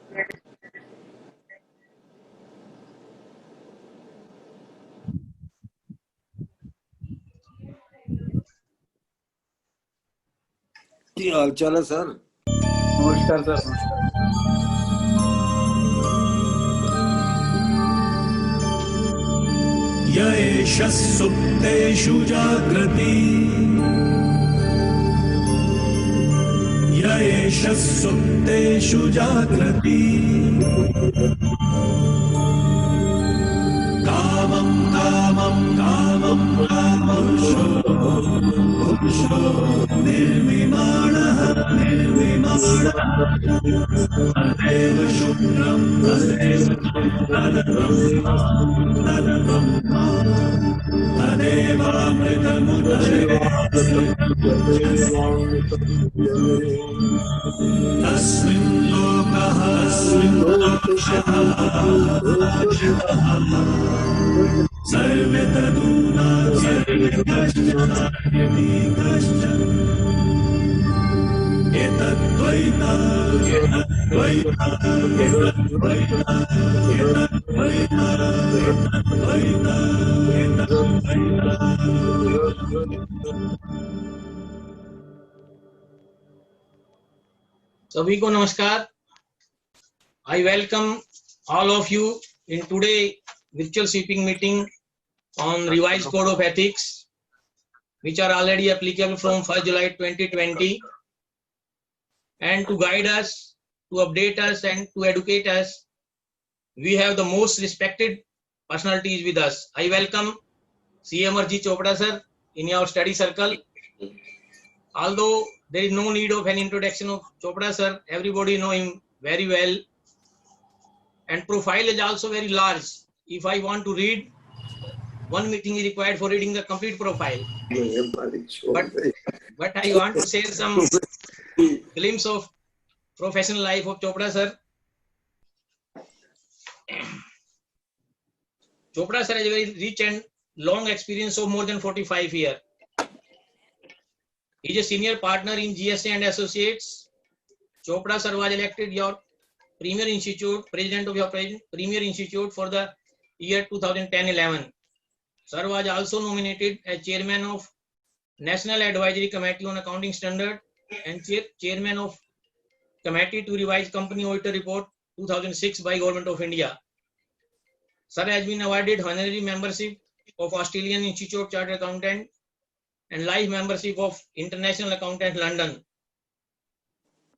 हाल चाल है सर? नमस्कार सर, नमस्कार। य एष सुप्तेषु जाग्रति, य एष सुप्तेषु जाग्रति, कामं कामं कामं कामुषो पुरुषो निर्विमाणः तदेव शुक्रं तदेव तद्ब्रह्मा तस्मिन् लोकः सर्वे तदूनात्यधिकश्च एतद्वैता सभी को नमस्कार. I welcome all of you in today virtual sweeping meeting on revised code of ethics, which are already applicable from 1st July 2020, and to guide us, to update us, and to educate us, we have the most respected personalities with us. I welcome C. Amarjit Chopra sir in your study circle. Although there is no need of an introduction of Chopra sir, everybody know him very well, and profile is also very large. If I want to read, one meeting is required for reading the complete profile. But I want to share some glimpse of professional life of Chopra sir. Chopra sir has a very rich and long experience of more than 45 years. He is a senior partner in GSA and Associates. Chopra sir was elected your Premier Institute, President of your Premier Institute for the year 2010-11. Sir was also nominated as Chairman of National Advisory Committee on Accounting Standard and Chairman of Committee to Revise Company Auditor Report 2006 by Government of India. Sir has been awarded honorary membership of Australian Institute of Chartered Accountant and life membership of International Accountant London.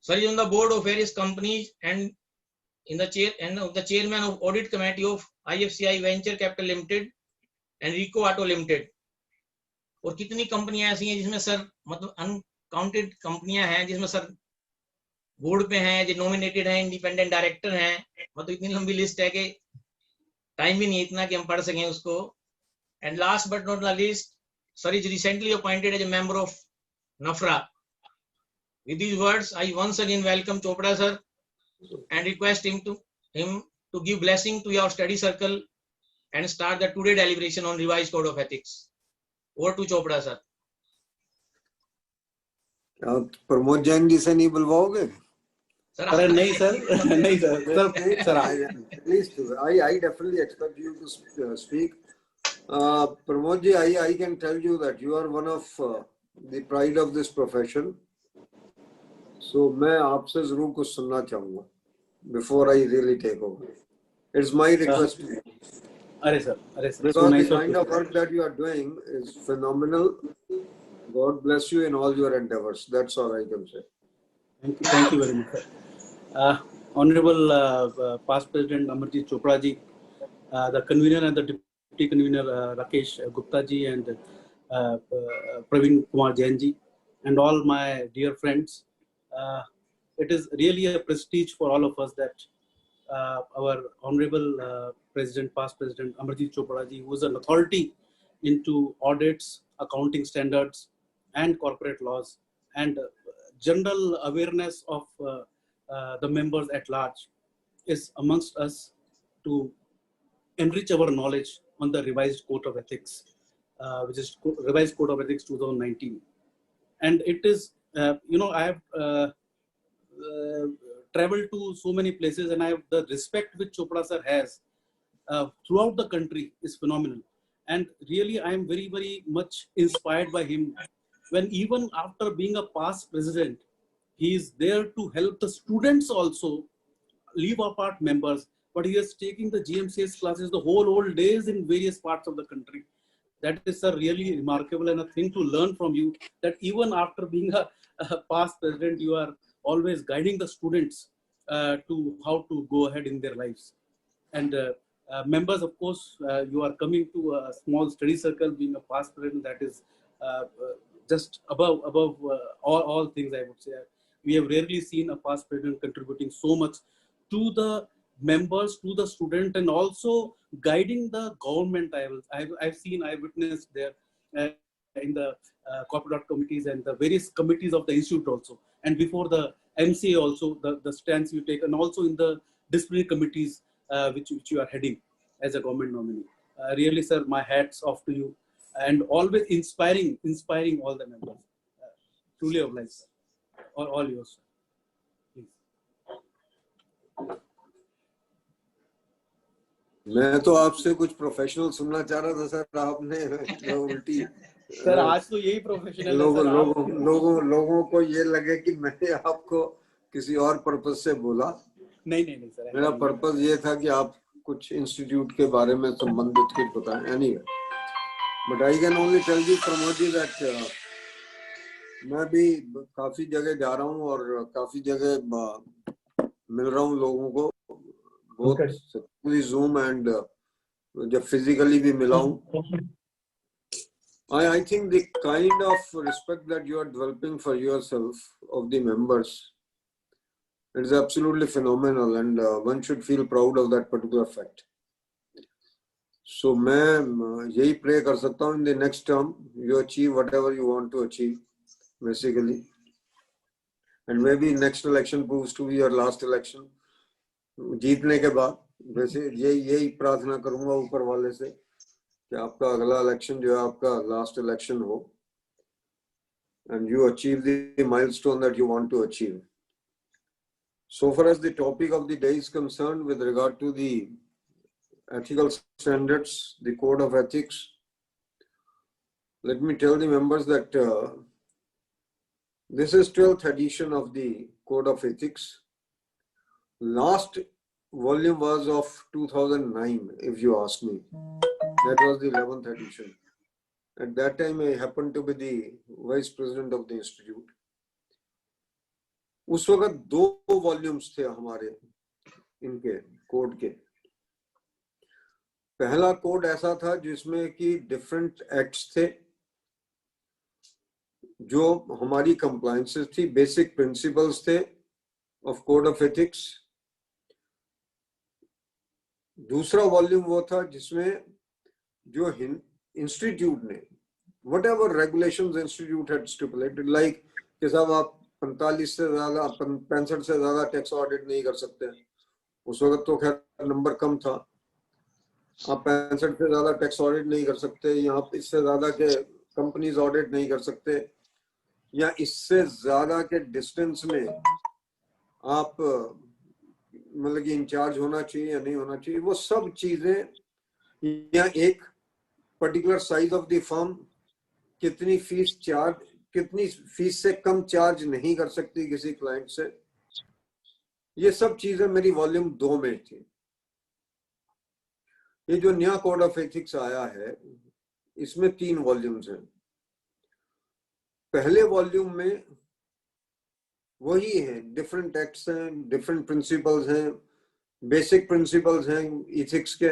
Sir is on the board of various companies and in the chairman of Audit Committee of IFCI Venture Capital Limited and Rico Auto Limited. और कितनी कंपनियां ऐसी हैं जिसमें sir मतलब uncounted कंपनियां हैं जिसमें सर बोर्ड पे हैं, जो नॉमिनेटेड हैं, इंडिपेंडेंट डायरेक्टर हैं, मतलब इतनी लंबी लिस्ट है कि टाइम भी नहीं इतना कि हम पढ़ सकें उसको. And last but not the least, sir is recently appointed as a member of NAFRA. With these words, I once again welcome Chopra sir and request him to give blessing to your study circle and start the today deliberation on revised code of ethics. Over to Chopra sir. Pramod Jain ji से नहीं बुलवाओगे? Sir नहीं sir, नहीं sir, sir please do. I definitely expect you to speak. Pramod ji, I can tell you that you are one of the pride of this profession. So मैं आपसे जरूर कुछ सुनना चाहूँगा before I really take over. It's my request to you. अरे sir, because the kind of work that you are doing is phenomenal. God bless you in all your endeavors. That's all I can say. Thank you very much, sir. Honorable past President Amarjit Chopra ji, the convener and the Deputy Convener Rakesh Gupta ji and Praveen Kumar Jain ji, and all my dear friends. It is really a prestige for all of us that our Honorable President, past President Amarjit Chopra ji, who is an authority into audits, accounting standards, and corporate laws, and general awareness of the members at large, is amongst us to enrich our knowledge on the revised code of ethics, which is revised code of ethics 2019. And it is, I have traveled to so many places, and the respect which Chopra sir has throughout the country is phenomenal. And really, I am very, very much inspired by him. When even after being a past president, he is there to help the students also, leave apart members, but he is taking the GMCS classes the whole old days in various parts of the country. That is a really remarkable and a thing to learn from you, that even after being a past president, you are always guiding the students to how to go ahead in their lives. And members, of course, you are coming to a small study circle, being a past president, that is just above all things, I would say. We have rarely seen a past president contributing so much to the members, to the student, and also guiding the government. I've witnessed there in the corporate committees and the various committees of the institute also, and before the MCA also, the stance you take, and also in the disciplinary committees which you are heading as a government nominee. Really, sir, my hats off to you, and always inspiring all the members. Truly obliged, sir. All yours, sir. मैं तो आपसे कुछ professional सुनना चाह रहा था sir, आपने उल्टी सर आज तो यही प्रोफेशनल लोगों को ये लगे कि मैंने आपको किसी और पर्पस से बोला। नहीं सर, मेरा पर्पस ये था कि आप कुछ इंस्टीट्यूट के बारे में संबंधित कुछ बताएं। Anyway, but I can only tell you Pramod ji that मैं भी काफी जगह जा रहा हूँ और काफी जगह मिल रहा हूँ लोगों को, बहुत Zoom and जब फिजिकली भी मिला हूँ। I think the kind of respect that you are developing for yourself of the members, it is absolutely phenomenal, and one should feel proud of that particular fact. So मैं यही pray कर सकता हूँ in the next term you achieve whatever you want to achieve basically, and maybe next election proves to be your last election. जीतने के बाद वैसे यही प्रार्थना करूंगा ऊपर वाले से कि आपका अगला इलेक्शन जो है आपका लास्ट इलेक्शन हो, and you achieve the milestone that you want to achieve. So far as the topic of the day is concerned with regard to the ethical standards, the code of ethics, let me tell the members that this is 12th edition of the code of ethics. Last volume was of 2009, if you ask me. That was the 11th edition. At that time, I happened to be the vice president of the institute. उस वक्त 2 volumes थे हमारे इनके code के। पहला code ऐसा था जिसमें कि डिफरेंट एक्ट्स थे जो हमारी कंप्लायंसेस थी, बेसिक प्रिंसिपल्स थे ऑफ कोड ऑफ एथिक्स। दूसरा वॉल्यूम वो था जिसमें जो इंस्टीट्यूट ने whatever regulations institute had stipulated, like कि साहब आप 65 से ज्यादा टैक्स ऑडिट नहीं कर सकते। उस वक्त तो खैर नंबर कम था, आप 65 से ज्यादा टैक्स ऑडिट नहीं कर सकते, यहाँ इससे ज्यादा के कंपनीज ऑडिट नहीं कर सकते, या इससे ज्यादा के डिस्टेंस में आप मतलब कि इंचार्ज होना चाहिए या नहीं होना चाहिए, वो सब चीजें, या एक particular size of the firm कितनी फीस से कम चार्ज नहीं कर सकती किसी क्लाइंट से, ये सब चीजें मेरी वॉल्यूम 2 में थी। ये जो नया कोड ऑफ एथिक्स आया है इसमें 3 वॉल्यूम्स हैं। पहले वॉल्यूम में वही है, डिफरेंट एक्ट्स हैं, डिफरेंट प्रिंसिपल्स हैं, बेसिक प्रिंसिपल्स हैं एथिक्स के,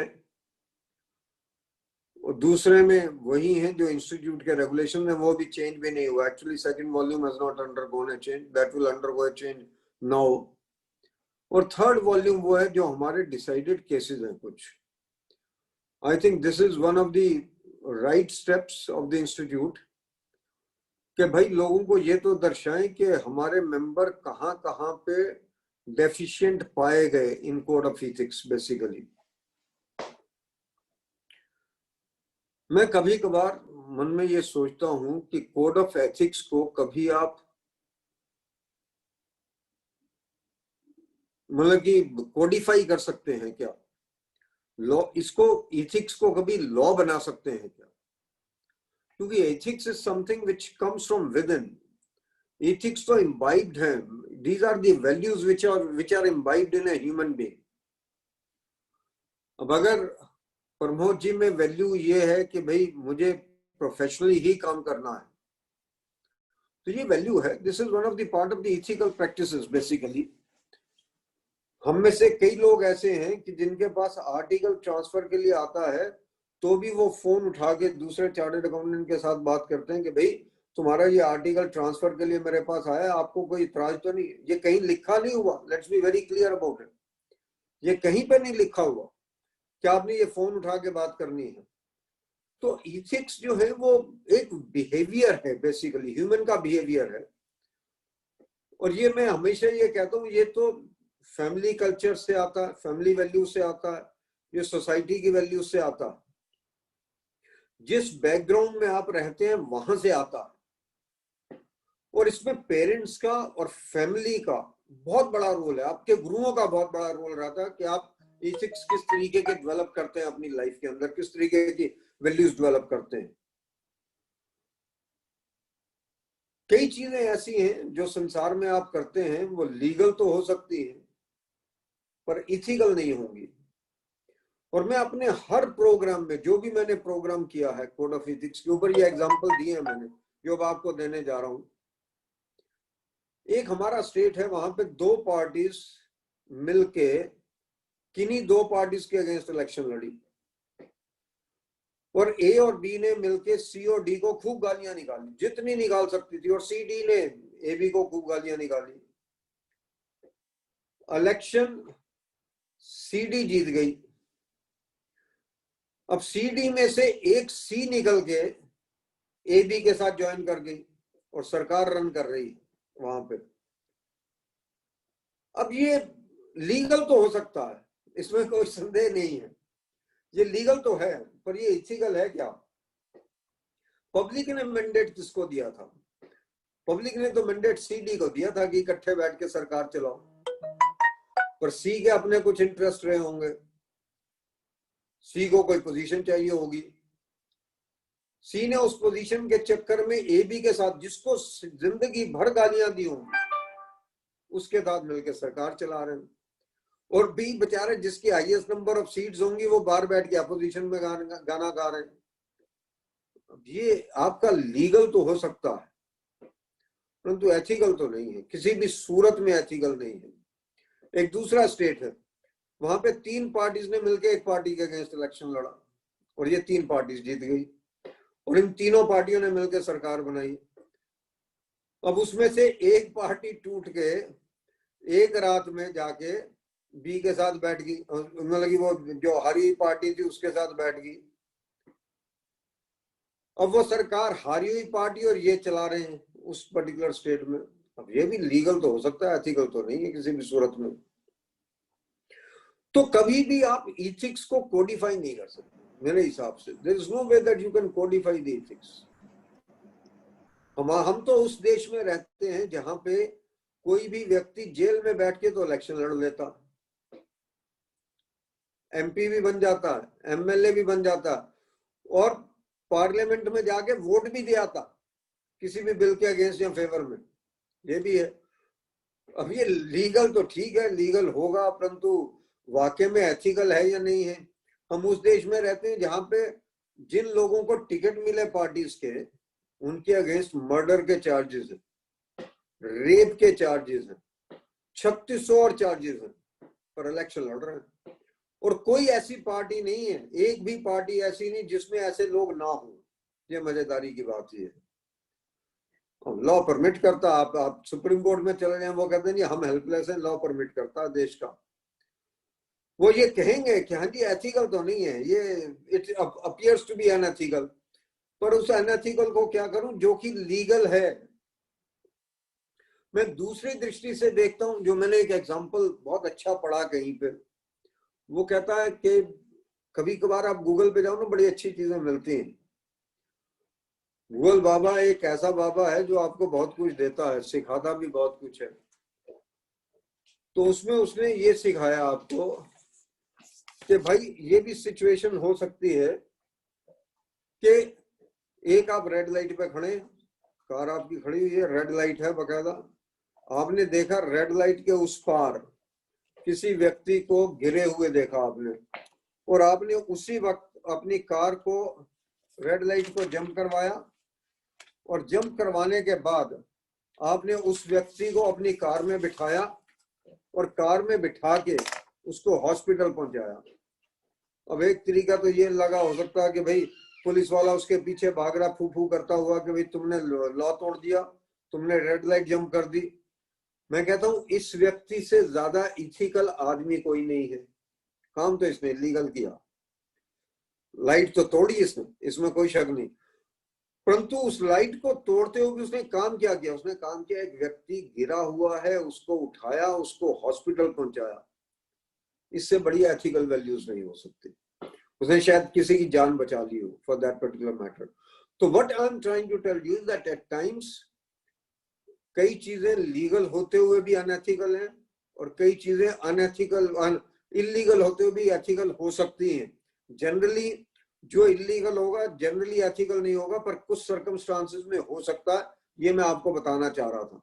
और दूसरे में वही है जो इंस्टीट्यूट के रेगुलेशन है, वो भी चेंज भी नहीं हुआ। Actually second volume has not undergone a change, that will undergo a change now. और थर्ड वॉल्यूम वो है जो हमारे डिसाइडेड केसेस हैं कुछ। I think this is one of the right steps of the institute कि भाई लोगों को ये तो दर्शाएं कि हमारे मेंबर कहाँ कहाँ पे डेफिशिएंट पाए गए इन कोड ऑफ एथिक्स। बेसिकली मैं कभी कभार मन में ये सोचता हूं कि कोड ऑफ एथिक्स को कभी आप मतलब कि कोडिफाई कर सकते हैं क्या? लॉ, इसको एथिक्स को कभी लॉ बना सकते हैं क्या? क्योंकि ethics is something which comes from within. Ethics तो इम्बाइब्ड है. These are the values which are imbibed in a human being. अब अगर प्रमोद जी में वैल्यू ये है कि भाई मुझे प्रोफेशनली ही काम करना है, तो ये वैल्यू है. This is one of the part of the ethical practices. Basically हम में से कई लोग ऐसे हैं कि जिनके पास आर्टिकल ट्रांसफर के लिए आता है तो भी वो फोन उठा के दूसरे चार्टर्ड अकाउंटेंट के साथ बात करते हैं कि भाई तुम्हारा ये आर्टिकल ट्रांसफर के लिए मेरे पास आया है, आपको कोई इतराज तो नहीं? ये कहीं लिखा नहीं हुआ. Let's be very clear about it. ये कहीं पे नहीं लिखा हुआ कि आपने ये फोन उठा के बात करनी है. तो इथिक्स जो है वो एक बिहेवियर है, बेसिकली ह्यूमन का बिहेवियर है. और ये मैं हमेशा ये कहता हूँ, ये तो फैमिली कल्चर से आता है, फैमिली वैल्यू से आता है, ये सोसाइटी की वैल्यू से आता है. जिस बैकग्राउंड में आप रहते हैं वहां से आता है. और इसमें पेरेंट्स का और फैमिली का बहुत बड़ा रोल है. आपके गुरुओं का बहुत बड़ा रोल रहता है कि आप एथिक्स किस तरीके के डेवलप करते हैं अपनी लाइफ के अंदर, किस तरीके की वैल्यूज डेवलप करते हैं. कई चीजें ऐसी हैं जो संसार में आप करते हैं, वो लीगल तो हो सकती है पर इथिकल नहीं होंगी. और मैं अपने हर प्रोग्राम में, जो भी मैंने प्रोग्राम किया है कोड ऑफ एथिक्स के ऊपर, ये एग्जांपल दिए हैं मैंने जो अब आपको देने जा रहा हूं. एक हमारा स्टेट है, वहां पे दो पार्टीज मिलके किन्हीं दो पार्टीज के अगेंस्ट इलेक्शन लड़ी और ए और बी ने मिलके सी और डी को खूब गालियां निकाली, जितनी निकाल सकती थी, और सी डी ने ए बी को खूब गालियां निकाली. इलेक्शन सी डी जीत गई. अब सी डी में से एक सी निकल के ए बी के साथ ज्वाइन कर गई और सरकार रन कर रही है वहां पे. अब ये लीगल तो हो सकता है, इसमें कोई संदेह नहीं है, ये लीगल तो है, पर ये इथिकल है क्या? पब्लिक ने मैंडेट किसको दिया था? पब्लिक ने तो मैंडेट सी डी को दिया था कि इकट्ठे बैठ के सरकार चलाओ. पर सी के अपने कुछ इंटरेस्ट रहे होंगे, सी को कोई पोजीशन चाहिए होगी. सी ने उस पोजीशन के चक्कर में ए बी के साथ, जिसको जिंदगी भर गालियां दी होंगी, उसके साथ मिलकर सरकार चला रहे हैं. और बी बेचारे, जिसकी हाईएस्ट नंबर ऑफ सीट्स होंगी, वो बाहर बैठ के अपोजिशन में गाना गा रहे हैं. अब ये आपका लीगल तो हो सकता है परंतु एथिकल तो नहीं है, किसी भी सूरत में एथिकल नहीं है. एक दूसरा स्टेट है, वहां पे तीन पार्टीज ने मिलकर एक पार्टी के अगेंस्ट इलेक्शन लड़ा और ये तीन पार्टीज जीत गई और इन तीनों पार्टियों ने मिलकर सरकार बनाई. अब उसमें से एक पार्टी टूट के एक रात में जाके बी के साथ बैठ गई, मतलब कि वो जो हारी पार्टी थी उसके साथ बैठ गई. अब वो सरकार हारी हुई पार्टी और ये चला रहे हैं उस पर्टिकुलर स्टेट में. अब ये भी लीगल तो हो सकता है, एथिकल तो नहीं है किसी भी सूरत में. तो कभी भी आप इथिक्स को कोडिफाई नहीं कर सकते मेरे हिसाब से. There is no way that you can codify the ethics. हम तो उस देश में रहते हैं जहां पे कोई भी व्यक्ति जेल में बैठ के तो इलेक्शन लड़ लेता, एमपी भी बन जाता है, एमएलए भी बन जाता और पार्लियामेंट में जाके वोट भी दिया था किसी भी बिल के अगेंस्ट या फेवर में. ये भी है. अब ये लीगल तो ठीक है, लीगल होगा, परंतु वाकई में एथिकल है या नहीं है? हम उस देश में रहते हैं जहां पे जिन लोगों को टिकट मिले पार्टीज के, उनके अगेंस्ट मर्डर के चार्जेस हैं, रेप के चार्जेस हैं, 3600 और चार्जेस हैं, पर इलेक्शन लड़ रहे हैं. और कोई ऐसी पार्टी नहीं है, एक भी पार्टी ऐसी नहीं जिसमें ऐसे लोग ना हो. ये मजेदारी की बात ये है. लॉ परमिट करता, आप सुप्रीम कोर्ट में चले जाएं, वो कहते हैं जी हम हेल्पलेस हैं, लॉ परमिट करता है देश का. वो ये कहेंगे कि हाँ जी एथिकल तो नहीं है, ये it appears to be unethical, पर उस अनएथिकल को क्या करूं जो कि लीगल है. मैं दूसरी दृष्टि से देखता हूं, जो मैंने एक एग्जांपल बहुत अच्छा पढ़ा कहीं पे, वो कहता है कि कभी कभार आप गूगल पे जाओ ना, बड़ी अच्छी चीजें मिलती हैं. गूगल बाबा एक ऐसा बाबा है जो आपको बहुत कुछ देता है, सिखाता भी बहुत कुछ है. तो उसमें उसने ये सिखाया आपको कि भाई ये भी सिचुएशन हो सकती है कि एक आप रेड लाइट पे खड़े, कार आपकी खड़ी हुई है, रेड लाइट है बकायदा, आपने देखा रेड लाइट के उस पार किसी व्यक्ति को गिरे हुए देखा आपने, और आपने उसी वक्त अपनी कार को रेड लाइट को जंप करवाया, और जंप करवाने के बाद आपने उस व्यक्ति को अपनी कार में बिठाया और कार में बिठा के उसको हॉस्पिटल पहुंचाया। अब एक तरीका तो ये लगा हो सकता है कि भाई पुलिस वाला उसके पीछे भाग रहा फू फू करता हुआ कि भाई तुमने लॉ तोड़ दिया, तुमने रेड लाइट जंप कर दी। मैं कहता हूं इस व्यक्ति से ज्यादा इथिकल आदमी कोई नहीं है। काम तो इसने इलीगल किया, लाइट तो तोड़ी इसने, इसमें कोई शक नहीं, परंतु उस लाइट को तोड़ते हुए उसने काम क्या किया? उसने काम किया, एक व्यक्ति गिरा हुआ है उसको उठाया, उसको हॉस्पिटल पहुंचाया। इससे बड़ी एथिकल वैल्यूज नहीं हो सकती। उसने शायद किसी की जान बचा ली हो फॉर दैट पर्टिकुलर मैटर। तो what I am trying to tell you that at times कई चीजें लीगल होते हुए भी अनएथिकल हैं, और कई चीजें अनएथिकल इलीगल होते हुए भी एथिकल हो सकती हैं। जनरली जो इलीगल होगा जनरली एथिकल नहीं होगा, पर कुछ सर्कमस्टांसेस में हो सकता है। ये मैं आपको बताना चाह रहा था।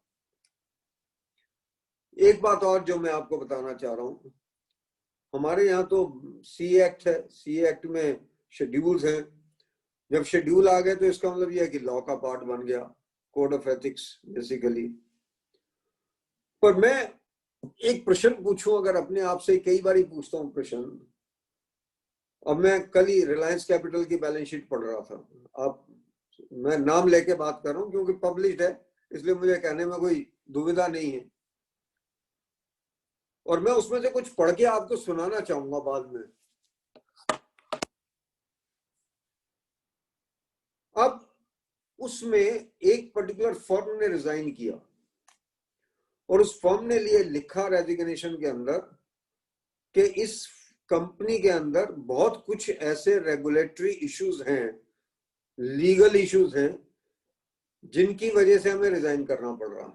एक बात और जो मैं आपको बताना चाह रहा हूं, हमारे यहाँ तो सी एक्ट है, सी एक्ट में शेड्यूल्स हैं। जब शेड्यूल आ गए तो इसका मतलब यह है कि लॉ का पार्ट बन गया, कोड ऑफ एथिक्स बेसिकली। पर मैं एक प्रश्न पूछूं, अगर अपने आप से, कई बार ही पूछता हूं प्रश्न। अब मैं कल ही रिलायंस कैपिटल की बैलेंस शीट पढ़ रहा था। आप, मैं नाम लेके बात कर रहा हूं क्योंकि पब्लिश्ड है, इसलिए मुझे कहने में कोई दुविधा नहीं है, और मैं उसमें से कुछ पढ़ के आपको सुनाना चाहूंगा बाद में। अब उसमें एक पर्टिकुलर फर्म ने रिजाइन किया, और उस फर्म ने लिए लिखा रेजिग्नेशन के अंदर कि इस कंपनी के अंदर बहुत कुछ ऐसे रेगुलेटरी इश्यूज हैं, लीगल इश्यूज हैं, जिनकी वजह से हमें रिजाइन करना पड़ रहा।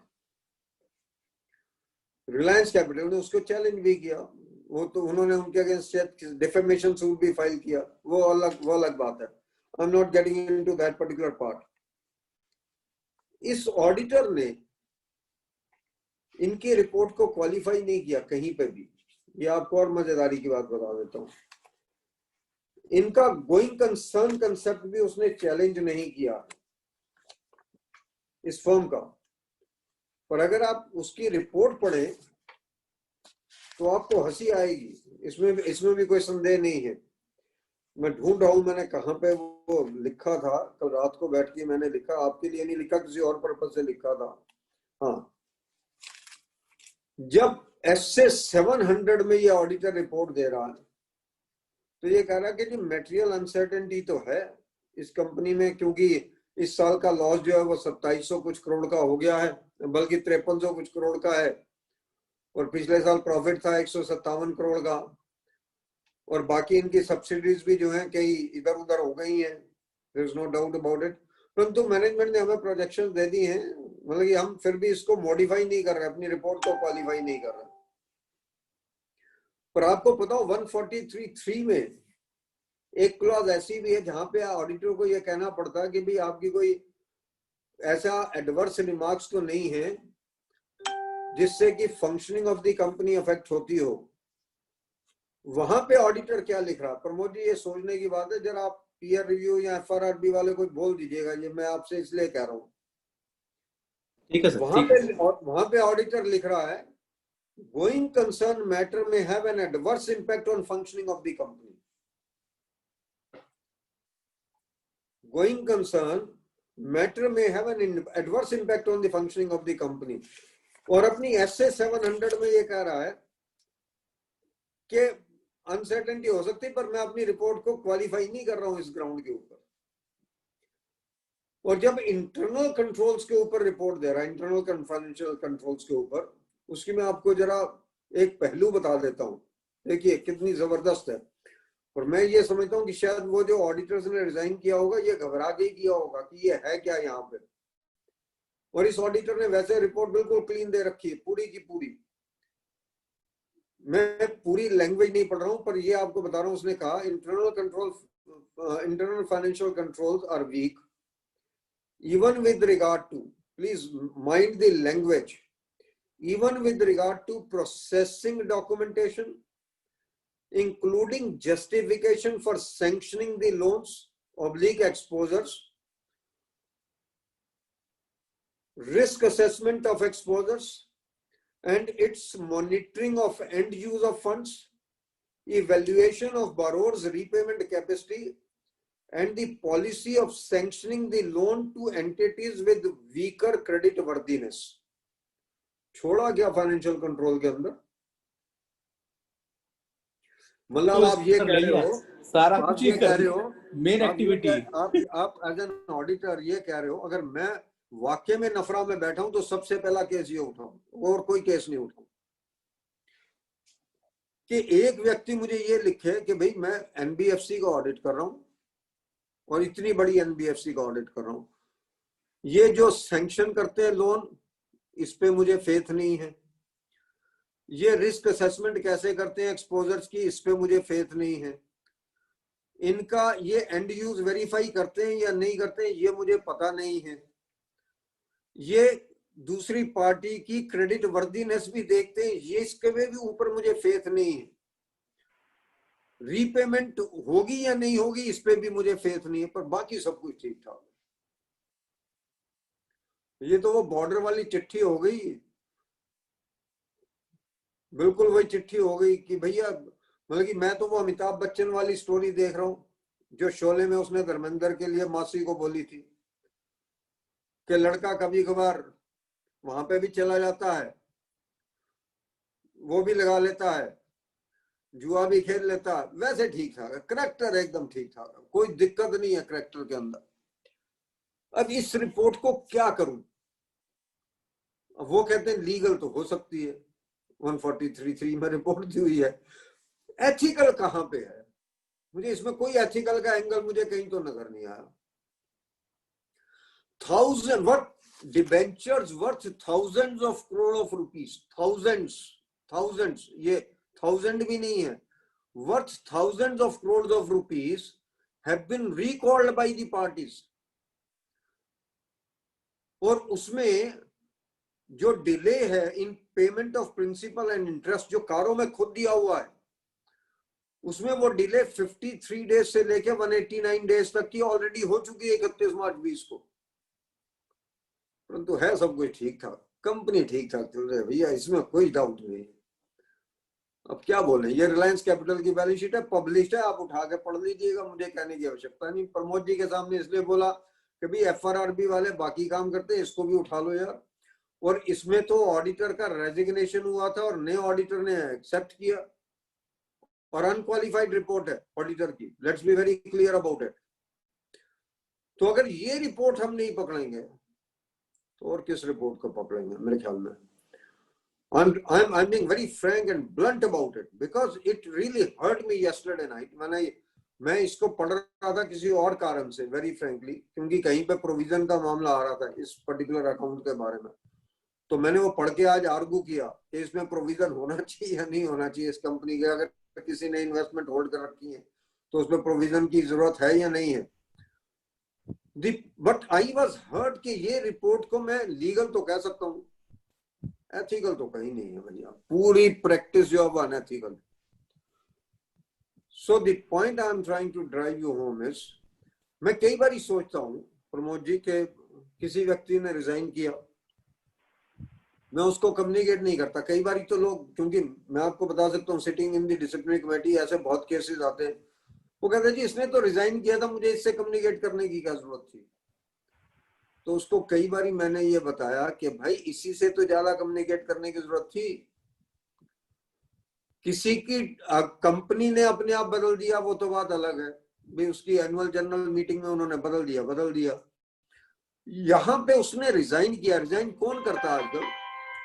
रिलायंस कैपिटल ने उसको चैलेंज भी किया, वो तो उन्होंने उनके अगेंस्ट डिफेमेशन सूट भी फाइल किया, वो अलग बात है। I am not getting into that particular part. इस ऑडिटर ने इनकी रिपोर्ट को क्वालिफाई नहीं किया कहीं पे भी। ये आपको और मजेदारी की बात बता देता हूं, इनका गोइंग कंसर्न कंसेप्ट भी उसने चैलेंज नहीं किया इस फर्म का। पर अगर आप उसकी रिपोर्ट पढ़ें तो आपको हंसी आएगी, इसमें भी कोई संदेह नहीं है। मैं ढूंढ रहा हूं, मैंने कहां पे वो लिखा था, कल रात को बैठ के मैंने लिखा, आपके लिए नहीं लिखा, किसी और पर्पज से लिखा था। हाँ, जब एसए 700 में ये ऑडिटर रिपोर्ट दे रहा है तो ये कह रहा है कि जी मेटेरियल अनसर्टेनिटी तो है इस कंपनी में, क्योंकि इस साल का लॉस जो है वो 2700 कुछ करोड़ का हो गया है, बल्कि 5300 कुछ करोड़ का है, और पिछले साल प्रॉफिट था 157 करोड़ का, और बाकी इनकी सब्सिडीज भी जो है कई इधर उधर हो गई हैं, there is no doubt about it. परंतु मैनेजमेंट ने हमें प्रोजेक्शन दे दी हैं, मतलब कि हम फिर भी इसको मॉडिफाई नहीं कर रहे, अपनी रिपोर्ट को क्वालिफाई नहीं कर रहे। पर आपको पता हो 143(3) में एक क्लॉज ऐसी भी है जहां पे ऑडिटर को यह कहना पड़ता है कि भाई आपकी कोई ऐसा एडवर्स रिमार्क्स तो नहीं है जिससे कि functioning of the company affect होती हो। वहां पे ऑडिटर क्या लिख रहा? प्रमोद जी, ये सोचने की बात है, जरा आप पीयर रिव्यू या एफआरआरबी वाले को बोल दीजिएगा, ये मैं आपसे इसलिए कह रहा हूं। ठीक है सर। वहां पे ऑडिटर लिख रहा है, गोइंग कंसर्न मैटर में have an adverse impact on functioning of the company. Going concern matter में have an adverse impact on the functioning of the company. और अपनी एसए 700 में ये कह रहा है कि अनसर्टेनिटी हो सकती है, पर मैं अपनी रिपोर्ट को क्वालिफाई नहीं कर रहा हूं इस ग्राउंड के ऊपर। और जब इंटरनल कंट्रोल्स के ऊपर रिपोर्ट दे रहा है, इंटरनल फाइनेंशियल कंट्रोल्स के ऊपर, उसकी मैं आपको जरा एक पहलू बता देता हूं, देखिए कितनी जबरदस्त है। और मैं ये समझता हूं कि शायद वो जो ऑडिटर्स ने रिजाइन किया होगा ये घबरा के किया होगा कि ये है क्या यहाँ पे, और इस ऑडिटर ने वैसे रिपोर्ट बिल्कुल क्लीन दे रखी है, पूरी की पूरी। मैं पूरी लैंग्वेज नहीं पढ़ रहा हूं, पर ये आपको बता रहा हूं, उसने कहा internal financial controls are weak even with regard to, please mind the language, even with regard to processing documentation, including justification for sanctioning the loans, exposures, risk assessment of exposures, and its monitoring of end use of funds, evaluation of borrowers' repayment capacity, and the policy of sanctioning the loan to entities with weaker credit worthiness. छोड़ा क्या financial control के अंदर? मतलब आप ये कह रहे हो, सारा आप कुछ ये ही कह रहे हो, मेन एक्टिविटी। आप एज एन ऑडिटर ये कह रहे हो, अगर मैं वाकई में नफरा में बैठा हूं तो सबसे पहला केस ये उठाऊं और कोई केस नहीं उठाऊं कि एक व्यक्ति मुझे ये लिखे कि भाई मैं एनबीएफसी का ऑडिट कर रहा हूं और इतनी बड़ी एनबीएफसी का ऑडिट कर रहा हूं, ये जो सैंक्शन करते हैं लोन, इस पे मुझे फेथ नहीं है, ये रिस्क असेसमेंट कैसे करते हैं एक्सपोजर्स की, इस पे मुझे फेथ नहीं है, इनका ये एंड यूज वेरीफाई करते हैं या नहीं करते हैं ये मुझे पता नहीं है, ये दूसरी पार्टी की क्रेडिट वर्दीनेस भी देखते हैं, ये इसके में भी ऊपर मुझे फेथ नहीं है, रीपेमेंट होगी या नहीं होगी इस पे भी मुझे फेथ नहीं है, पर बाकी सब कुछ ठीक ठाक है। ये तो वो बॉर्डर वाली चिट्ठी हो गई, बिल्कुल वही चिट्ठी हो गई कि भैया, मतलब कि मैं तो वो अमिताभ बच्चन वाली स्टोरी देख रहा हूं जो शोले में उसने धर्मेंद्र के लिए मासी को बोली थी कि लड़का कभी कभार वहां पे भी चला जाता है, वो भी लगा लेता है, जुआ भी खेल लेता है, वैसे ठीक ठाक है, करेक्टर एकदम ठीक ठाक है, कोई दिक्कत नहीं है करेक्टर के अंदर। अब इस रिपोर्ट को क्या करूं? अब वो कहते हैं लीगल तो हो सकती है, 143(3) में रिपोर्ट दी हुई है, एथिकल कहां पे है? मुझे इसमें कोई एथिकल का एंगल मुझे कहीं तो नजर नहीं आया। Debentures worth thousands of crore of rupees, thousands, ये थाउजेंड भी नहीं है, worth thousands of crore of rupees have been recalled by the parties, और उसमें जो डिले है in payment of principal and interest जो कारों में खुद दिया हुआ है, उसमें वो डिले 53 डेज से लेके 189 डेज तक की ऑलरेडी हो चुकी है 31 मार्च 20 को, परंतु है सब कुछ ठीक ठाक, कंपनी ठीक ठाक चल रही है भैया, इसमें कोई डाउट नहीं। अब क्या बोले, ये रिलायंस कैपिटल की बैलेंस शीट है, पब्लिश्ड है, आप उठा के पढ़ लीजिएगा, मुझे कहने की आवश्यकता नहीं। प्रमोद जी के सामने इसलिए बोला कि भाई एफआरआरबी वाले बाकी काम करते हैं, इसको भी उठा लो यार। और इसमें तो ऑडिटर का रेजिग्नेशन हुआ था और नए ऑडिटर ने एक्सेप्ट किया, और अनक्वालिफाइड रिपोर्ट है ऑडिटर की, let's be very clear about it. तो अगर ये रिपोर्ट हम नहीं पकड़ेंगे तो और किस रिपोर्ट को पकड़ेंगे? मेरे ख्याल में I'm being very frank and blunt about it because it really hurt me yesterday night। मैं इसको पढ़ रहा था किसी और कारण से, वेरी फ्रैंकली, क्योंकि कहीं पे प्रोविजन का मामला आ रहा था इस पर्टिकुलर अकाउंट के बारे में, तो मैंने वो पढ़ के आज आर्गू किया कि इसमें प्रोविजन होना चाहिए या नहीं होना चाहिए। इस कंपनी के अगर किसी ने इन्वेस्टमेंट होल्ड कर रखी है तो उसमें प्रोविजन की जरूरत है या नहीं है। बट आई वॉज हर्ट कि ये रिपोर्ट को मैं लीगल तो कह सकता हूँ, एथिकल तो कहीं नहीं है भैया, पूरी प्रैक्टिस जो है unethical. So the point I am trying to drive you home is, मैं कई बार ही सोचता हूँ प्रमोद जी के किसी व्यक्ति ने रिजाइन किया, मैं उसको कम्युनिकेट नहीं करता। कई बार तो लोग, क्योंकि मैं आपको बता सकता हूँ sitting in the disciplinary committee, ऐसे बहुत केसेस आते हैं, वो कहते हैं जी इसने तो रिजाइन किया था, मुझे इससे कम्युनिकेट करने की क्या जरूरत थी। तो उसको कई बार मैंने ये बताया कि भाई इसी से तो ज्यादा कम्युनिकेट करने की जरूरत थी। किसी की कंपनी ने अपने आप बदल दिया वो तो बात अलग है, भाई उसकी एनुअल जनरल मीटिंग में उन्होंने बदल दिया। यहाँ पे उसने रिजाइन किया। रिजाइन कौन करता है आजकल?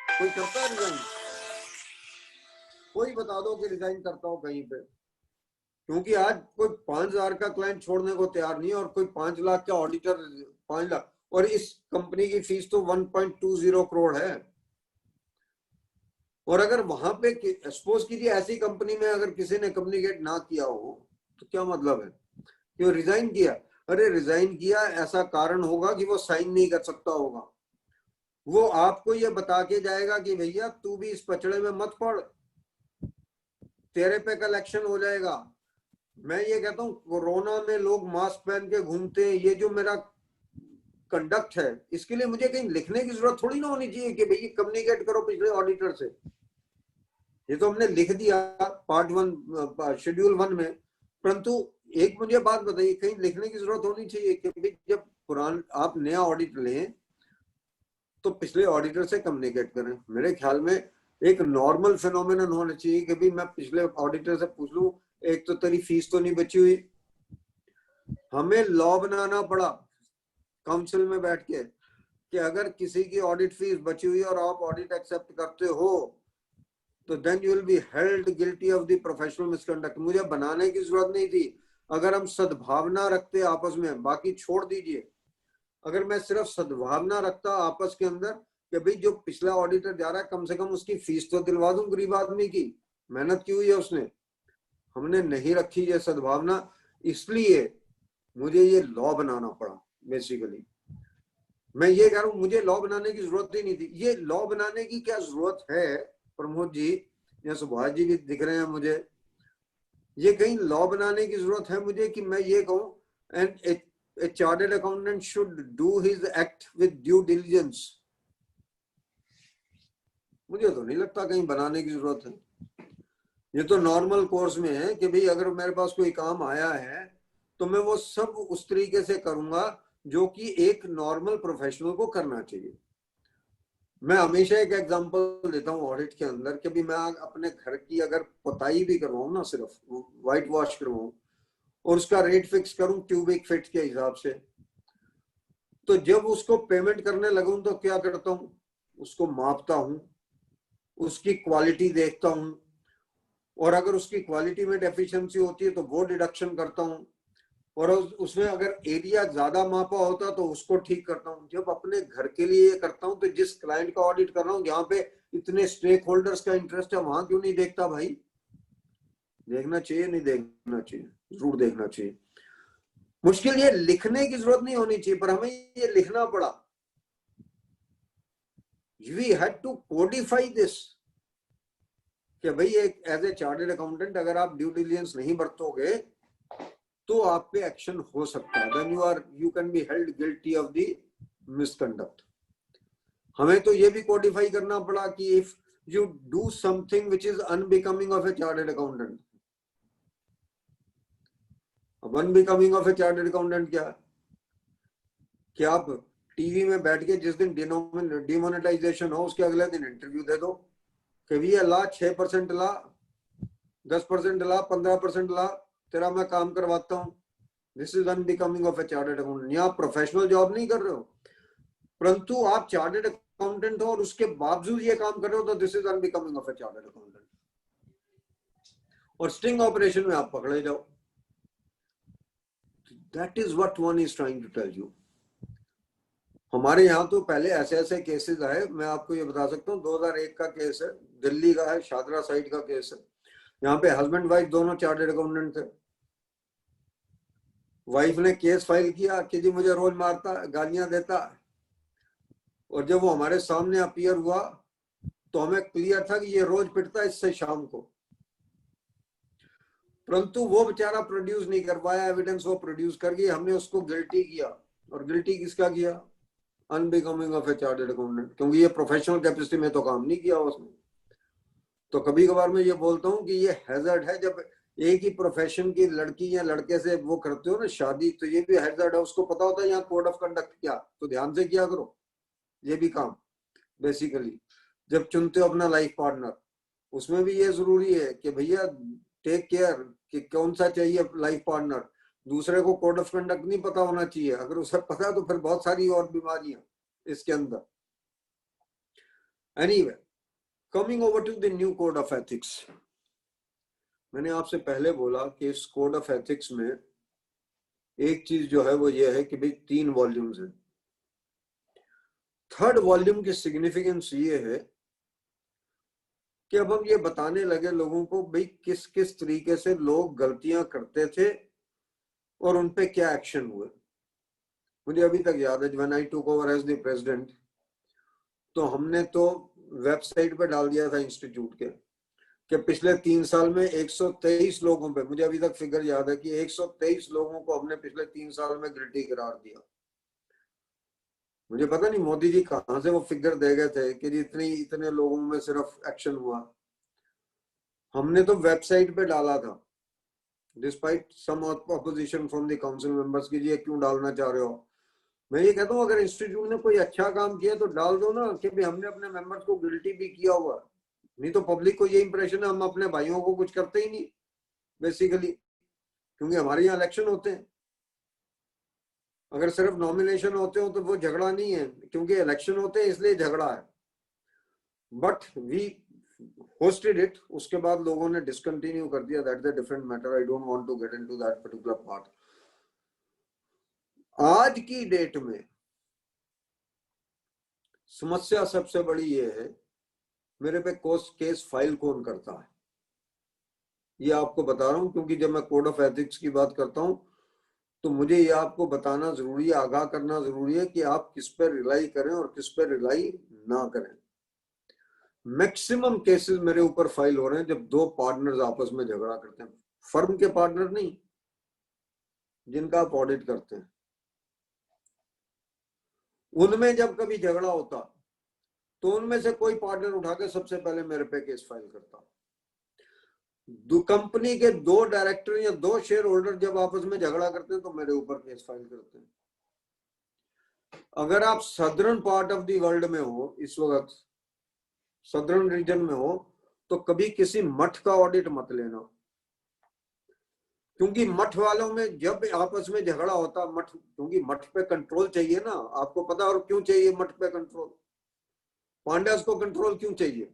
कोई करता है रिजाइन? कोई बता दो कि रिजाइन करता हो कहीं पे, क्योंकि आज कोई 5,000 का क्लाइंट छोड़ने को तैयार नहीं है, और कोई 5 लाख का ऑडिटर, 5 लाख, और इस कंपनी की फीस तो 1.20 करोड़ है। और अगर वहां पे सपोज कीजिए ऐसी कंपनी में अगर किसी ने कम्युनिकेट ना किया हो तो क्या मतलब है कि वो रिजाइन किया? अरे रिजाइन किया ऐसा कारण होगा कि वो साइन नहीं कर सकता होगा, वो आपको ये बता के जाएगा कि भैया तू भी इस पचड़े में मत पड़, तेरे पे कल एक्शन हो जाएगा। मैं ये कहता हूँ कोरोना में लोग मास्क पहन के घूमते हैं, ये जो मेरा कंडक्ट है इसके लिए मुझे कहीं लिखने की जरूरत थोड़ी ना होनी चाहिए कि भैया कम्युनिकेट करो पिछले ऑडिटर से। ये तो हमने लिख दिया पार्ट 1 शेड्यूल 1 में, परंतु एक मुझे बात बताइए, कहीं लिखने की जरूरत होनी चाहिए कि जब पुरान आप नया ऑडिट लें तो पिछले ऑडिटर से कम्युनिकेट करें। मेरे ख्याल में एक नॉर्मल फिनोमिनन होना चाहिए कि भाई मैं पिछले ऑडिटर से पूछ लूं, एक तो तेरी फीस तो नहीं बची हुई। हमें लॉ बनाना पड़ा काउंसिल में बैठ के कि अगर किसी की ऑडिट फीस बची हुई और आप ऑडिट एक्सेप्ट करते हो तो then you will be held guilty of the professional misconduct. मुझे बनाने की जरूरत नहीं थी अगर हम सद्भावना रखते आपस में, बाकी छोड़ दीजिए। अगर मैं सिर्फ सद्भावना रखता आपस के अंदर कि भाई जो पिछला ऑडिटर जा रहा है कम से कम उसकी फीस तो दिलवा दूं, गरीब आदमी की मेहनत की हुई है उसने, हमने नहीं रखी ये सद्भावना, इसलिए मुझे ये लॉ बनाना पड़ा। बेसिकली मैं ये कह रहा हूं मुझे लॉ बनाने की जरूरत ही नहीं थी। ये लॉ बनाने की क्या जरूरत है प्रमोद जी या सुभाष जी भी दिख रहे हैं मुझे, ये कहीं लॉ बनाने की जरूरत है मुझे कि मैं ये कहूं and a chartered accountant should do his act with due diligence? मुझे तो नहीं लगता कहीं बनाने की जरूरत है। ये तो नॉर्मल कोर्स में है कि भाई अगर मेरे पास कोई काम आया है तो मैं वो सब उस तरीके से करूंगा जो कि एक नॉर्मल प्रोफेशनल को करना चाहिए। मैं हमेशा एक एग्जांपल देता हूँ ऑडिट के अंदर कि भी मैं अपने घर की अगर पुताई भी करवाऊं ना, सिर्फ व्हाइट वॉश करवाऊं और उसका रेट फिक्स करूं क्यूबिक फीट के हिसाब से, तो जब उसको पेमेंट करने लगूं तो क्या करता हूं, उसको मापता हूं, उसकी क्वालिटी देखता हूं, और अगर उसकी क्वालिटी में डेफिशिएंसी होती है तो वो डिडक्शन करता हूं, और उसमें अगर एरिया ज्यादा मापा होता तो उसको ठीक करता हूं। जब अपने घर के लिए ये करता हूं तो जिस क्लाइंट का ऑडिट कर रहा हूं जहां पे इतने स्टेक होल्डर्स का इंटरेस्ट है वहां क्यों नहीं देखता भाई? देखना चाहिए, नहीं देखना चाहिए? जरूर देखना चाहिए। मुश्किल ये लिखने की जरूरत नहीं होनी चाहिए पर हमें ये लिखना पड़ा। We had to codify this कि भाई एक एज ए चार्टर्ड अकाउंटेंट अगर आप ड्यू डिलिजेंस नहीं बरतोगे तो आप पे एक्शन हो सकता है, then you can be held guilty of the misconduct। हमें तो ये भी कोडिफाई करना पड़ा कि if you do something which is unbecoming of a chartered accountant। अब unbecoming of A chartered accountant क्या? कि आप टीवी में बैठ के जिस दिन डिमोनेटाइजेशन हो उसके अगले दिन इंटरव्यू दे दो कि भैया ला 6% ला, 10% ला, 15% ला, तेरा मैं काम करवाता हूं। This is unbecoming of A chartered accountant. यहाँ आप प्रोफेशनल जॉब नहीं कर रहे हो परंतु आप चार्टर्ड अकाउंटेंट हो और उसके बावजूद ये काम कर रहे हो तो this is unbecoming of A chartered accountant. और स्टिंग ऑपरेशन में आप पकड़े जाओ। That is what one is trying to tell you। हमारे यहाँ तो पहले ऐसे ऐसे केसेस आए, मैं आपको ये बता सकता हूँ 2001 का केस है, दिल्ली का है, शादरा साइड का केस है। यहाँ पे हस्बैंड वाइफ दोनों चार्टर्ड अकाउंटेंट थे। वाइफ ने केस फाइल किया कि जी मुझे रोज मारता, गालियां देता, और जब वो हमारे सामने अपीयर हुआ तो हमें क्लियर था कि ये रोज पिटता इससे शाम को, परंतु वो बेचारा प्रोड्यूस नहीं कर पाया एविडेंस, वो प्रोड्यूस कर गई, हमने उसको गिल्टी किया। और गिल्टी किसका किया? Unbecoming of A chartered accountant, क्योंकि ये प्रोफेशनल कैपेसिटी में तो काम नहीं किया उसने। तो कभी कभार मैं ये बोलता हूँ कि ये हैजर्ड है, जब एक ही प्रोफेशन की लड़की या लड़के से वो करते हो ना शादी, तो ये भी हैजर्ड है। उसको पता होता है यहाँ कोड ऑफ कंडक्ट क्या, तो ध्यान से किया करो ये भी काम। बेसिकली जब चुनते हो अपना लाइफ पार्टनर उसमें भी ये जरूरी है कि भैया टेक केयर कि कौन सा चाहिए लाइफ पार्टनर। दूसरे को कोड ऑफ कंडक्ट नहीं पता होना चाहिए, अगर उसे पता तो फिर बहुत सारी और बीमारियां इसके अंदर। Anyway, coming over to the new code of ethics. मैंने आपसे पहले बोला कि इस कोड ऑफ एथिक्स में एक चीज जो है वो ये है कि भाई 3 वॉल्यूम्स है। 3rd वॉल्यूम की सिग्निफिकेंस ये है कि अब हम ये बताने लगे लोगों को भाई किस किस तरीके से लोग गलतियां करते थे और उन पे क्या एक्शन हुए। मुझे अभी तक याद है when I took over as the president, तो हमने तो वेबसाइट पे डाल दिया था इंस्टीट्यूट के कि पिछले 3 साल में 123 लोगों पे, मुझे अभी तक फिगर याद है कि 123 लोगों को हमने पिछले 3 साल में गिल्टी करार दिया। मुझे पता नहीं मोदी जी कहां से वो फिगर दे गए थे कि जी इतने लोगों में सिर्फ एक्शन हुआ। हमने तो वेबसाइट पे डाला था, despite some opposition from the council members की, ये क्यों डालना चाह रहे हो। मैं ये कहता हूँ अगर इंस्टीट्यूट ने कोई अच्छा काम किया तो डाल दो ना कि भाई हमने अपने मेंबर्स को गिल्टी भी किया हुआ, नहीं तो पब्लिक को ये इंप्रेशन है हम अपने भाइयों को कुछ करते ही नहीं बेसिकली, क्योंकि हमारे यहाँ इलेक्शन होते हैं। अगर सिर्फ नॉमिनेशन होते हो तो वो झगड़ा नहीं है, क्योंकि इलेक्शन होते हैं इसलिए झगड़ा है। बट वी होस्टेड इट, उसके बाद लोगों ने डिसकंटिन्यू कर दिया, that is a different matter, I don't want to get into that particular part. आज की डेट में समस्या सबसे बड़ी ये है, मेरे पे केस फाइल कौन करता है, ये आपको बता रहा हूं, क्योंकि जब मैं कोड ऑफ एथिक्स की बात करता हूं तो मुझे ये आपको बताना जरूरी है, आगाह करना जरूरी है कि आप किस पर रिलाई करें और किस पर रिलाई ना करें। मैक्सिमम केसेस मेरे ऊपर फाइल हो रहे हैं जब 2 पार्टनर्स आपस में झगड़ा करते हैं, फर्म के पार्टनर नहीं जिनका आप ऑडिट करते हैं, उनमें जब कभी झगड़ा होता तो उनमें से कोई पार्टनर उठा के सबसे पहले मेरे पे केस फाइल करता। कंपनी के 2 डायरेक्टर या 2 शेयर होल्डर जब आपस में झगड़ा करते हैं तो मेरे ऊपर केस फाइल करते हैं। अगर आप southern part of the world में हो, इस वक्त सदर्न रीजन में हो, तो कभी किसी मठ का ऑडिट मत लेना, क्योंकि मठ वालों में जब आपस में झगड़ा होता, मठ, क्योंकि मठ पे कंट्रोल चाहिए ना, आपको पता और क्यों चाहिए मठ पे कंट्रोल, पांड्यास को कंट्रोल क्यों चाहिए,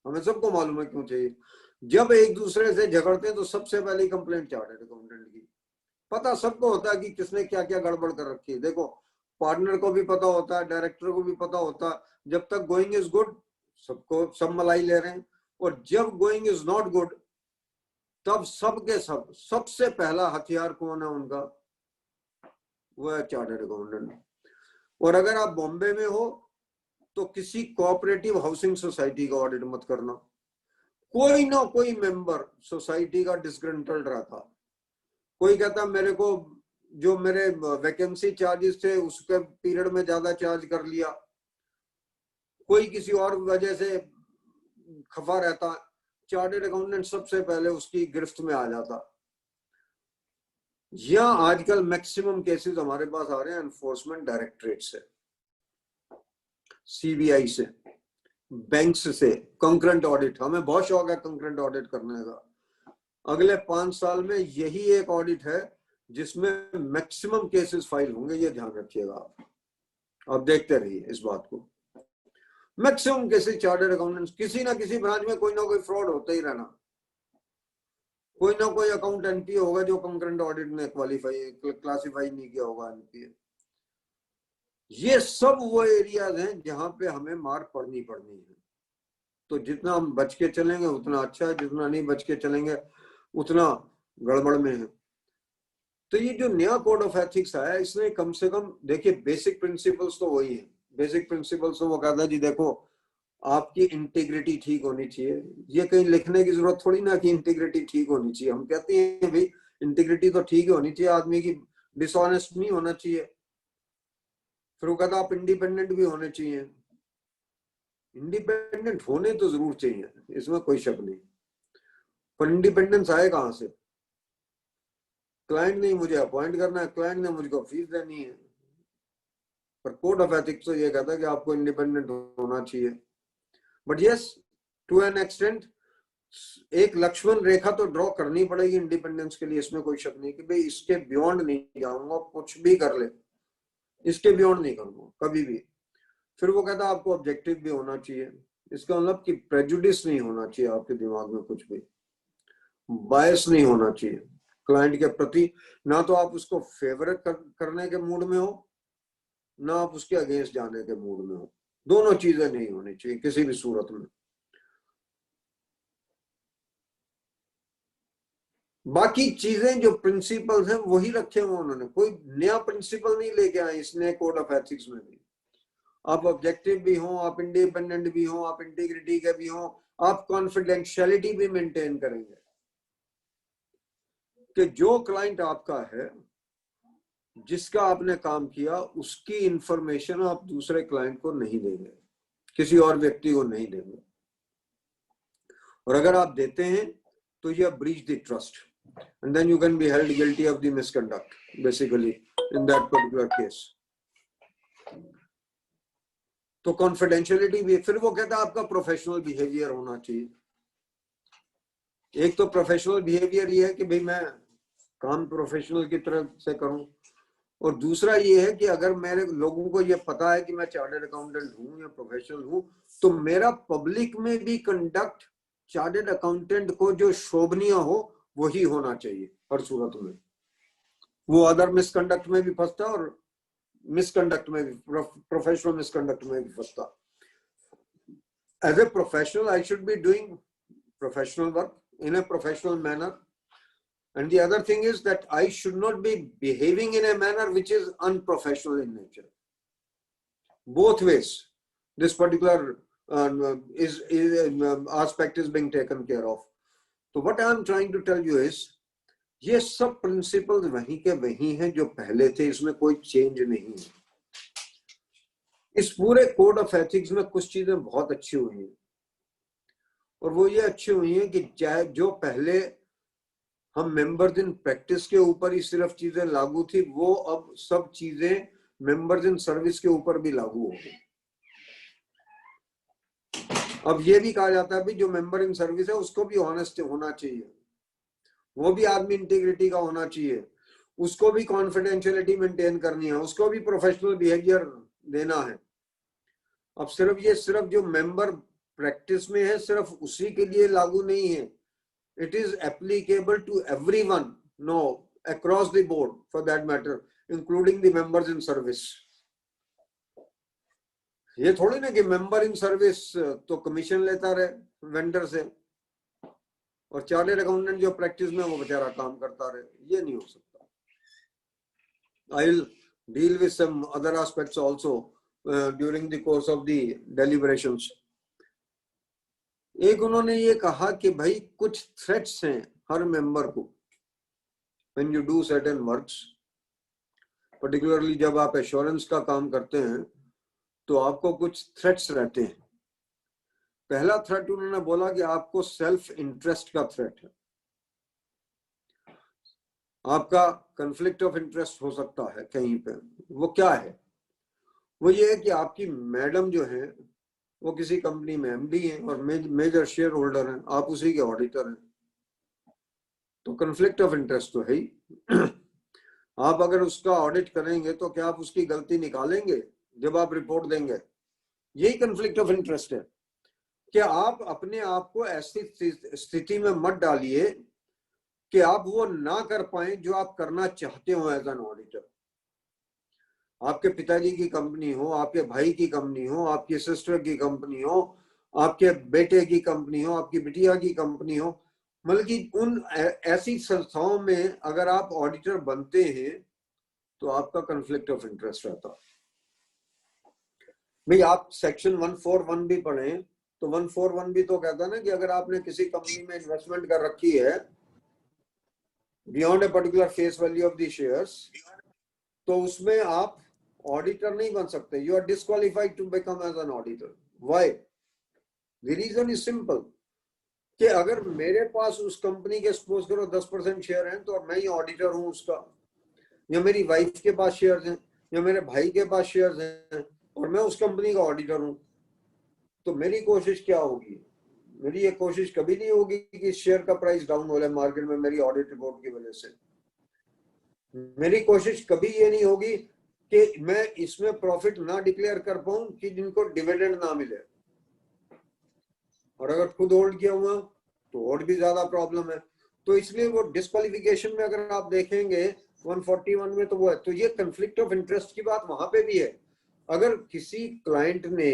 हमें सबको मालूम है क्यों चाहिए। जब एक दूसरे से झगड़ते हैं तो सबसे पहले कंप्लेंट चार्टर्ड अकाउंटेंट की, पता सबको होता है कि किसने क्या क्या गड़बड़ कर रखी है। देखो पार्टनर को भी पता होता है, डायरेक्टर को भी पता होता है, जब तक गोइंग इज गुड सबको सब मलाई ले रहे हैं, और जब गोइंग इज नॉट गुड तब सबके सब सबसे पहला हथियार कौन है उनका, वो है चार्टर्ड अकाउंटेंट। और अगर आप बॉम्बे में हो तो किसी कोऑपरेटिव हाउसिंग सोसाइटी का ऑडिट मत करना, कोई ना कोई मेंबर सोसाइटी का डिस्ग्रंटल्ड रहता, कोई कहता मेरे को जो मेरे वैकेंसी चार्जेस थे उसके पीरियड में ज्यादा चार्ज कर लिया, कोई किसी और वजह से खफा रहता, चार्टर्ड अकाउंटेंट सबसे पहले उसकी गिरफ्त में आ जाता। यहाँ आजकल मैक्सिमम केसेस हमारे पास आ रहे हैं एनफोर्समेंट डायरेक्टरेट से, सीबीआई से, बैंक्स से, कंकरेंट ऑडिट। हमें बहुत शौक है कंकरेंट ऑडिट करने का। अगले 5 साल में यही एक ऑडिट है जिसमें मैक्सिमम केसेस फाइल होंगे, ये ध्यान रखिएगा आप देखते रहिए इस बात को। मैक्सिमम केसेस चार्टर्ड अकाउंटेंट्स, किसी ना किसी ब्रांच में कोई ना कोई फ्रॉड होता ही रहना, कोई ना कोई अकाउंट एनपीए होगा जो कंकरेंट ऑडिट में क्लासिफाई नहीं किया होगा एनपीए। ये सब वो एरियाज हैं जहां पे हमें मार पड़नी है, तो जितना हम बच के चलेंगे उतना अच्छा है, जितना नहीं बच के चलेंगे उतना गड़बड़ में है। तो ये जो नया कोड ऑफ एथिक्स आया इसने कम से कम, देखिए बेसिक प्रिंसिपल्स तो वही है, बेसिक प्रिंसिपल्स तो वो कहता है जी देखो आपकी इंटीग्रिटी ठीक होनी चाहिए, ये कहीं लिखने की जरूरत थोड़ी ना कि इंटीग्रिटी ठीक होनी चाहिए, हम कहते हैं भाई इंटीग्रिटी तो ठीक होनी चाहिए आदमी की, डिसऑनेस्ट नहीं होना चाहिए। फिर वो कहता आप इंडिपेंडेंट भी होने चाहिए, इंडिपेंडेंट होने तो जरूर चाहिए, इसमें कोई शक नहीं, पर इंडिपेंडेंस आए कहां से, क्लाइंट नहीं मुझे अपॉइंट करना है, क्लाइंट ने मुझको फीस देनी है, पर कोड ऑफ एथिक्स तो ये कहता है कि आपको इंडिपेंडेंट होना चाहिए। But yes to an extent एक लक्ष्मण रेखा तो ड्रॉ करनी पड़ेगी इंडिपेंडेंस के लिए, इसमें कोई शक नहीं कि भाई इसके बियॉन्ड नहीं जाऊंगा, कुछ भी कर ले इसके बियॉन्ड नहीं करूंगा कभी भी। फिर वो कहता है आपको ऑब्जेक्टिव भी होना चाहिए, इसका मतलब कि प्रेजुडिस नहीं होना चाहिए आपके दिमाग में, कुछ भी बायस नहीं होना चाहिए क्लाइंट के प्रति, ना तो आप उसको फेवर करने के मूड में हो ना आप उसके अगेंस्ट जाने के मूड में हो, दोनों चीजें नहीं होनी चाहिए किसी भी सूरत में। बाकी चीजें जो प्रिंसिपल्स हैं वही रखे हुए उन्होंने, कोई नया प्रिंसिपल नहीं लेके आए इस नए कोड ऑफ एथिक्स में भी। आप ऑब्जेक्टिव भी हो, आप इंडिपेंडेंट भी हो, आप इंटीग्रिटी के भी हो, आप कॉन्फिडेंशियलिटी भी मेंटेन करेंगे कि जो क्लाइंट आपका है, जिसका आपने काम किया, उसकी इंफॉर्मेशन आप दूसरे क्लाइंट को नहीं देंगे, किसी और व्यक्ति को नहीं देंगे। और अगर आप देते हैं तो you have breached the trust and then you can be held guilty of the misconduct basically in that particular case. तो कॉन्फिडेंशियलिटी भी, फिर वो कहता है आपका प्रोफेशनल बिहेवियर होना चाहिए। एक तो प्रोफेशनल बिहेवियर ये है कि भाई मैं काम प्रोफेशनल की तरफ से करूं, और दूसरा ये है कि अगर मेरे लोगों को ये पता है कि मैं चार्टर्ड अकाउंटेंट हूं या प्रोफेशनल हूं, तो मेरा पब्लिक में भी कंडक्ट चार्टर्ड अकाउंटेंट को जो शोभनीय हो वही होना चाहिए हर सूरत में। वो अदर मिसकंडक्ट में भी फंसता और मिसकंडक्ट में भी, प्रोफेशनल मिसकंडक्ट में भी फंसता। As a professional I should be doing professional work in a professional manner, and the other thing is that I should not be behaving in a manner which is unprofessional in nature. Both ways this particular aspect is being taken care of. So what I am trying to tell you is ये सब principles वहीं के वहीं हैं जो पहले थे, इसमें कोई चेंज नहीं है। इस पूरे कोड ऑफ एथिक्स में कुछ चीजें बहुत अच्छी हुई हैं, और वो ये अच्छी हुई हैं कि चाहे जो पहले हम मेंबर्स इन प्रैक्टिस के ऊपर ही सिर्फ चीजें लागू थी, वो अब सब चीजें मेंबर्स इन सर्विस के ऊपर भी लागू हो गई। अब ये भी कहा जाता है भी जो मेंबर इन सर्विस है उसको भी ऑनेस्ट होना चाहिए, वो भी आदमी इंटीग्रिटी का होना चाहिए, उसको भी कॉन्फिडेंशियलिटी मेंटेन करनी है, उसको भी प्रोफेशनल बिहेवियर देना है। अब सिर्फ जो मेंबर प्रैक्टिस में है सिर्फ उसी के लिए लागू नहीं है, it is applicable to everyone, no, across the board for that matter, including the members in service. ये थोड़ी ना कि मेंबर इन सर्विस तो कमीशन लेता रहे वेंडर से और चार्टर्ड अकाउंटेंट जो प्रैक्टिस में वो बेचारा काम करता रहे, ये नहीं हो सकता। I will deal with some other aspects also during the course of the deliberations. एक उन्होंने ये कहा कि भाई कुछ थ्रेट्स हैं हर मेंबर को when you do certain works, particularly जब आप एश्योरेंस का काम करते हैं तो आपको कुछ थ्रेट्स रहते हैं। पहला थ्रेट उन्होंने बोला कि आपको सेल्फ इंटरेस्ट का थ्रेट है, आपका कॉन्फ्लिक्ट ऑफ इंटरेस्ट हो सकता है कहीं पे। वो क्या है? वो ये है कि आपकी मैडम जो है वो किसी कंपनी में एमडी हैं और मेजर शेयर होल्डर हैं, आप उसी के ऑडिटर हैं, तो कॉन्फ्लिक्ट ऑफ इंटरेस्ट तो है ही। आप अगर उसका ऑडिट करेंगे तो क्या आप उसकी गलती निकालेंगे जब आप रिपोर्ट देंगे? यही कॉन्फ्लिक्ट ऑफ इंटरेस्ट है कि आप अपने आप को ऐसी स्थिति में मत डालिए कि आप वो ना कर पाए जो आप करना चाहते हो एज एन ऑडिटर। आपके पिताजी की कंपनी हो, आपके भाई की कंपनी हो, आपकी सिस्टर की कंपनी हो, आपके बेटे की कंपनी हो, आपकी बिटिया की कंपनी हो, मतलब कि उन ऐसी संस्थाओं में अगर आप ऑडिटर बनते हैं तो आपका कॉन्फ्लिक्ट ऑफ इंटरेस्ट रहता है। भाई आप सेक्शन 141 भी पढ़ें तो 141 भी तो कहता है ना कि अगर आपने किसी कंपनी में इन्वेस्टमेंट कर रखी है beyond a particular face value of the shares, तो उसमें आप ऑडिटर नहीं बन सकते। You are disqualified to become as an auditor. Why? The reason is simple कि अगर मेरे पास उस कंपनी के सपोज करो 10% शेयर हैं तो मैं ही ऑडिटर हूं उसका, या मेरी वाइफ के पास शेयर्स हैं या मेरे भाई के पास शेयर्स हैं और मैं उस कंपनी का ऑडिटर हूं, तो मेरी कोशिश क्या होगी? मेरी ये कोशिश कभी नहीं होगी कि शेयर का प्राइस डाउन हो जाए मार्केट में मेरी ऑडिट रिपोर्ट की वजह से। मेरी कोशिश कभी ये नहीं होगी कि मैं इसमें प्रॉफिट ना डिक्लेयर कर पाऊं कि जिनको डिविडेंड ना मिले, और अगर खुद होल्ड किया हुआ तो और भी ज्यादा प्रॉब्लम है। तो इसलिए वो डिस्क्वालिफिकेशन में अगर आप देखेंगे 141 में तो वो है। तो ये कॉन्फ्लिक्ट ऑफ इंटरेस्ट की बात वहां पे भी है। अगर किसी क्लाइंट ने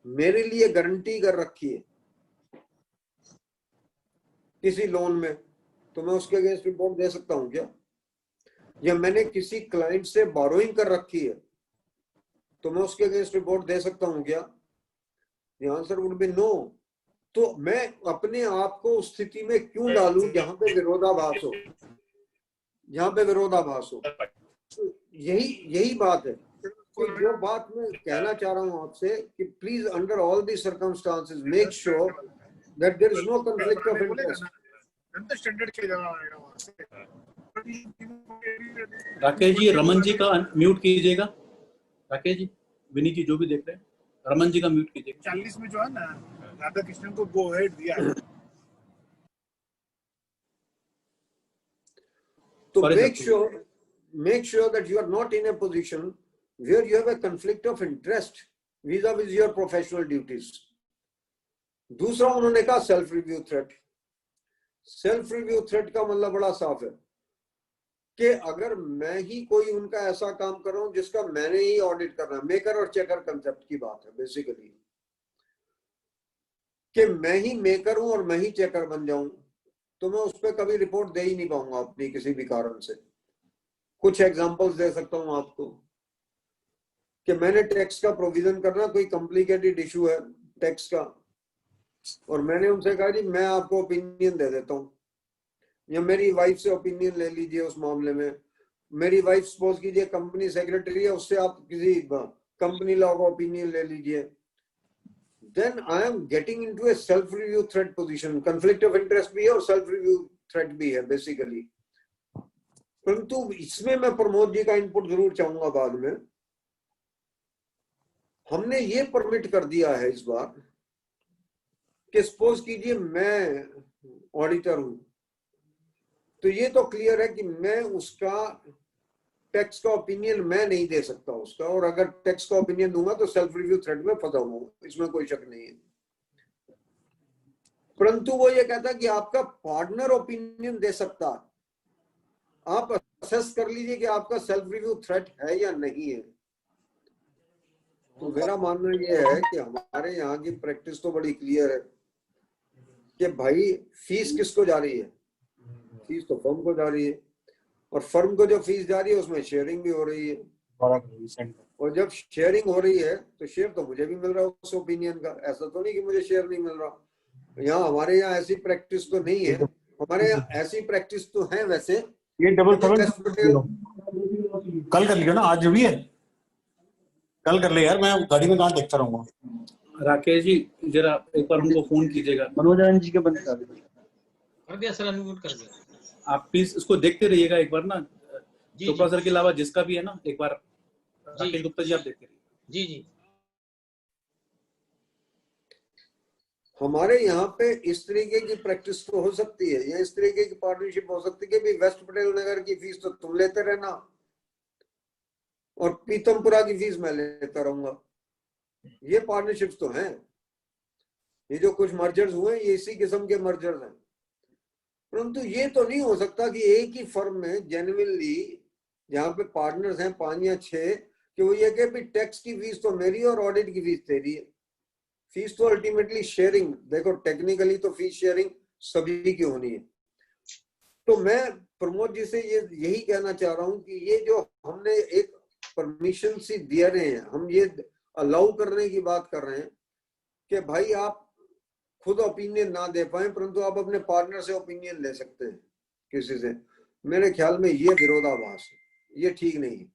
मेरे लिए गारंटी कर रखी है किसी लोन में, तो मैं उसके अगेंस्ट रिपोर्ट दे सकता हूं क्या? या मैंने किसी क्लाइंट से बोरोइंग कर रखी है तो मैं उसके अगेंस्ट रिपोर्ट दे सकता हूं क्या? The answer would be no. तो मैं अपने आप को उस स्थिति में क्यों डालूं जहां पे विरोधाभास हो, जहां पे विरोधाभास हो? तो यही बात है। तो जो बात मैं कहना चाह रहा हूं आपसे कि please under all the circumstances make sure that there is no conflict of interest. Rakesh ji, Raman ji का म्यूट कीजिएगा। राकेश जी, विनीत जी जो भी देख रहे हैं, रमन जी का म्यूट कीजिएगा। 40 में जो है ना राधा कृष्णन को गो हेड दिया है। तो make sure that you are not in a position where you have a conflict of interest vis-a-vis your professional duties. दूसरा उन्होंने कहा self review threat. Self review threat का मतलब बड़ा साफ है कि अगर मैं ही कोई उनका ऐसा काम कर रहा हूं जिसका मैंने ही ऑडिट करना, मेकर और चेकर कंसेप्ट की बात है बेसिकली, कि मैं ही मेकर हूं और मैं ही चेकर बन जाऊं, तो मैं उस पर कभी रिपोर्ट दे ही नहीं पाऊंगा अपनी किसी भी कारण से। कुछ एग्जांपल्स दे सकता हूं आपको कि मैंने टैक्स का प्रोविजन करना, कोई कॉम्प्लिकेटेड इशू है टैक्स का, और मैंने उनसे कहा जी मैं आपको ओपिनियन दे देता हूं, या मेरी वाइफ से ओपिनियन ले लीजिए उस मामले में। मेरी वाइफ सपोज कीजिए कंपनी सेक्रेटरी है, उससे आप किसी कंपनी लॉ का ओपिनियन ले लीजिए। Then I am getting into a self review threat position. Conflict of interest भी है और सेल्फ रिव्यू थ्रेट भी है बेसिकली। परंतु इसमें मैं प्रमोद जी का इनपुट जरूर चाहूंगा बाद में। हमने ये परमिट कर दिया है इस बार कि सपोज कीजिए मैं ऑडिटर हूं, तो ये तो क्लियर है कि मैं उसका टैक्स का ओपिनियन मैं नहीं दे सकता उसका, और अगर टैक्स का ओपिनियन दूंगा तो सेल्फ रिव्यू थ्रेट में फंसा हूं, इसमें कोई शक नहीं है। परंतु वो ये कहता कि आपका पार्टनर ओपिनियन दे सकता, आप असेस कर लीजिए कि आपका सेल्फ रिव्यू थ्रेट है या नहीं है। तो मेरा मानना ये है कि हमारे यहाँ की प्रैक्टिस तो बड़ी क्लियर है कि भाई फीस किसको जा रही है? फीस तो फर्म को जा रही है, और फर्म को जो फीस जा रही है उसमें शेयरिंग भी हो रही है, और जब शेयरिंग हो रही है तो शेयर तो मुझे भी मिल रहा है उस ओपिनियन का। ऐसा तो नहीं कि मुझे शेयर नहीं मिल रहा। यहाँ हमारे यहाँ ऐसी प्रैक्टिस तो नहीं है, हमारे यहाँ ऐसी प्रैक्टिस तो है वैसे। ये डबल कल कर लिया ना, आज भी है, कल कर ले यार, मैं गाड़ी में कहाँ देखता रहूंगा। राकेश जी जरा एक बार उनको फोन कीजिएगा। मनोज जी के बंद कर दिया सर, अनम्यूट कर दिया। आप प्लीज इसको देखते रहिएगा एक बार ना, जी चोपड़ा सर के अलावा जिसका भी है ना, एक बार राकेश गुप्ता जी आप देखते रहिए। जी जी। हमारे यहाँ पे इस तरीके की प्रैक्टिस तो हो सकती है, या इस तरीके की पार्टनरशिप हो सकती है कि भाई वेस्ट पटेल नगर की फीस तो तुम लेते रहना और पीतमपुरा की फीस मैं लेता रहूंगा। ये पार्टनरशिप्स तो हैं। ये जो कुछ मर्जर्स हुए ये इसी किस्म के मर्जर्स हैं। परंतु ये तो नहीं हो सकता कि एक ही फर्म में जेन्युइनली जहां पे पार्टनर्स हैं 5 या 6, कि वो ये कहे टैक्स की फीस तो मेरी और ऑडिट की फीस तेरी है। फीस तो अल्टीमेटली शेयरिंग, देखो टेक्निकली तो फीस शेयरिंग सभी की होनी है। तो मैं प्रमोद जी से यही कहना चाह रहा हूं कि ये जो हमने एक परमिशन सी दे रहे हैं, हम ये अलाउ करने की बात कर रहे हैं कि भाई आप खुद ओपिनियन ना दे पाए परंतु आप अपने पार्टनर से ओपिनियन ले सकते हैं किसी से। मेरे ख्याल में ये विरोधाभास है, ये ठीक नहीं है।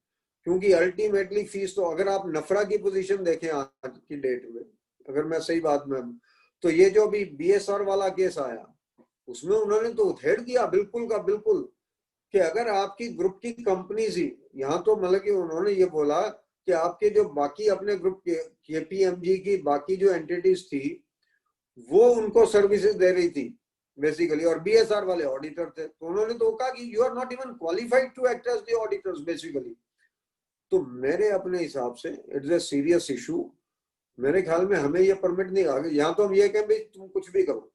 क्योंकि अल्टीमेटली फीस तो, अगर आप नफरा की पोजीशन देखें आज की डेट में, अगर मैं सही बात में, तो ये जो अभी BSR वाला केस आया उसमें उन्होंने तो उधेड़ दिया बिल्कुल का बिल्कुल कि अगर आपकी ग्रुप की कंपनी थी, यहाँ तो मतलब कि उन्होंने ये बोला कि आपके जो बाकी अपने ग्रुप के KPMG की बाकी जो एंटिटीज थी वो उनको सर्विसेज दे रही थी बेसिकली, और BSR वाले ऑडिटर थे, तो उन्होंने तो कहा कि you are not even qualified to act as the auditors basically. तो मेरे अपने हिसाब से इट्स ए सीरियस इशू। मेरे ख्याल में हमें ये परमिट नहीं आ गया। यहाँ तो हम ये कहें भाई तुम कुछ भी करो,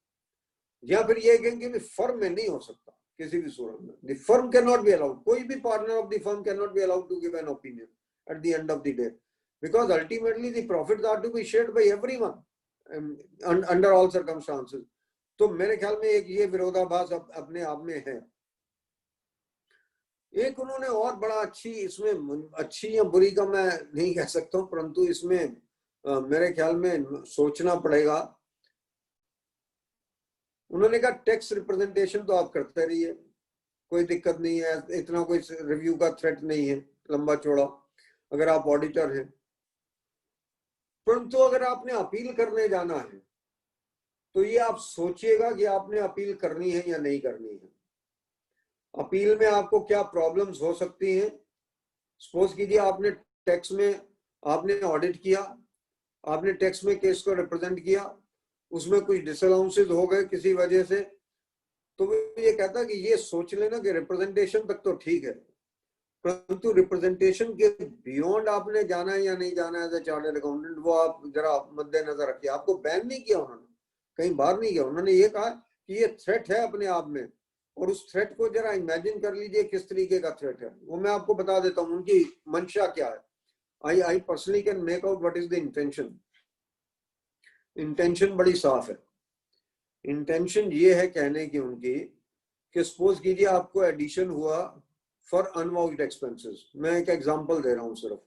या फिर ये कहें कि फर्म में नहीं हो सकता किसी भी सूरत में। The firm can not be allowed, कोई भी partner of the firm can not be allowed to give an opinion at the end of the day, because ultimately the profits are to be shared by everyone under all circumstances. तो मेरे ख्याल में एक ये विरोधाभास अपने आप में है। एक उन्होंने और बड़ा अच्छी, इसमें अच्छी या बुरी का मैं नहीं कह सकता हूँ, परंतु इसमें मेरे ख्याल में सोचना पड़ेगा। उन्होंने कहा टैक्स रिप्रेजेंटेशन तो आप करते रहिए, कोई दिक्कत नहीं है, इतना कोई रिव्यू का थ्रेट नहीं है लंबा चौड़ा, अगर आप ऑडिटर हैं। परंतु अगर आपने अपील करने जाना है तो ये आप सोचिएगा कि आपने अपील करनी है या नहीं करनी है। अपील में आपको क्या प्रॉब्लम्स हो सकती हैं। सपोज कीजिए आपने टैक्स में आपने ऑडिट किया, आपने टैक्स में केस को रिप्रेजेंट किया, उसमें कुछ डिसअलाउंसेस हो गए किसी वजह से, तो वो ये कहता है कि ये सोच लेना कि रिप्रेजेंटेशन तक तो ठीक है, परंतु रिप्रेजेंटेशन के बियॉन्ड आपने जाना है या नहीं जाना है एज ए चार्टर्ड अकाउंटेंट, वो आप जरा मद्देनजर रखिए। आपको बैन नहीं किया उन्होंने, कहीं बाहर नहीं किया, उन्होंने ये कहा कि ये थ्रेट है अपने आप में, और उस थ्रेट को जरा इमेजिन कर लीजिए किस तरीके का थ्रेट है। वो मैं आपको बता देता हूँ उनकी मंशा क्या है। I personally can make out what is the intention. Intention बड़ी साफ है। इंटेंशन ये है कहने की उनकी कि सपोज कीजिए आपको एडिशन हुआ फॉर अनवाउच्ड एक्सपेंसेस, मैं एक एग्जांपल दे रहा हूं सिर्फ,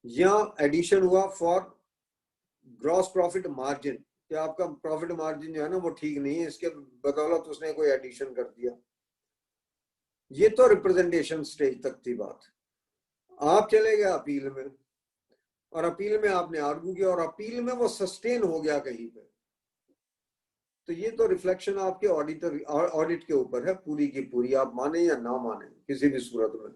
या एडिशन हुआ फॉर ग्रॉस प्रॉफिट मार्जिन, कि आपका प्रॉफिट मार्जिन जो है ना वो ठीक नहीं है, इसके बदौलत उसने कोई एडिशन कर दिया। ये तो रिप्रेजेंटेशन स्टेज तक थी बात। आप चले गए अपील में, और अपील में आपने आर्गू किया, और अपील में वो सस्टेन हो गया कहीं पे, तो ये तो रिफ्लेक्शन आपके ऑडिट के ऊपर है पूरी की पूरी, आप माने या ना माने किसी भी सूरत में।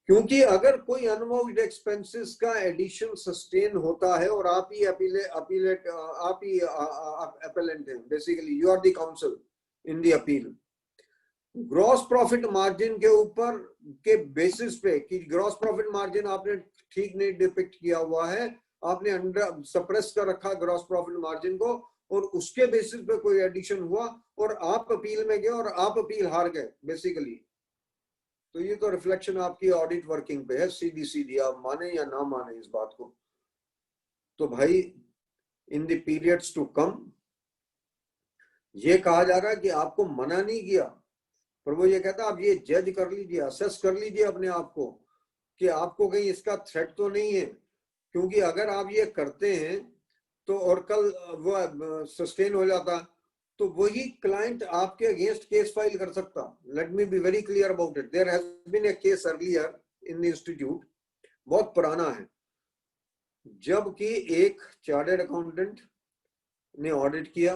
क्योंकि अगर कोई अनवाउच्ड एक्सपेंसेस का एडिशन सस्टेन होता है और आप ही अपीलेंट हैं, basically you are the counsel in the appeal, gross profit margin के ऊपर के बेसिस पे कि ग्रॉस प्रॉफिट मार्जिन आपने ठीक नहीं डिपिक्ट किया हुआ है, आपने अंडर सप्रेस कर रखा ग्रॉस प्रॉफिट मार्जिन को, और उसके बेसिस पे कोई एडिशन हुआ और आप अपील में गए और आप अपील हार गए बेसिकली, तो ये तो रिफ्लेक्शन आपकी ऑडिट वर्किंग पे है सीधी सीधी, आप माने या ना माने इस बात को। तो भाई in the periods to come ये कहा जा रहा है कि आपको मना नहीं किया, पर वो ये कहता है आप ये जज कर लीजिए, असेस कर लीजिए अपने आप को कि आपको कहीं इसका थ्रेट तो नहीं है। क्योंकि अगर आप ये करते हैं तो और कल वो सस्टेन हो जाता तो वही क्लाइंट आपके अगेंस्ट केस फाइल कर सकता। Let me be very clear about it. There has been a case earlier in the institute, बहुत पुराना है, जबकि एक चार्टर्ड अकाउंटेंट ने ऑडिट किया,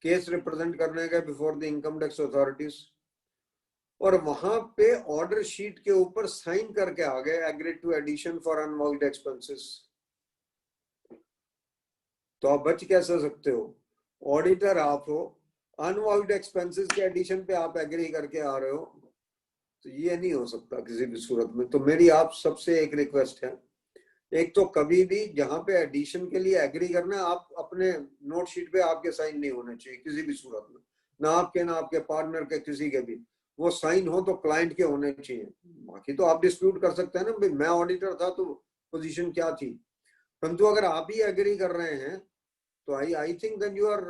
केस रिप्रेजेंट करने गए before the income tax authorities, और वहां पे ऑर्डर शीट के ऊपर साइन करके आ गए agreed to addition for unvouched expenses. तो आप बच कैसे सकते हो? ऑडिटर आप हो, अनवाउच्ड एक्सपेंसेस के एडिशन पे आप एग्री करके आ रहे हो, तो ये नहीं हो सकता किसी भी सूरत में। तो मेरी आप सबसे एक रिक्वेस्ट है, एक तो कभी भी जहां पे एडिशन के लिए एग्री करना, आप अपने नोट शीट पे आपके साइन नहीं होने चाहिए किसी भी सूरत में, ना आपके ना आपके पार्टनर के, किसी के भी। वो साइन हो तो क्लाइंट के होने चाहिए। बाकी तो आप डिस्प्यूट कर सकते हैं ना, भाई मैं ऑडिटर था तो पोजीशन क्या थी, परंतु अगर आप ही एग्री कर रहे हैं तो I think that you are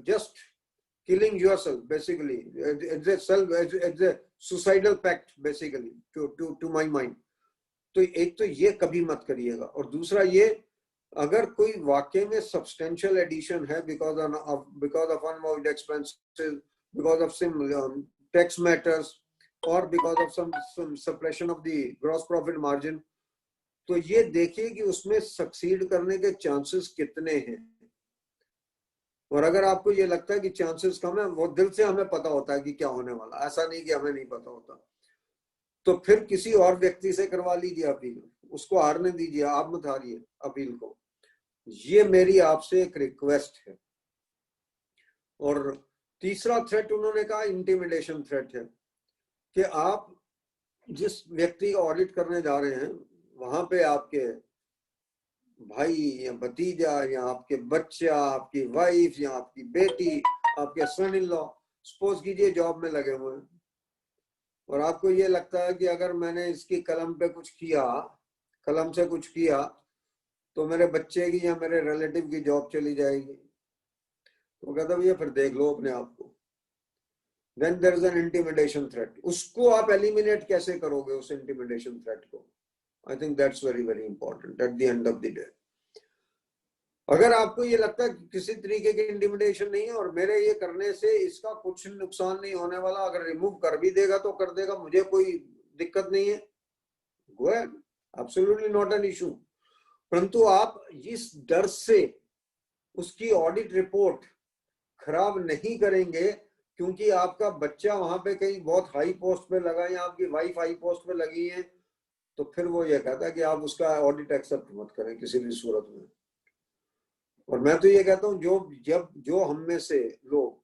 just killing yourself basically. It's a suicidal pact basically to my mind. तो एक तो ये कभी मत करिएगा, और दूसरा ये, अगर कोई वाकई में सब्सटेंशियल एडिशन है because of unvouched expenses, because of some tax matters, और because of some suppression of the gross profit margin, तो ये देखिए कि उसमें सक्सीड करने के चांसेस कितने हैं। और अगर आपको ये लगता है कि चांसेस कम है, वो दिल से हमें पता होता है कि क्या होने वाला, ऐसा नहीं कि हमें नहीं पता होता, तो फिर किसी और व्यक्ति से करवा लीजिए अपील, उसको हारने दीजिए, आप मत हारिए अपील को। ये मेरी आपसे एक रिक्वेस्ट है। और तीसरा थ्रेट उन्होंने कहा इंटिमिडेशन थ्रेट है, कि आप जिस व्यक्ति का ऑडिट करने जा रहे हैं वहां पे आपके भाई या भतीजा या आपके बच्चा, आपकी वाइफ या आपकी बेटी, आपके सन इन लॉ, सपोज कीजिए जॉब में लगे हुए हैं, और आपको ये लगता है कि अगर मैंने इसकी कलम पे कुछ किया, कलम से कुछ किया, तो मेरे बच्चे की या मेरे रिलेटिव की जॉब चली जाएगी। वो कहता भैया फिर देख लो अपने आप को। Then there is an intimidation threat. उसको आप एलिमिनेट कैसे करोगे उस इंटिमिडेशन थ्रेट को? I think that's very very important at the end of the day. अगर आपको ये लगता है कि किसी तरीके की इंटिमिडेशन नहीं है और मेरे ये करने से इसका कुछ नुकसान नहीं होने वाला, अगर रिमूव कर भी देगा तो कर देगा, मुझे कोई दिक्कत नहीं है, go ahead, absolutely not an issue. परंतु आप इस डर से उसकी ऑडिट रिपोर्ट खराब नहीं करेंगे क्योंकि आपका बच्चा वहां पे कहीं बहुत हाई पोस्ट पे लगा या आपकी वाइफ हाई पोस्ट पे लगी है, तो फिर वो ये कहता है कि आप उसका ऑडिट एक्सेप्ट मत करें किसी भी सूरत में। और मैं तो ये कहता हूँ जो हम में से लोग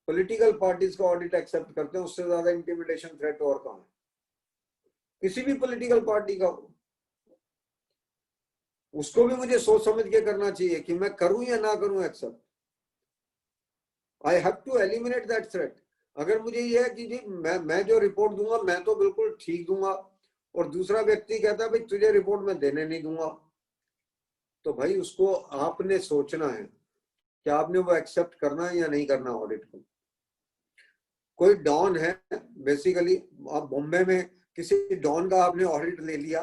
पॉलिटिकल पार्टीज का ऑडिट एक्सेप्ट करते हैं उससे ज्यादा इंटिमिडेशन थ्रेट और कहाँ है? किसी भी पॉलिटिकल पार्टी का हो, उसको भी मुझे सोच समझ के करना चाहिए कि मैं करूं या ना करूं accept. I have to eliminate that threat. अगर मुझे ये है कि जी मैं जो रिपोर्ट दूंगा मैं तो बिल्कुल ठीक दूंगा और दूसरा व्यक्ति कहता है भाई तुझे रिपोर्ट मैं देने नहीं दूंगा, तो भाई उसको आपने सोचना है कि आपने वो एक्सेप्ट करना है या नहीं करना ऑडिट को। कोई डॉन है बेसिकली, आप बॉम्बे में किसी डॉन का आपने ऑडिट ले लिया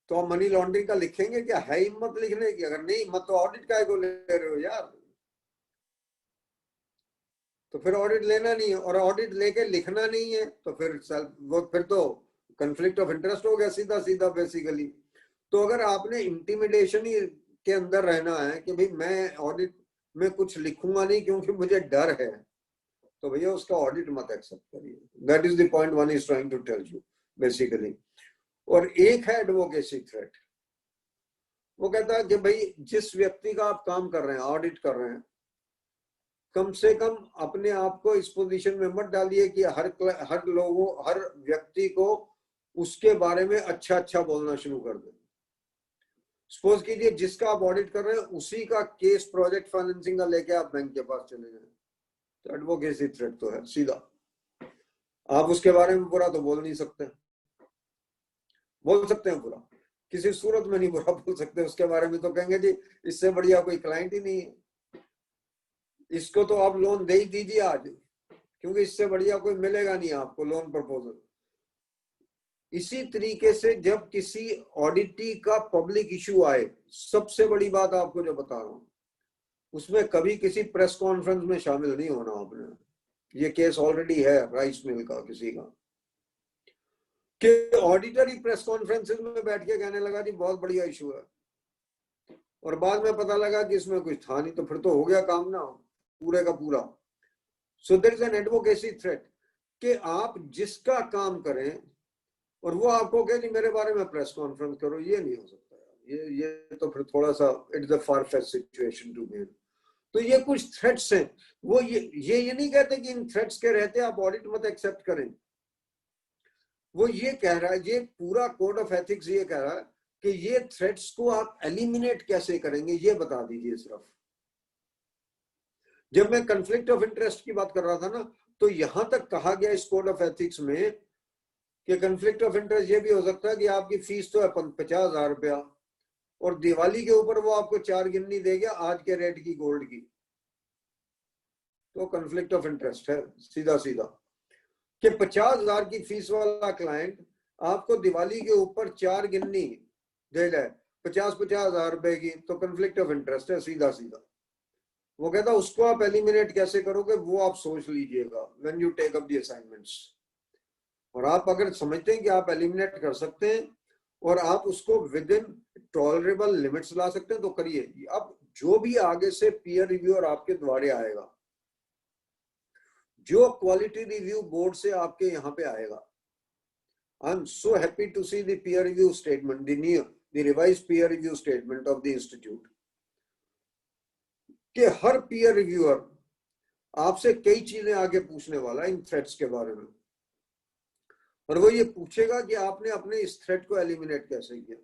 तो आप मनी लॉन्ड्रिंग का लिखेंगे क्या? है हिम्मत लिखने की? अगर नहीं हिम्मत तो ऑडिट काय को ले रहे हो यार? तो फिर ऑडिट लेना नहीं है और ऑडिट लेके लिखना नहीं है तो फिर तो कॉन्फ्लिक्ट ऑफ इंटरेस्ट हो गया सीधा सीधा बेसिकली। तो अगर आपने इंटिमिडेशन ही के अंदर रहना है कि भाई मैं ऑडिट में कुछ लिखूंगा नहीं क्योंकि मुझे डर है, तो भैया उसका ऑडिट मत एक्सेप्ट करिए। That is the point one is trying to tell you basically. और एक है एडवोकेसी थ्रेट। वो कहता है कि भाई जिस व्यक्ति का आप काम कर रहे हैं, ऑडिट कर रहे हैं, कम से कम अपने आप को इस पोजीशन में मत डालिए कि हर व्यक्ति को उसके बारे में अच्छा अच्छा बोलना शुरू कर दें। सपोज कीजिए जिसका आप ऑडिट कर रहे हैं उसी का केस प्रोजेक्ट फाइनेंसिंग का लेके आप बैंक के पास चले गए, तो एडवोकेसी थ्रेट तो है सीधा। आप उसके बारे में बुरा तो बोल नहीं सकते, बोल सकते हैं बुरा, किसी सूरत में नहीं बुरा बोल सकते उसके बारे में, तो कहेंगे जी इससे बढ़िया कोई क्लाइंट ही नहीं है, इसको तो आप लोन दे ही दीजिए आज क्योंकि इससे बढ़िया कोई मिलेगा नहीं आपको लोन प्रपोजल। इसी तरीके से जब किसी ऑडिटी का पब्लिक इशू आए, सबसे बड़ी बात आपको जो बता रहा हूं, उसमें कभी किसी प्रेस कॉन्फ्रेंस में शामिल नहीं होना आपने। ये केस ऑलरेडी है राइस मिल का किसी का, कि ऑडिटर ही प्रेस कॉन्फ्रेंसेस में बैठ के कहने लगा जी बहुत बढ़िया इशू है, और बाद में पता लगा कि इसमें कुछ था नहीं, तो फिर तो हो गया काम ना पूरे का पूरा। So there is an advocacy threat कि आप जिसका काम करें और वो आपको कहे जी मेरे बारे में प्रेस कॉन्फ्रेंस करो, ये नहीं हो सकता यार, ये तो फिर थोड़ा सा it's a far fetched situation to be. तो ये कुछ थ्रेट्स हैं। वो ये नहीं कहते कि इन थ्रेट्स के रहते आप ऑडिट मत एक्सेप्ट करें। वो ये कह रहा है, ये पूरा कोड ऑफ एथिक्स ये कह रहा है कि ये थ्रेट्स को आप एलिमिनेट कैसे करेंगे ये बता दीजिए सिर्फ। जब मैं कॉन्फ्लिक्ट ऑफ इंटरेस्ट की बात कर रहा था ना, तो यहां तक कहा गया इस कोड ऑफ एथिक्स में कि कॉन्फ्लिक्ट ऑफ इंटरेस्ट ये भी हो सकता है कि आपकी फीस तो है 50,000 रुपया और दिवाली के ऊपर वो आपको 4 गिन्नी देगा आज के रेट की गोल्ड की, तो कॉन्फ्लिक्ट ऑफ इंटरेस्ट है सीधा सीधा। कि 50,000 की फीस वाला क्लाइंट आपको दिवाली के ऊपर 4 गिन्नी दे जाए 50,000 रुपए की, तो कॉन्फ्लिक्ट ऑफ इंटरेस्ट है सीधा सीधा। वो कहता उसको आप एलिमिनेट कैसे करोगे वो आप सोच लीजिएगा when you take up the assignments. और आप अगर समझते हैं कि आप एलिमिनेट कर सकते हैं और आप उसको विद इन टॉलरेबल लिमिट्स ला सकते हैं तो करिए। अब जो भी आगे से पीयर रिव्यूअर आपके द्वारे आएगा, जो क्वालिटी रिव्यू बोर्ड से आपके यहाँ पे आएगा, I am so happy to see the peer review statement, the revised peer review statement of the institute, कि हर पीयर रिव्यूअर आपसे कई चीजें आगे पूछने वाला है इन थ्रेट्स के बारे में, और वो ये पूछेगा कि आपने अपने इस थ्रेट को एलिमिनेट कैसे किया।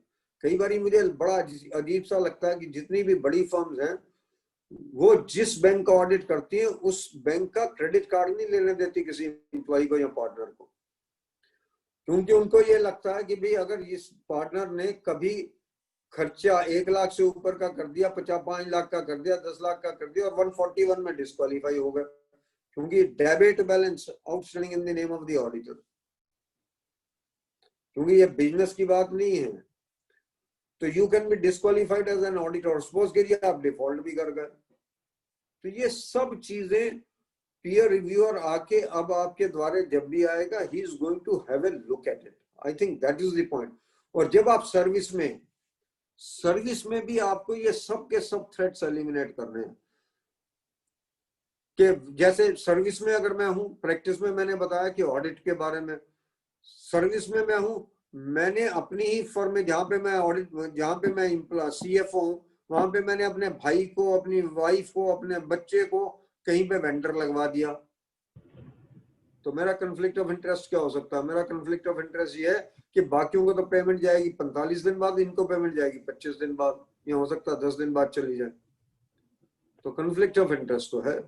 कई बार मुझे बड़ा अजीब सा लगता है कि जितनी भी बड़ी फर्म्स हैं वो जिस बैंक का ऑडिट करती है उस बैंक का क्रेडिट कार्ड नहीं लेने देती किसी एम्प्लॉय को या पार्टनर को, क्योंकि उनको ये लगता है कि भाई अगर इस पार्टनर ने कभी खर्चा 1 लाख से ऊपर का कर दिया, 5 लाख का कर दिया, 10 लाख का कर दिया और 141 में डिस्क्वालीफाई हो गए, क्योंकि debit balance outstanding in the name of the auditor, क्योंकि ये बिजनेस की बात नहीं है। तो you can be disqualified as an auditor. Suppose करिए आप डिफॉल्ट भी कर गए, तो ये सब चीजें पीयर रिव्यूअर आके अब आपके द्वारे जब भी आएगा, he is going to have a look at it. I think that is the point. और जब आप सर्विस में भी आपको ये सब के सब थ्रेट्स एलिमिनेट करने हैं, कि जैसे सर्विस में अगर मैं हूं, प्रैक्टिस में मैंने बताया कि ऑडिट के बारे में, सर्विस में मैं हूं, मैंने अपनी ही फर्म में जहां पे मैं ऑडिट, जहां पे मैं CFO हूं, वहां पे मैंने अपने भाई को, अपनी वाइफ को, अपने बच्चे को कहीं पे वेंडर लगवा दिया, तो मेरा कन्फ्लिक्ट ऑफ इंटरेस्ट क्या हो सकता है? मेरा कन्फ्लिक्ट ऑफ इंटरेस्ट ये है कि बाकियों को तो पेमेंट जाएगी 45 दिन बाद, इनको पेमेंट जाएगी 25 दिन बाद, ये हो सकता है 10 दिन बाद चली जाए, तो कन्फ्लिक्ट ऑफ इंटरेस्ट तो है।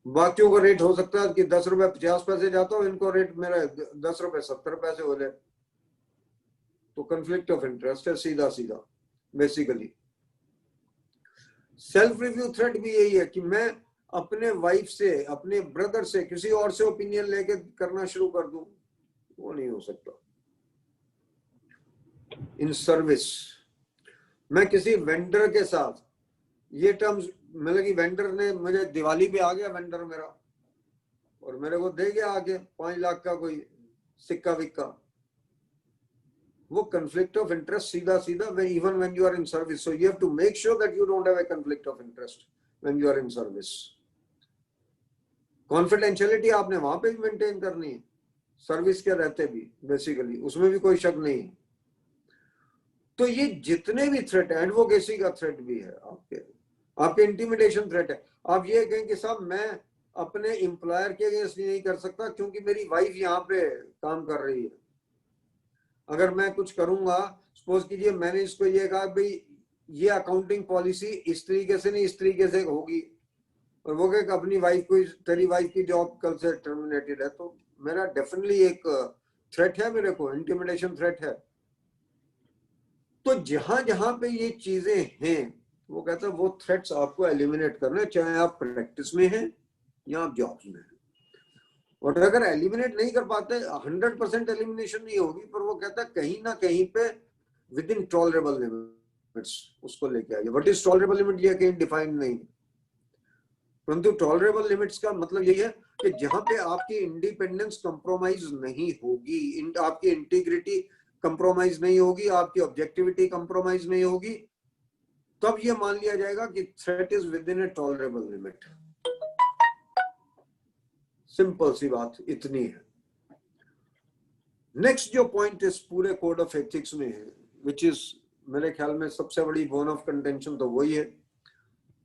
बाकियों का रेट हो सकता है कि 10 रुपए 50 पैसे जाता हो, इनको रेट मेरा 10 रुपए 70 पैसे हो जाए, तो कन्फ्लिक्ट ऑफ इंटरेस्ट है सीधा सीधा बेसिकली। सेल्फ रिव्यू थ्रेट भी यही है कि मैं अपने वाइफ से, अपने ब्रदर से, किसी और से ओपिनियन लेके करना शुरू कर दूं, वो नहीं हो सकता। इन सर्विस मैं किसी वेंडर के साथ, ये टर्म्स मतलब कि वेंडर ने मुझे, दिवाली पे आ गया वेंडर मेरा और मेरे को दे गया आगे 5 लाख का कोई सिक्का विक्का, वो conflict of interest सीधा सीधा even when you are in service. So you have to make sure that you don't have a conflict of interest when you are in service. Confidentiality आपने वहां पे भी मेंटेन करनी है, सर्विस के रहते भी बेसिकली, उसमें भी कोई शक नहीं है। तो ये जितने भी थ्रेट है, एडवोकेसी का थ्रेट भी है, आपके इंटिमिडेशन थ्रेट है। आप ये कहें कि साहब मैं अपने एम्प्लॉयर के अगेंस्ट नहीं कर सकता क्योंकि मेरी वाइफ यहाँ पे काम कर रही है। अगर मैं कुछ करूंगा, सपोज कीजिए मैंने इसको ये कहा भाई ये अकाउंटिंग पॉलिसी इस तरीके से नहीं इस तरीके से होगी, और वो कहे अपनी वाइफ को, तेरी वाइफ की जॉब कल से टर्मिनेटेड है, तो मेरा डेफिनेटली एक थ्रेट है, मेरे को इंटिमिडेशन थ्रेट है। तो जहां जहां पे ये चीजें हैं, वो कहता है वो थ्रेट्स आपको एलिमिनेट करना, चाहे आप प्रैक्टिस में हैं या आप जॉब्स में हैं। और अगर एलिमिनेट नहीं कर पाते, 100% एलिमिनेशन नहीं होगी, पर वो कहता है कहीं ना कहीं पे विद इन टॉलरेबल लिमिट्स उसको लेके आइए। व्हाट इज टॉलरेबल लिमिट, ये कहीं डिफाइन नहीं, परंतु टॉलरेबल लिमिट्स का मतलब यही है कि जहां पे आपकी इंडिपेंडेंस कंप्रोमाइज नहीं होगी, आपकी इंटीग्रिटी कंप्रोमाइज नहीं होगी, आपकी ऑब्जेक्टिविटी कंप्रोमाइज नहीं होगी, तब ये मान लिया जाएगा कि threat is within a tolerable limit. Simple सी बात इतनी है। नेक्स्ट जो पॉइंट इस पूरे कोड ऑफ एथिक्स में है, विच इज मेरे ख्याल में सबसे बड़ी बोन ऑफ कंटेंशन, तो वही है।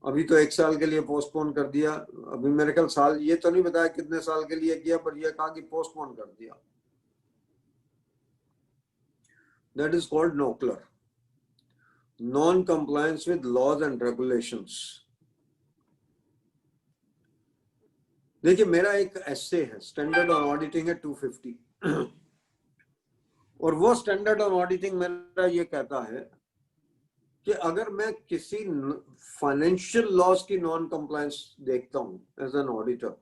अभी तो 1 साल के लिए पोस्टपोन कर दिया, अभी मेरे ख्याल साल, ये तो नहीं बताया कितने साल के लिए किया, पर यह कहा कि पोस्टपोन कर दिया। That is called NOCLAR, non compliance with laws and regulations. देखिए मेरा एक एस्से है, स्टैंडर्ड ऑन ऑडिटिंग है 250, और वो स्टैंडर्ड ऑन ऑडिटिंग मेरा ये कहता है कि अगर मैं किसी फाइनेंशियल लॉस की नॉन कंप्लायंस देखता हूं एज एन ऑडिटर,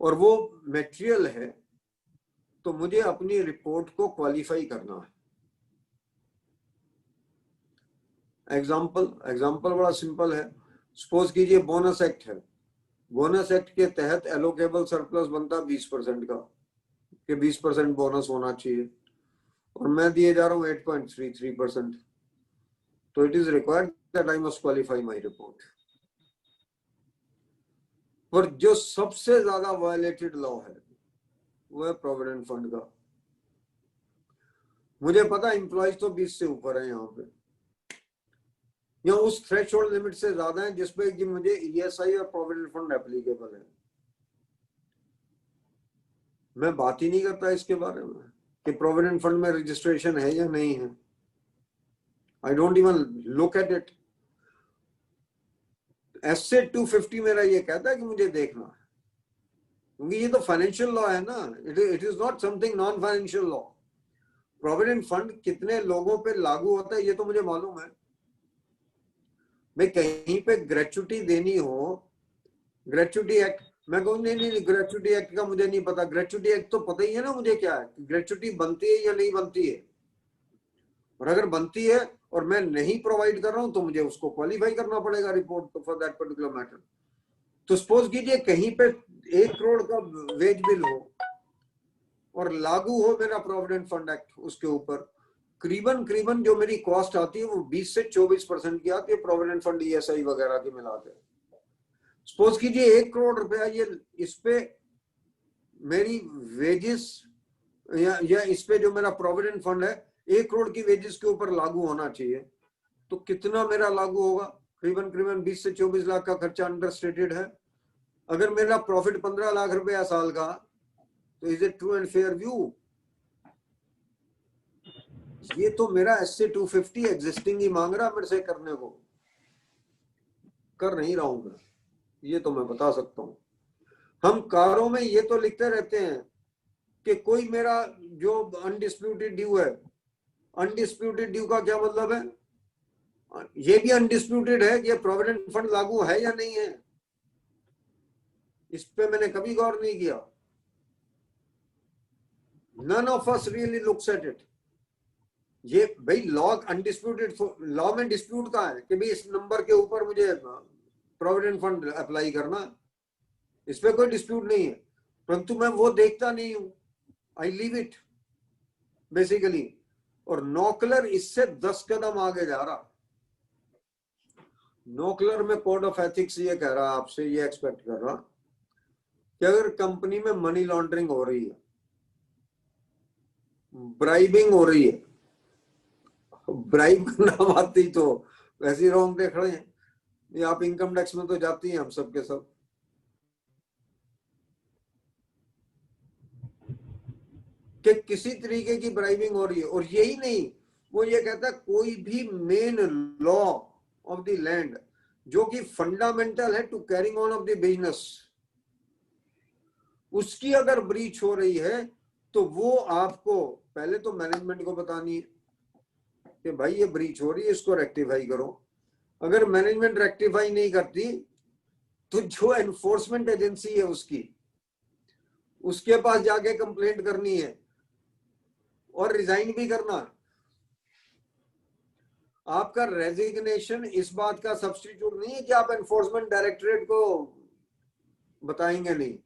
और वो मटेरियल है, तो मुझे अपनी रिपोर्ट को क्वालिफाई करना है। एग्जाम्पल बड़ा सिंपल है। सपोज कीजिए बोनस एक्ट है, बोनस एक्ट के तहत एलोकेबल सरप्लस बनता 20% का, कि 20% बोनस होना चाहिए, और मैं दिए जा रहा हूं 8.33%, तो it is required that I must qualify my report. पर जो सबसे ज्यादा वायलेटेड लॉ है वो है प्रोविडेंट फंड का। मुझे पता एम्प्लॉइज तो 20 से ऊपर है यहाँ पे, या उस थ्रेशोल्ड लिमिट से ज्यादा है जिसपे कि मुझे ESI और प्रोविडेंट फंड एप्लीकेबल है। मैं बात ही नहीं करता इसके बारे में कि प्रोविडेंट फंड में रजिस्ट्रेशन है या नहीं है। I don't even look at it. SA 250 मेरा ये कहता है कि मुझे देखना है, क्योंकि ये तो फाइनेंशियल लॉ है ना, it is not something non financial law. Provident fund कितने लोगों पे लागू होता है ये तो मुझे मालूम है। मैं कहीं पे ग्रेचुटी देनी हो, ग्रेचुटी एक्ट, मैं कहूँ नहीं नहीं ग्रेचुटी एक्ट का मुझे नहीं पता। ग्रेचुटी एक्ट तो पता ही है ना मुझे क्या है, ग्रेचुटी बनती है या नहीं बनती है। और अगर बनती है और मैं नहीं प्रोवाइड कर रहा हूं तो मुझे उसको क्वालिफाई करना पड़ेगा report for that particular matter. तो सपोज कीजिए कहीं पे 1 करोड़ का वेज बिल हो और लागू हो मेरा प्रोविडेंट फंड एक्ट, उसके ऊपर करीबन जो मेरी कॉस्ट आती है वो 20 से 24% की आती है प्रोविडेंट फंड ESI वगैरह के मिला के। सपोज कीजिए 1 करोड़ रुपया ये इस पे मेरी वेजेस या इस पे जो मेरा प्रोविडेंट फंड है 1 करोड़ की वेजेस के ऊपर लागू होना चाहिए, तो कितना मेरा लागू होगा? करीबन 20 से 24 लाख का खर्चा अंडरस्टेटेड है। अगर मेरा प्रॉफिट 15 लाख रुपया साल का, तो is it true and fair view? ये तो मेरा SC 250 एग्जिस्टिंग ही मांग रहा मेरे से करने को, कर नहीं रहा हूं मैं, ये तो मैं बता सकता हूं। हम कारों में ये तो लिखते रहते हैं कि कोई मेरा जो अनडिस्प्यूटेड ड्यू है, अनडिस्प्यूटेड ड्यू का क्या मतलब है? ये भी अनडिस्प्यूटेड है कि प्रोविडेंट फंड लागू है या नहीं है, इस पे मैंने कभी गौर नहीं किया। None of us really looks at it. ये भाई लॉ अनडिस्प्यूटेड, लॉ में डिस्प्यूट कहाँ है कि भाई इस नंबर के ऊपर मुझे प्रोविडेंट फंड अप्लाई करना, इस पे कोई डिस्प्यूट नहीं है, परंतु मैं वो देखता नहीं हूं, आई लीव इट बेसिकली। और नॉकलर इससे 10 कदम आगे जा रहा। नॉकलर में कोड ऑफ एथिक्स ये कह रहा, आपसे ये एक्सपेक्ट कर रहा कि अगर कंपनी में मनी लॉन्ड्रिंग हो रही है, ब्राइबिंग हो रही है, ब्राइब का नाम आती तो वैसे ही रोंगटे खड़े हैं, ये आप इनकम टैक्स में तो जाती हैं हम सब के सब। कि किसी तरीके की ब्राइबिंग हो रही है, और यही नहीं, वो ये कहता है कोई भी main law of the land जो कि फंडामेंटल है to carrying on of the business, उसकी अगर ब्रीच हो रही है तो वो आपको पहले तो मैनेजमेंट को बतानी है कि भाई ये ब्रीच हो रही है, इसको रेक्टिफाई करो। अगर मैनेजमेंट रेक्टिफाई नहीं करती तो जो एनफोर्समेंट एजेंसी है उसके पास जाके कंप्लेंट करनी है और रिजाइन भी करना। आपका रेजिग्नेशन इस बात का सब्स्टिट्यूट नहीं है कि आप एनफोर्समेंट डायरेक्टरेट को बताएंगे नहीं।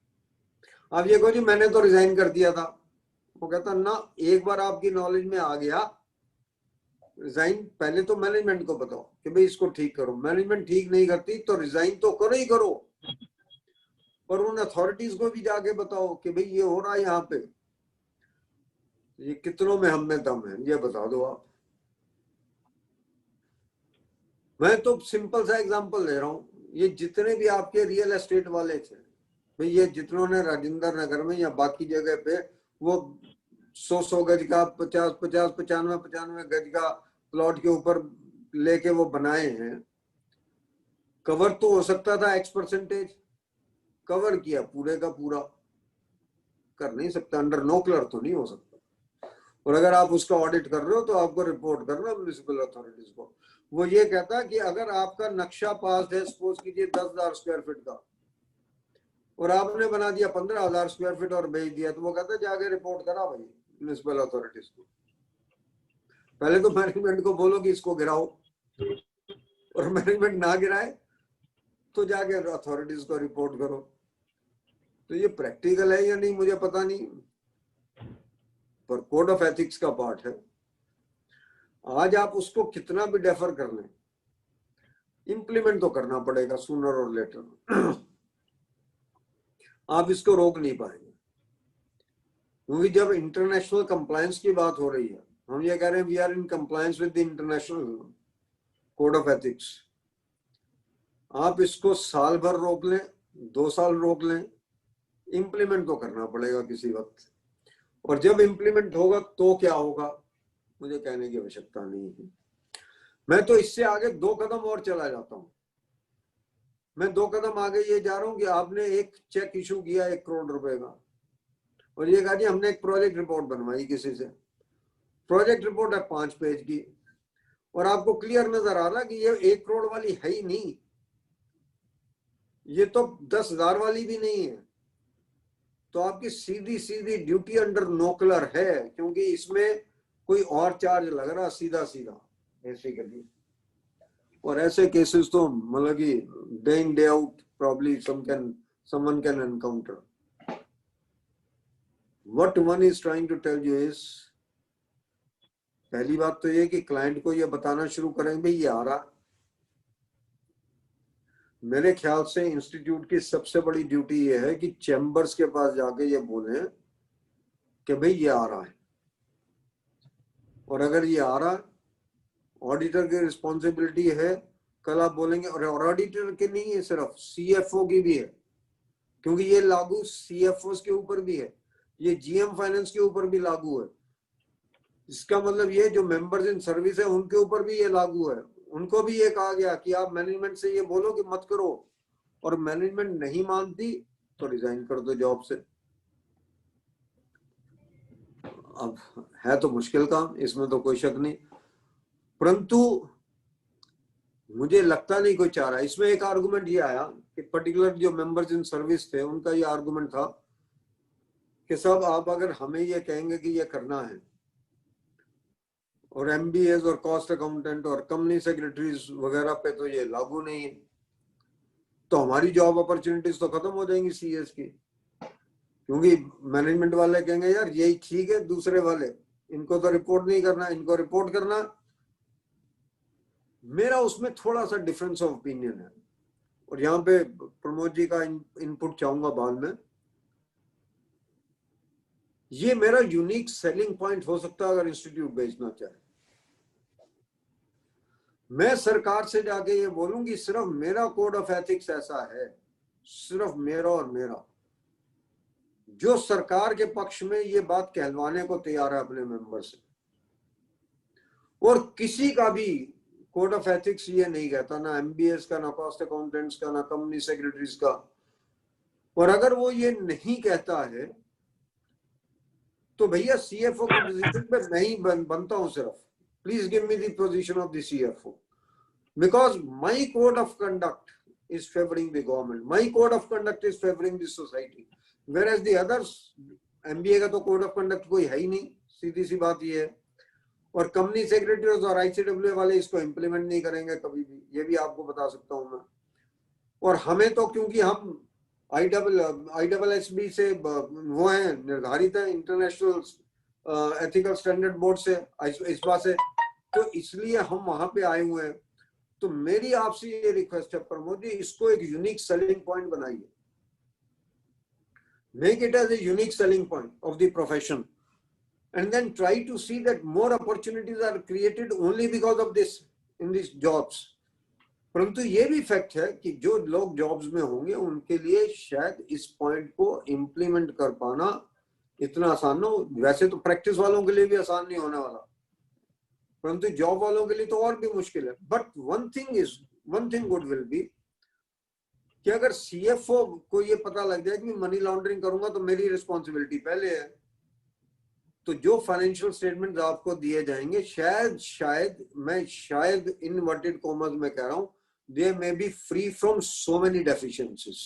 आप ये कहो जी मैंने तो रिजाइन कर दिया था, वो कहता ना, एक बार आपकी नॉलेज में आ गया रिजाइन, पहले तो मैनेजमेंट को बताओ कि भाई इसको ठीक करो। मैनेजमेंट ठीक नहीं करती तो रिजाइन तो करो ही करो, पर उन अथॉरिटीज को भी जाके बताओ कि भाई ये हो रहा है यहाँ पे, ये कितनों में हम में दम है, ये बता दो आप। मैं तो सिंपल सा एग्जांपल दे रहा हूँ, ये जितने भी आपके रियल एस्टेट वाले थे भाई, ये जितनों ने राजेंद्र नगर में या बाकी जगह पे वो 100 गज का 95 गज का प्लॉट के ऊपर लेके वो बनाए हैं, कवर तो हो सकता था X%, कवर किया पूरे का पूरा, कर नहीं सकता, अंडर नॉकलर तो नहीं हो सकता। और अगर आप उसका ऑडिट कर रहे हो तो आपको रिपोर्ट करना म्युनिसिपल अथॉरिटीज को। वो ये कहता कि अगर आपका नक्शा पास है सपोज कीजिए 10,000 स्क्वायर फीट का और आपने बना दिया 15,000 स्क्वायर फीट और भेज दिया, तो वो कहता है जाके रिपोर्ट करा भाई म्युनिसिपल अथॉरिटीज को। पहले तो मैनेजमेंट को बोलो कि इसको गिराओ, और मैनेजमेंट ना गिराए तो जाके अथॉरिटीज को रिपोर्ट करो। तो ये प्रैक्टिकल है या नहीं मुझे पता नहीं, पर कोड ऑफ एथिक्स का पार्ट है। आज आप उसको कितना भी डेफर कर लें, इंप्लीमेंट तो करना पड़ेगा सूनर और लेटर। आप इसको रोक नहीं पाएंगे, क्योंकि जब इंटरनेशनल कंप्लायंस की बात हो रही है, हम ये कह रहे हैं we are in compliance with the international code of ethics. आप इसको साल भर रोक लें, 2 साल रोक लें, इंप्लीमेंट तो करना पड़ेगा किसी वक्त। और जब इंप्लीमेंट होगा तो क्या होगा मुझे कहने की आवश्यकता नहीं है। मैं तो इससे आगे 2 कदम और चला जाता हूं। मैं 2 कदम आगे ये जा रहा हूं कि आपने एक चेक इशू किया 1 करोड़ रुपए का, और ये कहा जी हमने एक प्रोजेक्ट रिपोर्ट बनवाई किसी से, प्रोजेक्ट रिपोर्ट है 5 पेज की, और आपको क्लियर नजर आ रहा कि ये 1 करोड़ वाली है ही नहीं, ये तो 10,000 वाली भी नहीं है, तो आपकी सीधी सीधी ड्यूटी अंडर नोकलर है, क्योंकि इसमें कोई और चार्ज लग रहा सीधा सीधा बेसिकली। और ऐसे केसेस तो मतलब कि day in day out probably someone can encounter. What one is trying to tell you is, पहली बात तो ये कि क्लाइंट को ये बताना शुरू करें भाई ये आ रहा। मेरे ख्याल से इंस्टीट्यूट की सबसे बड़ी ड्यूटी ये है कि चैम्बर्स के पास जाके ये बोलें कि भाई ये आ रहा है, और अगर ये आ रहा है ऑडिटर की रिस्पॉन्सिबिलिटी है। कल आप बोलेंगे और ऑडिटर की नहीं है, सिर्फ सीएफओ की भी है, क्योंकि ये लागू सीएफओ के ऊपर भी है, ये जीएम फाइनेंस के ऊपर भी लागू है। इसका मतलब ये जो मेंबर्स इन सर्विस है उनके ऊपर भी ये लागू है। उनको भी ये कहा गया कि आप मैनेजमेंट से ये बोलो कि मत करो, और मैनेजमेंट नहीं मानती तो रिजाइन कर दो जॉब से। अब है तो मुश्किल काम, इसमें तो कोई शक नहीं, परंतु मुझे लगता नहीं कोई चाह रहा। इसमें एक आर्गुमेंट ये आया कि पर्टिकुलर जो मेंबर्स इन सर्विस थे उनका ये आर्गुमेंट था कि साहब आप अगर हमें ये कहेंगे कि ये करना है, और एमबीएस और कॉस्ट अकाउंटेंट और कंपनी सेक्रेटरीज वगैरह पे तो ये लागू नहीं है, तो हमारी जॉब अपॉर्चुनिटीज तो खत्म हो जाएंगी सीएस की, क्योंकि मैनेजमेंट वाले कहेंगे यार यही ठीक है, दूसरे वाले इनको तो रिपोर्ट नहीं करना, इनको रिपोर्ट करना। मेरा उसमें थोड़ा सा डिफरेंस ऑफ ओपिनियन है, और यहाँ पे प्रमोद जी का इनपुट चाहूंगा बाद में। ये मेरा यूनिक सेलिंग पॉइंट हो सकता है अगर इंस्टीट्यूट बेचना चाहे। मैं सरकार से जाके ये बोलूंगी सिर्फ मेरा कोड ऑफ एथिक्स ऐसा है, सिर्फ मेरा और मेरा, जो सरकार के पक्ष में ये बात कहलवाने को तैयार है अपने मेंबर से, और किसी का भी कोड ऑफ एथिक्स ये नहीं कहता, ना एमबीएस का, ना कॉस्ट अकाउंटेंट्स का, ना कंपनी सेक्रेटरीज का। और अगर वो ये नहीं कहता है तो भैया सीएफओ की पोजीशन पे मैं ही बनता हूं सिर्फ। Please give me the position of the CFO, because my code of conduct is favouring the government, my code of conduct is favouring the society, whereas the others MBA का तो code of conduct कोई है ही नहीं, सीधी सी बात ये है। और company secretaries और आईसीडब्ल्यू वाले इसको इम्प्लीमेंट नहीं करेंगे कभी भी, ये भी आपको बता सकता हूं मैं। और हमें तो क्योंकि हम ISSB से वो है निर्धारित है, इंटरनेशनल एथिकल स्टैंडर्ड बोर्ड से, ISBA से, तो इसलिए हम वहां पे आए हुए हैं। तो मेरी आपसे ये रिक्वेस्ट है प्रमोद जी, इसको एक यूनिक सेलिंग पॉइंट बनाइए, make it as a unique selling point of the profession, and then try to see that more opportunities are created only because of this in these jobs। परंतु ये भी fact है कि जो लोग jobs में होंगे उनके लिए शायद इस पॉइंट को इम्प्लीमेंट कर पाना इतना आसान हो। वैसे तो प्रैक्टिस वालों के लिए भी आसान नहीं होने वाला, परंतु जॉब वालों के लिए तो और भी मुश्किल है। But one thing good will be कि अगर सीएफओ को ये पता लग जाए कि मनी लॉन्ड्रिंग करूंगा तो मेरी रिस्पॉन्सिबिलिटी पहले है, तो जो फाइनेंशियल स्टेटमेंट आपको दिए जाएंगे शायद इनवर्टेड कॉमर्स में कह रहा हूं, they may be free from so many deficiencies,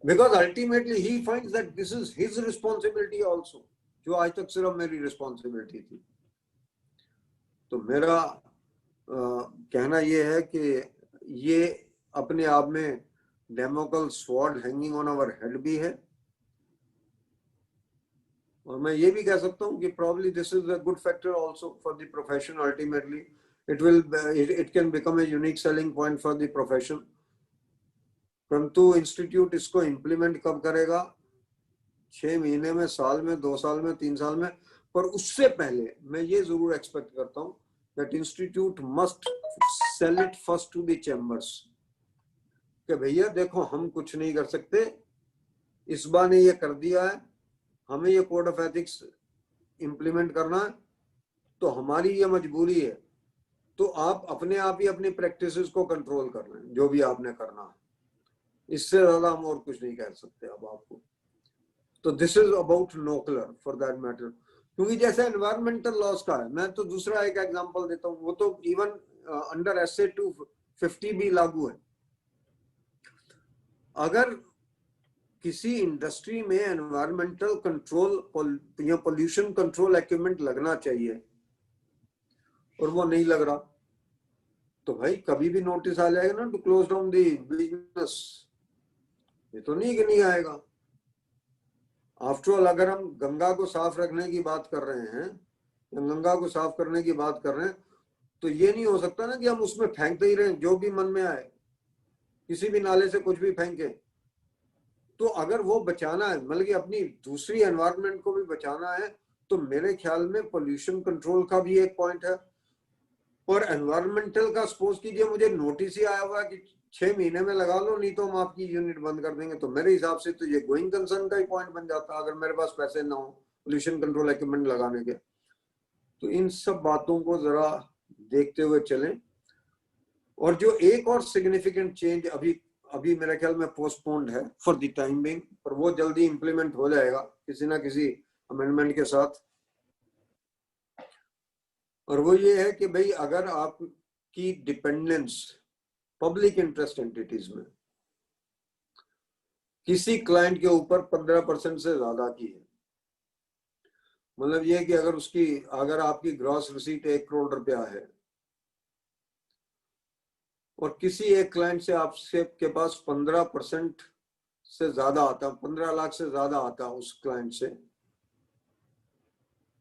because ultimately he finds that this is his responsibility also, जो आज तक सिर्फ मेरी रिस्पॉन्सिबिलिटी थी। तो मेरा कहना यह है कि ये अपने आप में Damocles sword hanging on our head भी है, और मैं ये भी कह सकता हूँ कि probably this is a good factor also for the profession। Ultimately, it can become a unique selling point for the profession। परंतु इंस्टीट्यूट इसको इम्प्लीमेंट कब करेगा, 6 महीने में, साल में, 2 साल में, 3 साल में, पर उससे पहले मैं ये जरूर एक्सपेक्ट करता हूँ that institute must sell it first to the chambers कि भैया देखो हम कुछ नहीं कर सकते, इस बार ने ये कर दिया है, हमें ये कोड ऑफ एथिक्स इंप्लीमेंट करना है, तो हमारी ये मजबूरी है, तो आप अपने आप ही अपनी प्रैक्टिसेस को कंट्रोल कर रहे हैं, जो भी आपने करना है, इससे ज्यादा हम और कुछ नहीं कह सकते अब आपको। तो this is about NOCLAR for that matter. क्योंकि जैसे एनवायरमेंटल लॉस का है, मैं तो दूसरा एक एग्जांपल देता हूँ, वो तो इवन अंडर SA 250 भी लागू है। अगर किसी इंडस्ट्री में एनवायरमेंटल कंट्रोल या पोल्यूशन कंट्रोल इक्विपमेंट लगना चाहिए और वो नहीं लग रहा, तो भाई कभी भी नोटिस आ जाएगा ना to close down the business. ये तो नहीं कि नहीं आएगा। आफ्टर ऑल अगर हम गंगा को साफ रखने की बात कर रहे हैं या गंगा को साफ करने की बात कर रहे हैं, तो ये नहीं हो सकता ना कि हम उसमें फेंकते ही रहें जो भी मन में आए, किसी भी नाले से कुछ भी फेंके। तो अगर वो बचाना है, मतलब कि अपनी दूसरी एनवायरनमेंट को भी बचाना है, तो मेरे ख्याल में पोल्यूशन कंट्रोल का भी एक पॉइंट है। और एनवायरमेंटल का सपोज कीजिए मुझे नोटिस ही आया हुआ कि 6 महीने में लगा लो, नहीं तो हम आपकी यूनिट बंद कर देंगे, तो मेरे हिसाब से तो ये गोइंग कंसर्न का ही पॉइंट बन जाता अगर मेरे पास पैसे ना हो पोल्यूशन कंट्रोल इक्विपमेंट लगाने के। तो इन सब बातों को जरा देखते हुए चलें। और जो एक और सिग्निफिकेंट चेंज अभी मेरे ख्याल में पोस्टपोन्ड है फॉर द टाइम बिंग, पर वो जल्दी इंप्लीमेंट हो जाएगा किसी ना किसी अमेंडमेंट के साथ। और वो ये है कि भाई अगर आपकी डिपेंडेंस पब्लिक इंटरेस्ट एंटिटीज में किसी क्लाइंट के ऊपर 15% से ज्यादा की है, मतलब ये कि अगर आपकी ग्रॉस रिसीट 1 करोड़ रुपया है और किसी एक क्लाइंट से आपसे के पास 15% से ज्यादा आता, 15 लाख से ज्यादा आता उस क्लाइंट से,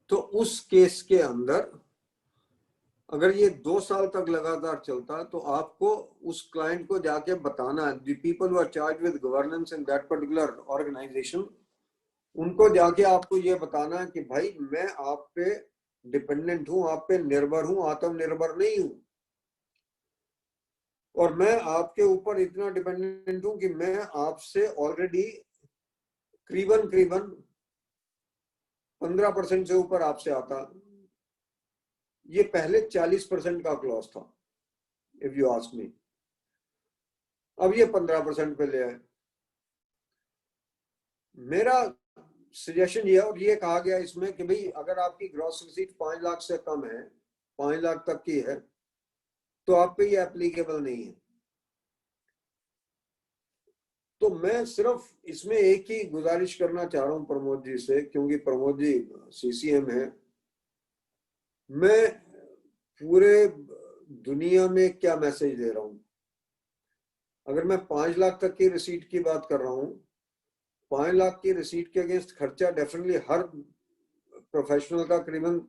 तो उस केस के अंदर अगर ये 2 साल तक लगातार चलता है तो आपको उस क्लाइंट को जाके बताना है, the people who are charge with governance in that particular organisation, उनको जाके आपको ये बताना है कि भाई मैं आप पे डिपेंडेंट हूं, आप पे निर्भर हूं, आत्मनिर्भर नहीं हूं, और मैं आपके ऊपर इतना डिपेंडेंट हूं कि मैं आपसे ऑलरेडी करीबन 15% से ऊपर आपसे आता। ये पहले 40% का क्लॉज था इफ यू आस्क मी, अब ये 15% पे ले आए। मेरा सजेशन ये है, और ये कहा गया इसमें कि भाई अगर आपकी ग्रॉस रिसीट 5 लाख से कम है, 5 लाख तक की है, तो आप पे ये एप्लीकेबल नहीं है। तो मैं सिर्फ इसमें एक ही गुजारिश करना चाह रहा हूं प्रमोद जी से, क्योंकि प्रमोद जी CCM है, मैं पूरे दुनिया में क्या मैसेज दे रहा हूं। अगर मैं 5 लाख तक की रिसीट की बात कर रहा हूं, 5 लाख की रिसीट के अगेंस्ट खर्चा डेफिनेटली हर प्रोफेशनल का करीबन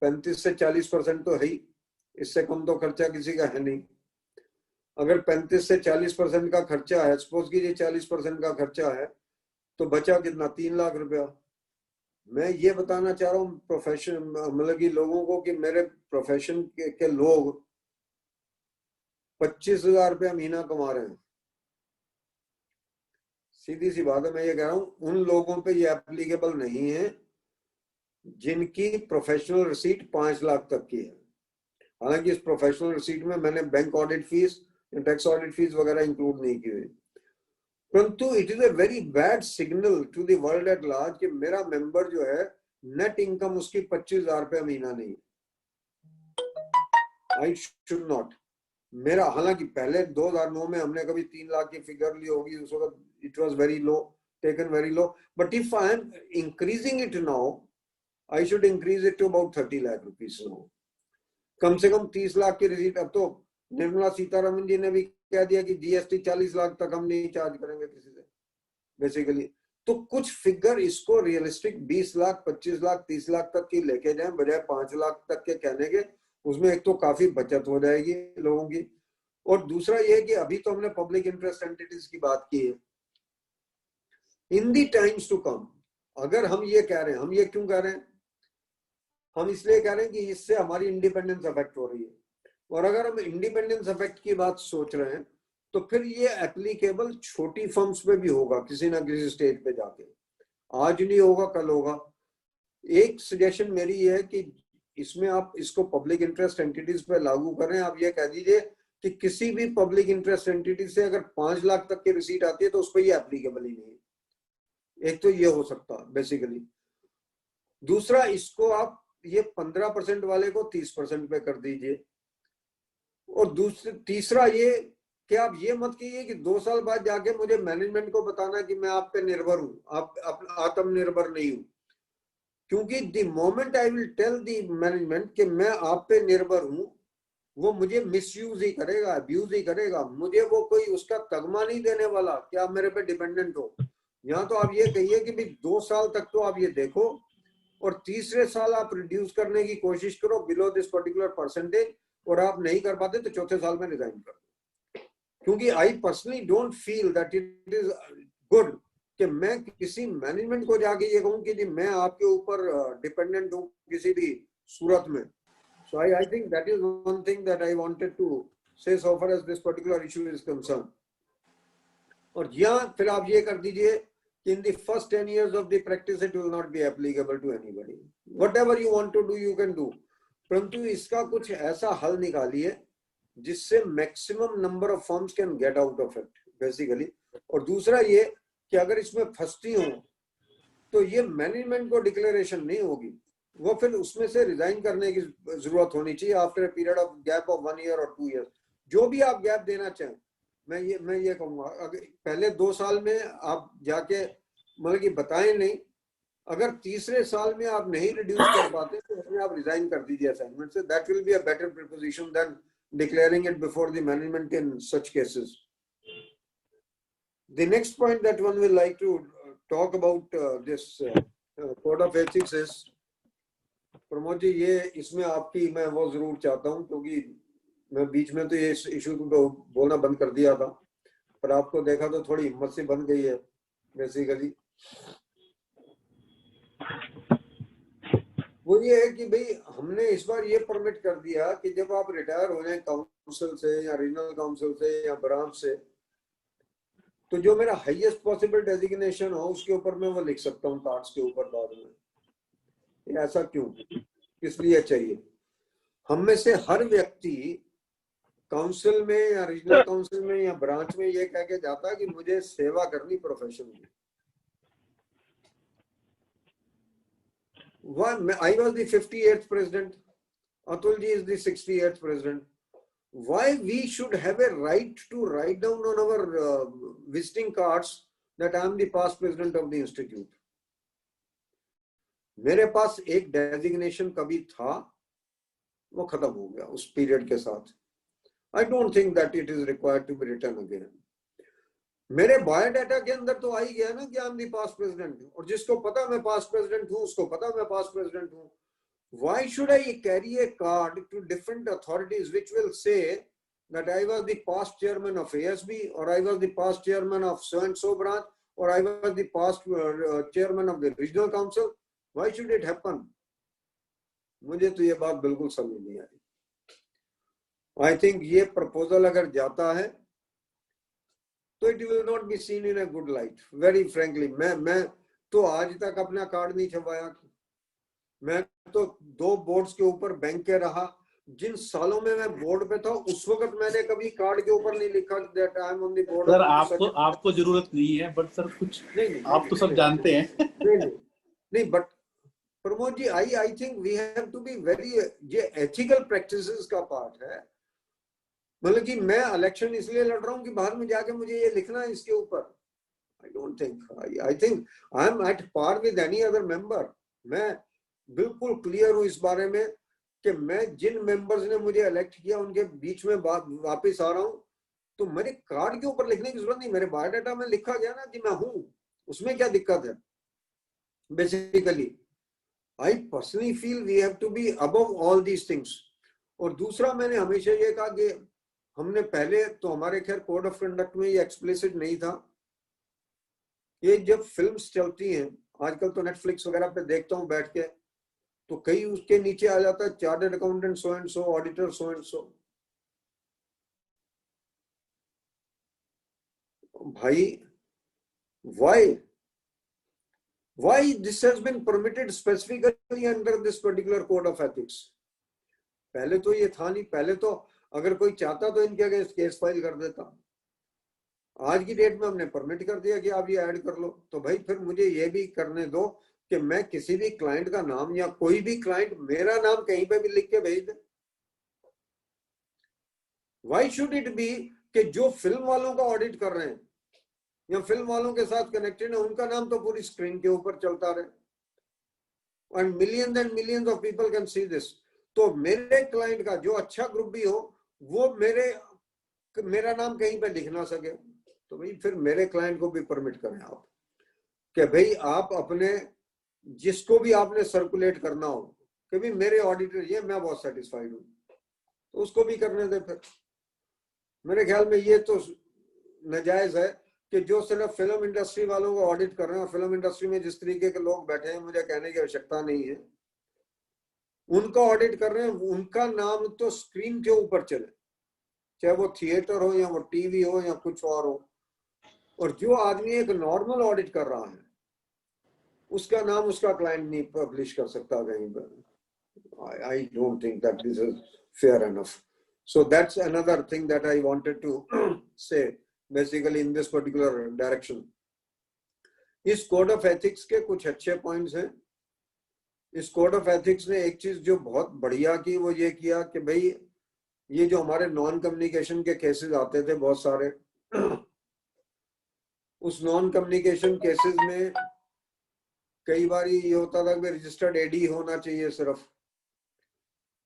35 से 40% तो है ही, इससे कम तो खर्चा किसी का है नहीं। अगर 35 से 40% का खर्चा है, सपोज कीजिए 40% का खर्चा है, तो बचा कितना, 3 लाख रुपया। मैं ये बताना चाह रहा हूँ प्रोफेशन, मतलब कि लोगों को, कि मेरे प्रोफेशन के लोग 25,000 रुपया महीना कमा रहे हैं। सीधी सी बात है, मैं ये कह रहा हूँ उन लोगों पे ये एप्लीकेबल नहीं है जिनकी प्रोफेशनल रिसीट 5 लाख तक की है। हालांकि इस प्रोफेशनल रिसीट में मैंने bank audit fees, tax audit fees वगैरह इंक्लूड नहीं की हुई, परंतु it is a very bad signal to the world at large कि मेरा मेंबर जो है नेट इनकम उसकी 25,000 रुपया महीना नहीं है। I should not. मेरा, हालांकि पहले 2009 में हमने कभी 3 लाख की फिगर ली होगी, उस वक्त it was very low, taken very low, but if I am increasing it now, I should increase it to about 30 lakh rupees now. कम से कम 30 लाख की रिसीट। अब तो निर्मला सीतारमन जी ने भी कह दिया कि GST 40 लाख तक हम नहीं चार्ज करेंगे किसी से, बेसिकली। तो कुछ फिगर इसको रियलिस्टिक 20 लाख, 25 लाख, 30 लाख तक की लेके जाएं, बजाय 5 लाख तक के कहने के। उसमें एक तो काफी बचत हो जाएगी लोगों की, और दूसरा ये कि अभी तो हमने पब्लिक इंटरेस्ट एंटिटीज की बात की है। इन दी टाइम्स टू कम, अगर हम ये कह रहे हैं, हम ये क्यों कह रहे हैं, हम इसलिए कह रहे हैं कि इससे हमारी इंडिपेंडेंस अफेक्ट हो रही है, और अगर हम इंडिपेंडेंस अफेक्ट की बात सोच रहे हैं तो फिर ये एप्लीकेबल छोटी फर्म्स पे भी होगा किसी ना किसी स्टेज पे जाके। आज नहीं होगा, कल होगा। एक सजेशन मेरी ये है कि इसमें आप इसको पब्लिक इंटरेस्ट एंटिटीज पे लागू करें। आप ये कह दीजिए कि किसी भी पब्लिक इंटरेस्ट एंटिटी से अगर 5 लाख तक की रिसीट आती है तो उस पर ये एप्लीकेबल ही नहीं है। एक तो ये हो सकता है बेसिकली। दूसरा, इसको आप ये 15% वाले को 30% पे कर दीजिए। और तीसरा ये कि आप ये मत कीजिए कि 2 साल बाद जाके मुझे मैनेजमेंट को बताना कि मैं आप पे निर्भर हूं, आप आत्मनिर्भर नहीं हूं। क्योंकि the moment I will tell the management कि मैं आप पे निर्भर हूं, वो मुझे मिसयूज ही करेगा, अब्यूज ही करेगा। मुझे वो कोई उसका तगमा नहीं देने वाला कि आप मेरे पे डिपेंडेंट हो। यहाँ तो आप ये कहिए कि भाई 2 साल तक तो आप ये देखो और तीसरे साल आप रिड्यूस करने की कोशिश करो बिलो दिस पर्टिकुलर परसेंटेज, और आप नहीं कर पाते तो चौथे साल में रिजाइन कर दो। क्योंकि I personally don't feel that it is good कि मैं किसी मैनेजमेंट को जाके ये कहूँ कि मैं आपके ऊपर डिपेंडेंट हूँ किसी भी सूरत में। So I think that is one thing that I wanted to say so far as this particular issue is concerned. और यहाँ फिर आप ये कर दीजिए कि in the first 10 years of the practice it will not be applicable to anybody. Whatever you want to do you can do. परंतु इसका कुछ ऐसा हल निकालिए जिससे maximum number of firms can get out of it basically. और दूसरा ये कि अगर इसमें फंसती हो तो ये मैनेजमेंट को डिक्लेरेशन नहीं होगी, वो फिर उसमें से रिजाइन करने की जरूरत होनी चाहिए after a period of gap of 1 year और 2 ईयर, जो भी आप गैप देना चाहें। मैं ये कहूँगा अगर पहले 2 साल में आप जाके मतलब कि बताएं नहीं, अगर तीसरे साल में आप नहीं रिड्यूस कर पाते तो उसमें आप रिजाइन कर दीजिए असाइनमेंट से। That will be a better proposition than declaring it before the management in such cases. The next point that one will like to talk about this code of ethics is, Pramod ji ये इसमें आपकी मैं वो जरूर चाहता हूँ, क्योंकि मैं बीच में तो ये इशू को बोलना बंद कर दिया था, पर आपको देखा तो थोड़ी हिम्मत से बन गई है बेसिकली। वो ये है कि भाई हमने इस बार ये परमिट कर दिया कि जब आप रिटायर हो जाए काउंसिल से या रीजनल काउंसिल से या ब्रांच से, तो जो मेरा हाईएस्ट पॉसिबल डेजिग्नेशन हो उसके ऊपर मैं वो लिख सकता हूँ कार्ड्स के ऊपर बाद में। ऐसा क्यों, किस लिए चाहिए? हम में से हर व्यक्ति काउंसिल में या रीजनल काउंसिल में या ब्रांच में ये कह के जाता है कि मुझे सेवा करनी प्रोफेशन में। I was the 58th president, Atul ji is the 68th president. Why we should have a right to write down on our visiting cards that I am the past president of the institute? मेरे पास एक designation कभी था, वो खत्म हो गया उस period के साथ। I don't think that it is required to be written again. मेरे बायोडाटा के अंदर तो आ ही गया ना कि I am the past president, और जिसको पता मैं पास्ट प्रेसिडेंट हूँ उसको पता मैं पास्ट प्रेसिडेंट हूँ। Why should I carry a card to different authorities which will say that I was the past chairman of ASB, or I was the past chairman of so and so branch, or I was the past chairman of the regional council? Why should it happen? मुझे तो ये बात बिल्कुल समझ नहीं आई। I think ये proposal अगर जाता है तो it will not be seen in a good light. Very frankly, मैं तो आज तक अपना कार्ड नहीं छपवाया। मैं तो 2 बोर्ड्स के ऊपर बैंक के रहा। जिन सालों में मैं बोर्ड पे था उस वक्त मैंने कभी कार्ड के ऊपर नहीं लिखा that I am on the board. Sir आपको जरूरत नहीं है, बट सर कुछ नहीं, आप तो सब जानते हैं। नहीं but Pramod ji I think we have to be very, ये ethical practices का पार्ट है। मतलब कि मैं इलेक्शन इसलिए लड़ रहा हूँ कि बाहर में जाके मुझे ये लिखना है इसके ऊपर। I don't think, I think I am at par with any other member. मैं बिल्कुल क्लियर हूँ इस बारे में कि मैं जिन मेंबर्स ने मुझे इलेक्ट किया उनके बीच में वापस आ रहा हूँ, तो मेरे कार्ड के ऊपर लिखने की जरूरत नहीं। मेरे बायोडाटा में लिखा गया ना कि मैं हूँ, उसमें क्या दिक्कत है? Basically I personally feel we have to be above all these things. और दूसरा मैंने हमेशा ये कहा कि हमने पहले तो हमारे खैर कोड ऑफ कंडक्ट में ये एक्सप्लिसिट नहीं था। ये जब फिल्म्स चलती हैं आजकल तो नेटफ्लिक्स वगैरह पे देखता हूँ बैठ के, तो कई उसके नीचे आ जाता है chartered accountant so and so, auditor so and so. भाई why this has been permitted specifically under this particular code of ethics? पहले तो ये था नहीं। पहले तो अगर कोई चाहता तो इनके अगेंस्ट केस फाइल कर देता। आज की डेट में हमने परमिट कर दिया कि आप ये ऐड कर लो, तो भाई फिर मुझे ये भी करने दो कि मैं किसी भी क्लाइंट का नाम या कोई भी क्लाइंट मेरा नाम कहीं पे भी लिख के भेज दे? Why should it be कि जो फिल्म वालों का ऑडिट कर रहे हैं या फिल्म वालों के साथ कनेक्टेड है उनका नाम तो पूरी स्क्रीन के ऊपर चलता रहे and millions of people can see this. तो मेरे क्लाइंट का जो अच्छा ग्रुप भी हो वो मेरा नाम कहीं पे लिख ना सके, तो भाई फिर मेरे क्लाइंट को भी परमिट करें आप कि भाई आप अपने जिसको भी आपने सर्कुलेट करना हो कि भाई मेरे ऑडिटर ये मैं बहुत सेटिस्फाइड हूँ, तो उसको भी करने दे। फिर मेरे ख्याल में ये तो नाजायज है कि जो सिर्फ फिल्म इंडस्ट्री वालों को ऑडिट कर रहे हैं, और फिल्म इंडस्ट्री में जिस तरीके के लोग बैठे हैं मुझे कहने की आवश्यकता नहीं है, उनका ऑडिट कर रहे हैं, उनका नाम तो स्क्रीन के ऊपर चले, चाहे वो थिएटर हो या वो टीवी हो या कुछ और हो। और जो आदमी एक नॉर्मल ऑडिट कर रहा है उसका नाम उसका क्लाइंट नहीं पब्लिश कर सकता कहीं पर। I don't think that this is fair enough. So that's another thing that I wanted to say basically in this particular direction. इस कोड ऑफ एथिक्स के कुछ अच्छे पॉइंट्स हैं। इस कोड ऑफ एथिक्स ने एक चीज जो बहुत बढ़िया की वो ये किया कि भाई ये जो हमारे नॉन कम्युनिकेशन के केसेस आते थे बहुत सारे, उस नॉन कम्युनिकेशन केसेस में कई बार ये होता था कि रजिस्टर्ड एडी होना चाहिए सिर्फ।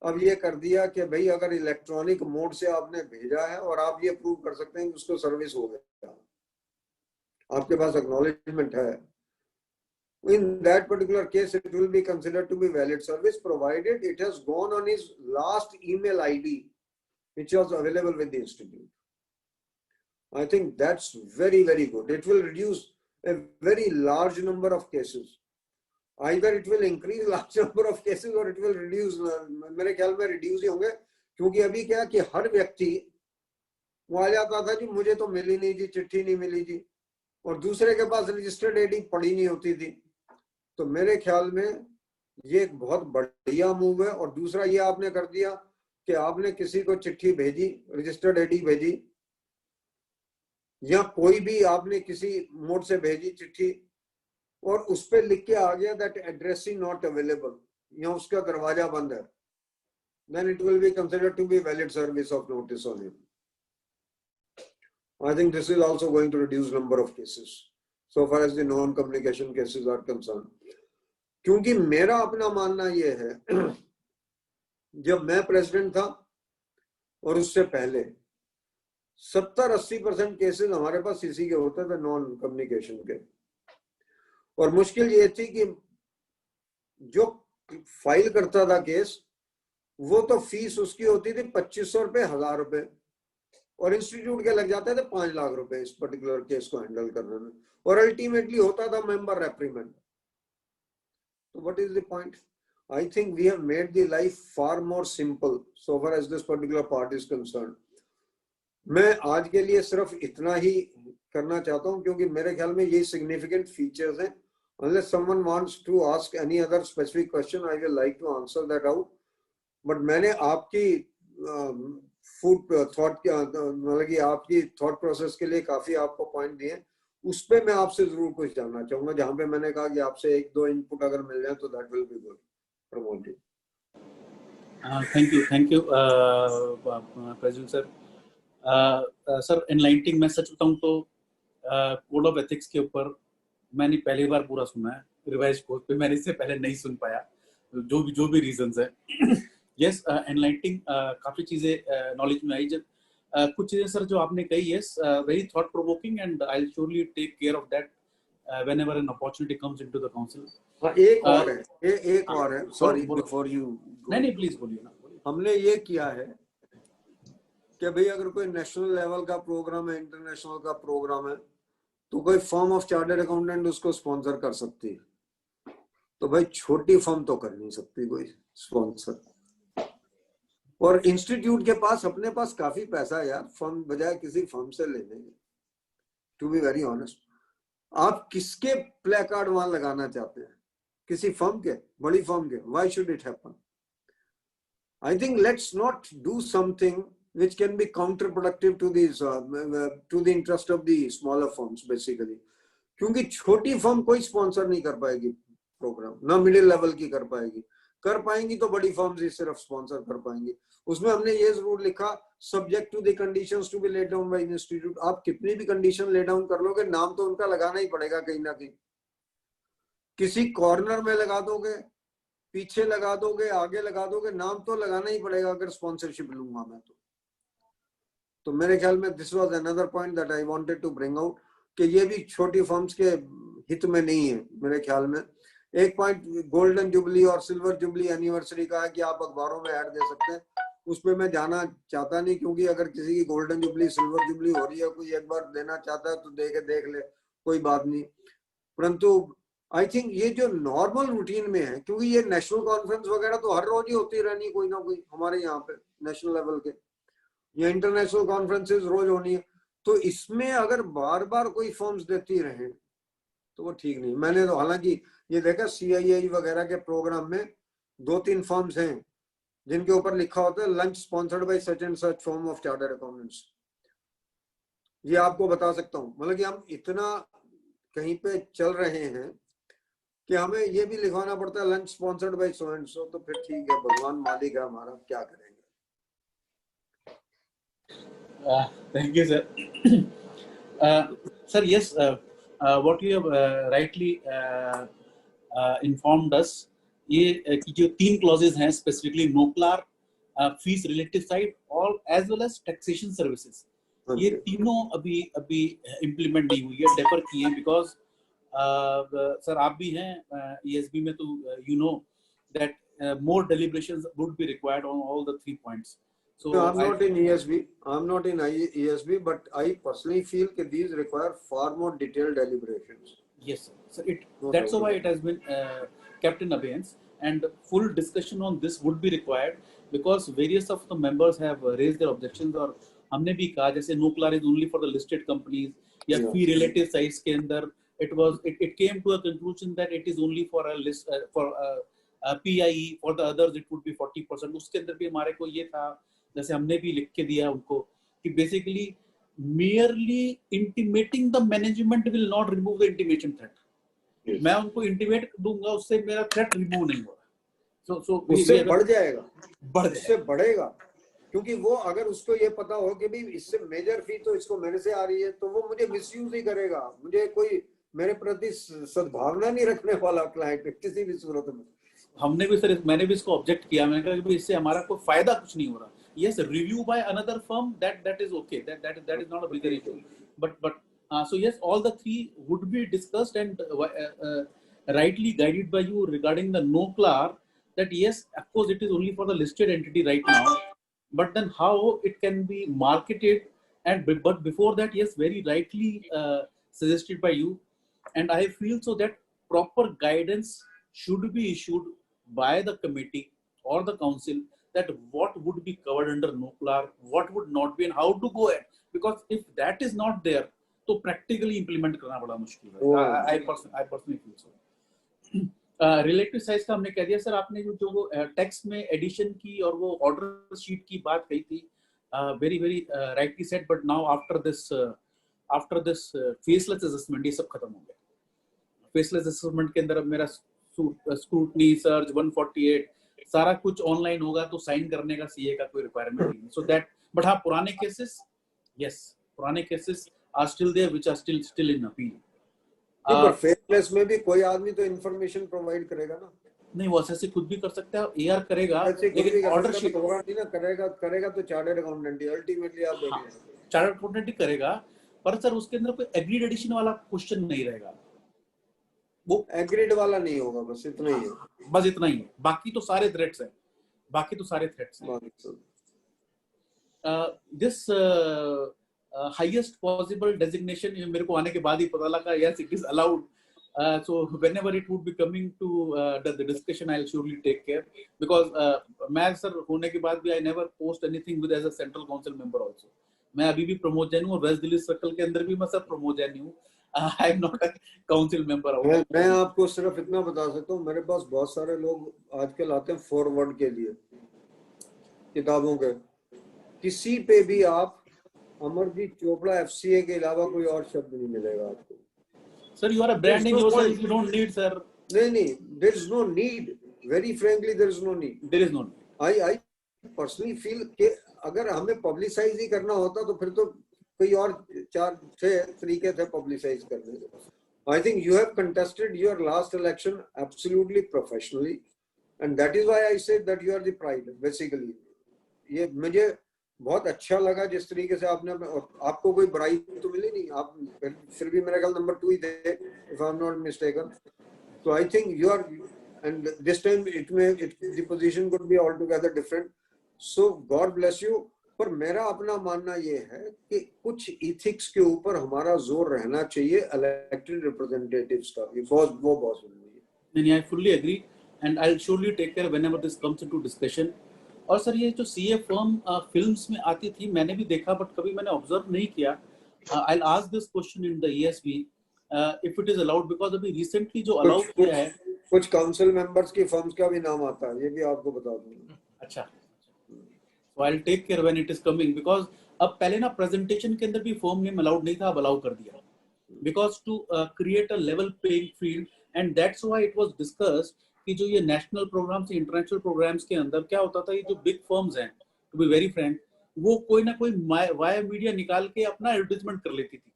अब ये कर दिया कि भाई अगर इलेक्ट्रॉनिक मोड से आपने भेजा है और आप ये प्रूव कर सकते हैं कि उसको सर्विस हो गया, आपके पास एक्नॉलेजमेंट है, in that particular case it will be considered to be valid service provided it has gone on his last email ID which was available with the institute. I think that's very, very good. It will reduce a very large number of cases. Either it will increase large number of cases or it will reduce. मेरे ख्याल में reduce ही होंगे, क्योंकि अभी क्या कि हर व्यक्ति वो आ जाता था जी मुझे तो मिली नहीं जी, चिट्ठी नहीं मिली जी, और दूसरे के पास रजिस्टर्ड एडी पड़ी नहीं होती थी। तो मेरे ख्याल में ये एक बहुत बढ़िया मूव है। और दूसरा ये आपने कर दिया कि आपने किसी को चिट्ठी भेजी, रजिस्टर्ड एडी भेजी, या कोई भी आपने किसी मोड से भेजी चिट्ठी और उस पे लिख के आ गया दैट एड्रेसिंग नॉट अवेलेबल या उसका दरवाजा बंद है, then it will be considered to be valid service of notice on him. I think this is also going to reduce number of cases so far as the non-communication cases are concerned. क्योंकि मेरा अपना मानना ये है, जब मैं president था और उससे पहले 70-80% केसेस हमारे पास इसी के होते थे, नॉन कम्युनिकेशन के। और मुश्किल ये थी कि जो फाइल करता था केस वो तो फीस उसकी होती थी 2500 रुपए, 1000 रुपए, और इंस्टीट्यूट के लग जाते थे 5 लाख रुपए इस पर्टिकुलर केस को हैंडल करने में, और अल्टीमेटली होता था मेंबर रेप्रीमेंड। तो what is the point? I think we have made the life far more simple so far as this particular part is concern. मैं आज के लिए सिर्फ इतना ही करना चाहता हूं क्योंकि मेरे ख्याल में ये सिग्निफिकेंट फीचर्स हैं। Unless someone wants to ask any other specific question, I will like to answer that out. But मैंने आपकी फूड थॉट मतलब कि आपकी थॉट प्रोसेस के लिए काफी आपको पॉइंट दिए, उस पे मैं आपसे जरूर कुछ जानना चाहूंगा, जहां पे मैंने कहा कि आपसे 1-2 इनपुट अगर मिल जाए तो that will be good. Pramod ji. Thank you president sir. Sir enlightening, मैं सच बताऊं तो कोड ऑफ एथिक्स के ऊपर मैंने पहली बार पूरा सुना है, रिवाइज कोर्स पे मैंने इससे पहले नहीं सुन पाया, जो भी रीजंस है। यस, एनलाइटिंग काफी चीजें नॉलेज में आई। जब कुछ चीजें सर जो आपने कही, yes, very thought provoking and I will surely take care of that whenever an opportunity comes into the council. एक और है, सॉरी बिफोर यू। नहीं प्लीज बोलिए ना। हमने ये किया है कि भाई अगर कोई नेशनल लेवल का प्रोग्राम है, इंटरनेशनल का प्रोग्राम है, तो कोई फर्म ऑफ चार्टर्ड अकाउंटेंट उसको स्पॉन्सर कर सकती है। तो भाई छोटी फर्म तो कर नहीं सकती कोई स्पॉन्सर। और इंस्टीट्यूट के पास अपने पास काफी पैसा है यार, फर्म बजाय किसी फर्म से लेने के। टू बी वेरी ऑनेस्ट, आप किसके प्ले कार्ड वहां लगाना चाहते हैं? किसी फर्म के, बड़ी फर्म के? Why should it happen? I think let's not do something which can be counterproductive to these to the interest of the smaller firms basically, क्योंकि छोटी फर्म कोई स्पॉन्सर नहीं कर पाएगी प्रोग्राम, ना मिडिल लेवल की कर पाएगी। कर पाएंगी तो बड़ी फर्म्स ही सिर्फ स्पॉन्सर कर पाएंगी। उसमें हमने ये जरूर लिखा, subject to the conditions to be laid down by institute. आप कितनी भी कंडीशन ले डाउन कर लोगे, नाम तो उनका लगाना ही पड़ेगा कहीं ना कहीं। किसी कॉर्नर में लगा दोगे, पीछे लगा दोगे, आगे लगा दोगे, नाम तो लगाना ही पड़ेगा अगर स्पॉन्सरशिप लूंगा मैं तो मेरे ख्याल में this was another point that I wanted to bring out कि ये भी छोटी फर्म्स के हित में नहीं है मेरे ख्याल में। एक पॉइंट गोल्डन जुबली और सिल्वर जुबली एनिवर्सरी का है कि आप अखबारों में ऐड दे सकते हैं, उस पर मैं जाना चाहता नहीं, क्योंकि अगर किसी की गोल्डन जुबली सिल्वर जुबली हो रही है, कोई एक बार देना चाहता है तो दे के देख ले, कोई बात नहीं। परंतु आई थिंक ये जो नॉर्मल रूटीन में है, क्योंकि ये नेशनल कॉन्फ्रेंस वगैरह तो हर रोज ही होती रहनी कोई ना कोई हमारे यहाँ पे नेशनल लेवल के, या इंटरनेशनल कॉन्फ्रेंसेस रोज होनी है, तो इसमें अगर बार बार कोई फॉर्म्स देती रहे तो वो ठीक नहीं। मैंने तो हालांकि ये देखा CII वगैरह के प्रोग्राम में 2-3 फॉर्म्स हैं जिनके ऊपर लिखा होता है lunch sponsored by such and such form of chartered accountants. ये आपको बता सकता हूँ, मतलब कि हम इतना कहीं पे चल रहे हैं कि हमें ये भी लिखवाना पड़ता है lunch sponsored by so and so, तो फिर ठीक है, भगवान मालिक है हमारा, क्या करेंगे। Thank you, sir. Sir, yes, what you have rightly informed us, ये कि जो 3 clauses हैं specifically NOCLAR, fees relative side और as well as taxation services, ये तीनों अभी implement नहीं हुई है, defer किए हैं because sir आप भी हैं ESB में, तो you know that more deliberations would be required on all the 3 points. So no, I'm not in ESB, but I personally feel that these require far more detailed deliberations. Yes, sir. That's why it has been kept in abeyance, and full discussion on this would be required because various of the members have raised their objections, और हमने भी कहा जैसे NOCLAR is only for the listed companies या fee relative size के अंदर it came to a conclusion that it is only for a list for PIE, for the others it would be 40%। उसके अंदर भी हमारे को ये था, जैसे हमने भी लिख के दिया उनको कि basically merely intimating the management will not remove the intimation threat. Yes. मैं उनको intimate दूंगा, उससे मेरा threat remove नहीं हो रहा। So उससे बढ़ जाएगा, उससे बढ़ेगा, क्योंकि वो अगर उसको ये पता हो कि भी इससे मेजर फी तो इसको मेरे से आ रही है, तो वो मुझे मिसयूज ही करेगा, मुझे कोई मेरे प्रति सद्भावना नहीं रखने वाला क्लाइंट किसी भी सूरत में। हमने भी सर, मैंने भी इसको ऑब्जेक्ट किया, मैंने कहा कि इससे हमारा कोई फायदा कुछ नहीं हो रहा। Yes, review by another firm, that is okay, that is not a bigger issue, but so yes, all the 3 would be discussed and rightly guided by you regarding the NOCLAR, that yes, of course it is only for the listed entity right now, but then how it can be marketed, and but before that, yes, very rightly suggested by you, and I feel so that proper guidance should be issued by the committee or the council, that what would be covered under NOCLAR, what would not be, and how to go ahead, because if that is not there, तो practically implement करना बड़ा मुश्किल है। I personally feel so। Relative size का हमने कह दिया sir, आपने जो text में addition की और वो order sheet की बात कही थी, very rightly said, but now after this faceless assessment ये सब खत्म हो गया। Faceless assessment के अंदर अब मेरा scrutiny, search, 148 सारा कुछ ऑनलाइन होगा, तो साइन करने का सीए का कोई रिक्वायरमेंट नहीं। सो दैट, बट हाँ, पुराने केसेस, यस, पुराने cases are still there which are still in appeal. पर फेसलेस में भी कोई आदमी तो इंफॉर्मेशन प्रोवाइड करेगा ना? नहीं, वो ऐसे खुद भी कर सकता है, एआर करेगा, लेकिन ऑर्डर शीट होगा नहीं ना, करेगा तो चार्टर्ड अकाउंटेंट ही अल्टीमेटली आप देखेंगे, चार्टर्ड अकाउंटेंट ही करेगा, पर सर उसके अंदर कोई एग्रीड एडिशन वाला क्वेश्चन नहीं रहेगा, वो एग्रीड वाला नहीं होगा, बस इतना ही है, बस इतना ही है, बाकी तो सारे थ्रेट्स हैं, बाकी तो सारे थ्रेट्स हैं। दिस हाईएस्ट पॉसिबल डेजिग्नेशन मेरे को आने के बाद ही पता लगा, yes it is allowed, so whenever it would be coming to the discussion, I'll surely take care, because मैं सर होने के बाद भी I never post anything with as a central council member also। मैं अभी भी प्रमोद जैन हूँ, और वेस्ट दिल्ली सर्कल के अंदर भी मैं सर प्रमोद जैन हूँ, I am not a council member। मैं आपको सिर्फ इतना बता सकता हूँ, मेरे पास बहुत सारे लोग आजकल आते हैं फॉरवर्ड के लिए किताबों के, किसी पे भी आप अमरजीत चोपड़ा FCA के अलावा कोई और शब्द नहीं मिलेगा आपको। Sir, you are branding yourself, you don't need, sir, नहीं, there is no need. Very frankly, there is no need. There is no need. I personally feel कि अगर हमें पब्लिसाइज ही करना होता तो फिर तो कोई और 4-6 तरीके थे पब्लिसाइज करने के. I think you have contested your last election absolutely professionally, and that is why I said that you are the pride basically. ये मुझे बहुत अच्छा लगा जिस तरीके से आपने, आपको कोई बुराई तो मिली नहीं, आप फिर भी मेरे ख्याल नंबर 2 ही थे if I'm not mistaken. So I think you are, and this time the position could be altogether different. So God bless you. पर मेरा अपना मानना ये है कि कुछ इथिक्स के ऊपर हमारा जोर रहना चाहिए इलेक्टेड रिप्रेजेंटेटिव्स का भी. वो बहुत जरूरी है. I fully agree and I'll surely take care whenever this comes into discussion. और सर ये जो सीए फर्म फिल्म्स में आती थी मैंने भी देखा बट कभी मैंने ऑब्जर्व नहीं किया. I'll ask this question in the ESB if it is allowed because अभी recently जो अलाउ किया है कुछ काउंसिल मेंबर्स की फर्म्स का भी नाम आता है, ये भी आपको बता दूंगा. अच्छा, so I'll take care when it is coming because अब पहले ना प्रेजेंटेशन के अंदर भी फर्म नेम अलाउड नहीं था, अब अलाउ कर दिया because to create a level playing field and that's why it was discussed कि जो ये नेशनल प्रोग्राम्स इंटरनेशनल प्रोग्राम्स के अंदर क्या होता था, ये जो बिग फर्म्स हैं टू बी वेरी फ्रैंक वो कोई ना कोई वाया मीडिया निकाल के अपना एडवर्टाइजमेंट कर लेती थी.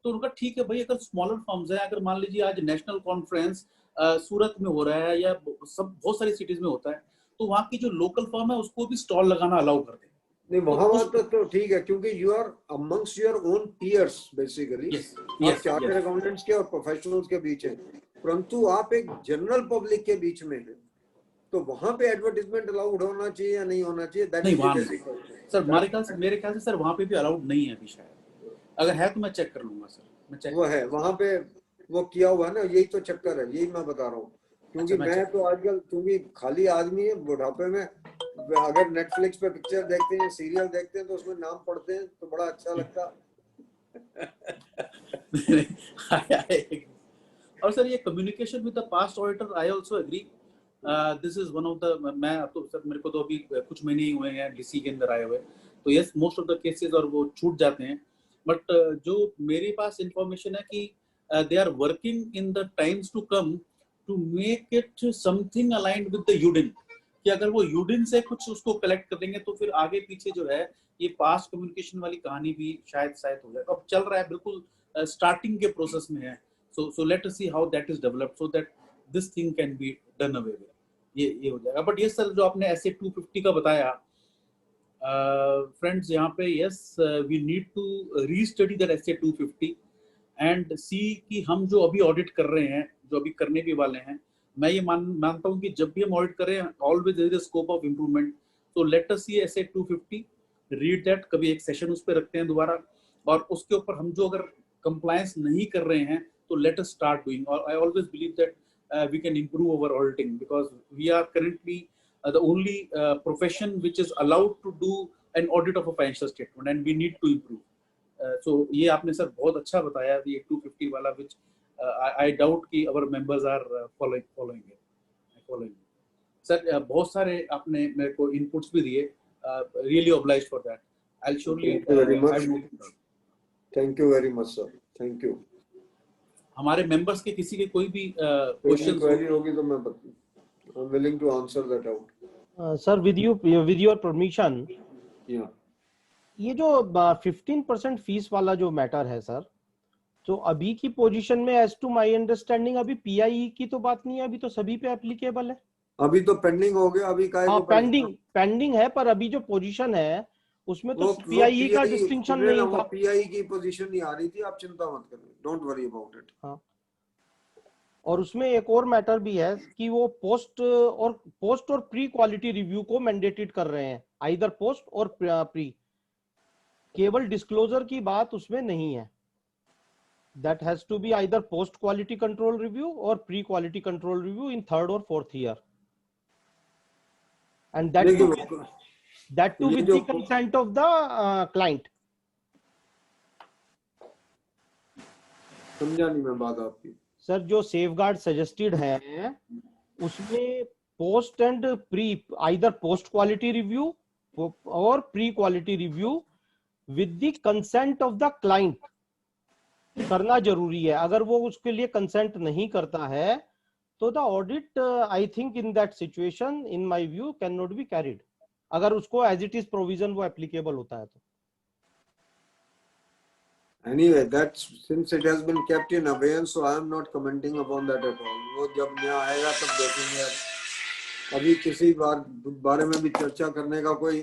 तो उनका ठीक है भाई, अगर स्मॉलर फर्म्स हैं, अगर मान लीजिए आज नेशनल कॉन्फ्रेंस सूरत में हो रहा है या सब बहुत सारी सिटीज में होता है तो वहाँ की जो लोकल फर्म है उसको भी स्टॉल लगाना अलाउ कर दें. नहीं वहाँ तो ठीक है क्योंकि you are amongst your own peers basically. आप चार्टर्ड अकाउंटेंट्स के और प्रोफेशनल्स के बीच हैं, परंतु आप एक जनरल पब्लिक के बीच में हैं तो वहाँ पे एडवर्टाइजमेंट अलाउड होना चाहिए या नहीं होना चाहिए. नहीं वहाँ सर मेरे ख्याल से सर वहाँ पे भी अलाउड नहीं है अभी शायद. अगर है तो मैं चेक कर लूंगा सर. मैं चेक वो है वहाँ पे वो किया हुआ है ना, यही तो चक्कर है, यही मैं बता रहा हूँ. क्योंकि मैं तो आजकल क्योंकि खाली आदमी है बुढ़ापे में, अगर नेटफ्लिक्स पे पिक्चर देखते हैं सीरियल देखते हैं तो उसमें नाम पढ़ते हैं तो बड़ा अच्छा लगता. और सर ये communication with the past auditor I also agree. This is one of the, मैं तो सर मेरे को तो अभी कुछ महीने ही हुए हैं डीसी के अंदर आए हुए, तो yes most of the cases और वो छूट जाते हैं बट जो मेरे पास इंफॉर्मेशन है कि they are working in the times to come to make it something aligned with the UDIN कि अगर वो यूडिन से कुछ उसको कलेक्ट कर देंगे तो फिर आगे पीछे जो है ये पास्ट कम्युनिकेशन वाली कहानी भी शायद हो जाए. अब चल रहा है, बिल्कुल स्टार्टिंग के प्रोसेस में है. so let us see how that is developed so that this thing can be done away with. ये हो जाएगा. बट ये सर जो आपने ऐसे 250 का बताया फ्रेंड्स यहाँ पे yes we need to restudy that SA 250 and सी कि हम जो अभी ऑडिट कर रहे हैं, जो अभी करने भी वाले हैं, मैं ये मानता हूँ कि जब भी हम ऑडिट कर रहे हैं always there is a scope of improvement. तो लेट अस सी ऐसे 250 रीड दैट, कभी एक सेशन उस पर रखते हैं दोबारा और उसके ऊपर हम जो अगर कंप्लायंस नहीं कर रहे हैं तो let us start doing. Or I always believe that we can improve our auditing because we are currently the only profession which is allowed to do an audit of a financial statement and we need to improve. So ये आपने sir बहुत अच्छा बताया ये 250 वाला which I doubt कि our members are following it. Sir बहुत सारे आपने मेरे को inputs भी दिए, really obliged for that. I'll surely Thank you very much sir. Thank you. हमारे मेंबर्स के किसी के कोई भी क्वेश्चन होगी तो मैं I'm willing to answer that out. Sir, with your permission, yeah. ये जो 15% फीस वाला जो मैटर है सर, तो अभी की पोजीशन में as to my understanding अभी PIE की तो बात नहीं है, अभी तो सभी पे एप्लीकेबल है. अभी तो पेंडिंग हो गया, अभी हाँ पेंडिंग है, पर अभी जो पोजीशन है उसमें तो PIE का डिस्टिंक्शन नहीं था. PIE की पोजीशन नहीं आ रही थी, आप चिंता मत करिए, डोंट वरी अबाउट इट. हाँ, और उसमें एक और मैटर भी है कि वो post or pre quality review को मैंडेटेड कर रहे हैं, आइदर पोस्ट और प्री. केवल डिस्क्लोजर की बात उसमें नहीं है. That has to be either post quality control review और pre quality control review in 3rd or 4th year, and that too with the consent of the client. समझा नहीं मैं बात आपकी. सर जो सेफगार्ड सजेस्टेड है उसमें post and pre, either post quality review और pre quality review with the consent of the client करना जरूरी है. अगर वो उसके लिए कंसेंट नहीं करता है तो the audit I think in that situation in my view can not be carried, अगर उसको एज इट इज प्रोविजन वो एप्लीकेबल होता है तो। Anyway, that's since it has been kept in abeyance, so I am not commenting upon that at all. वो जब नया आएगा तब देखेंगे। अभी किसी बारे में भी चर्चा करने का कोई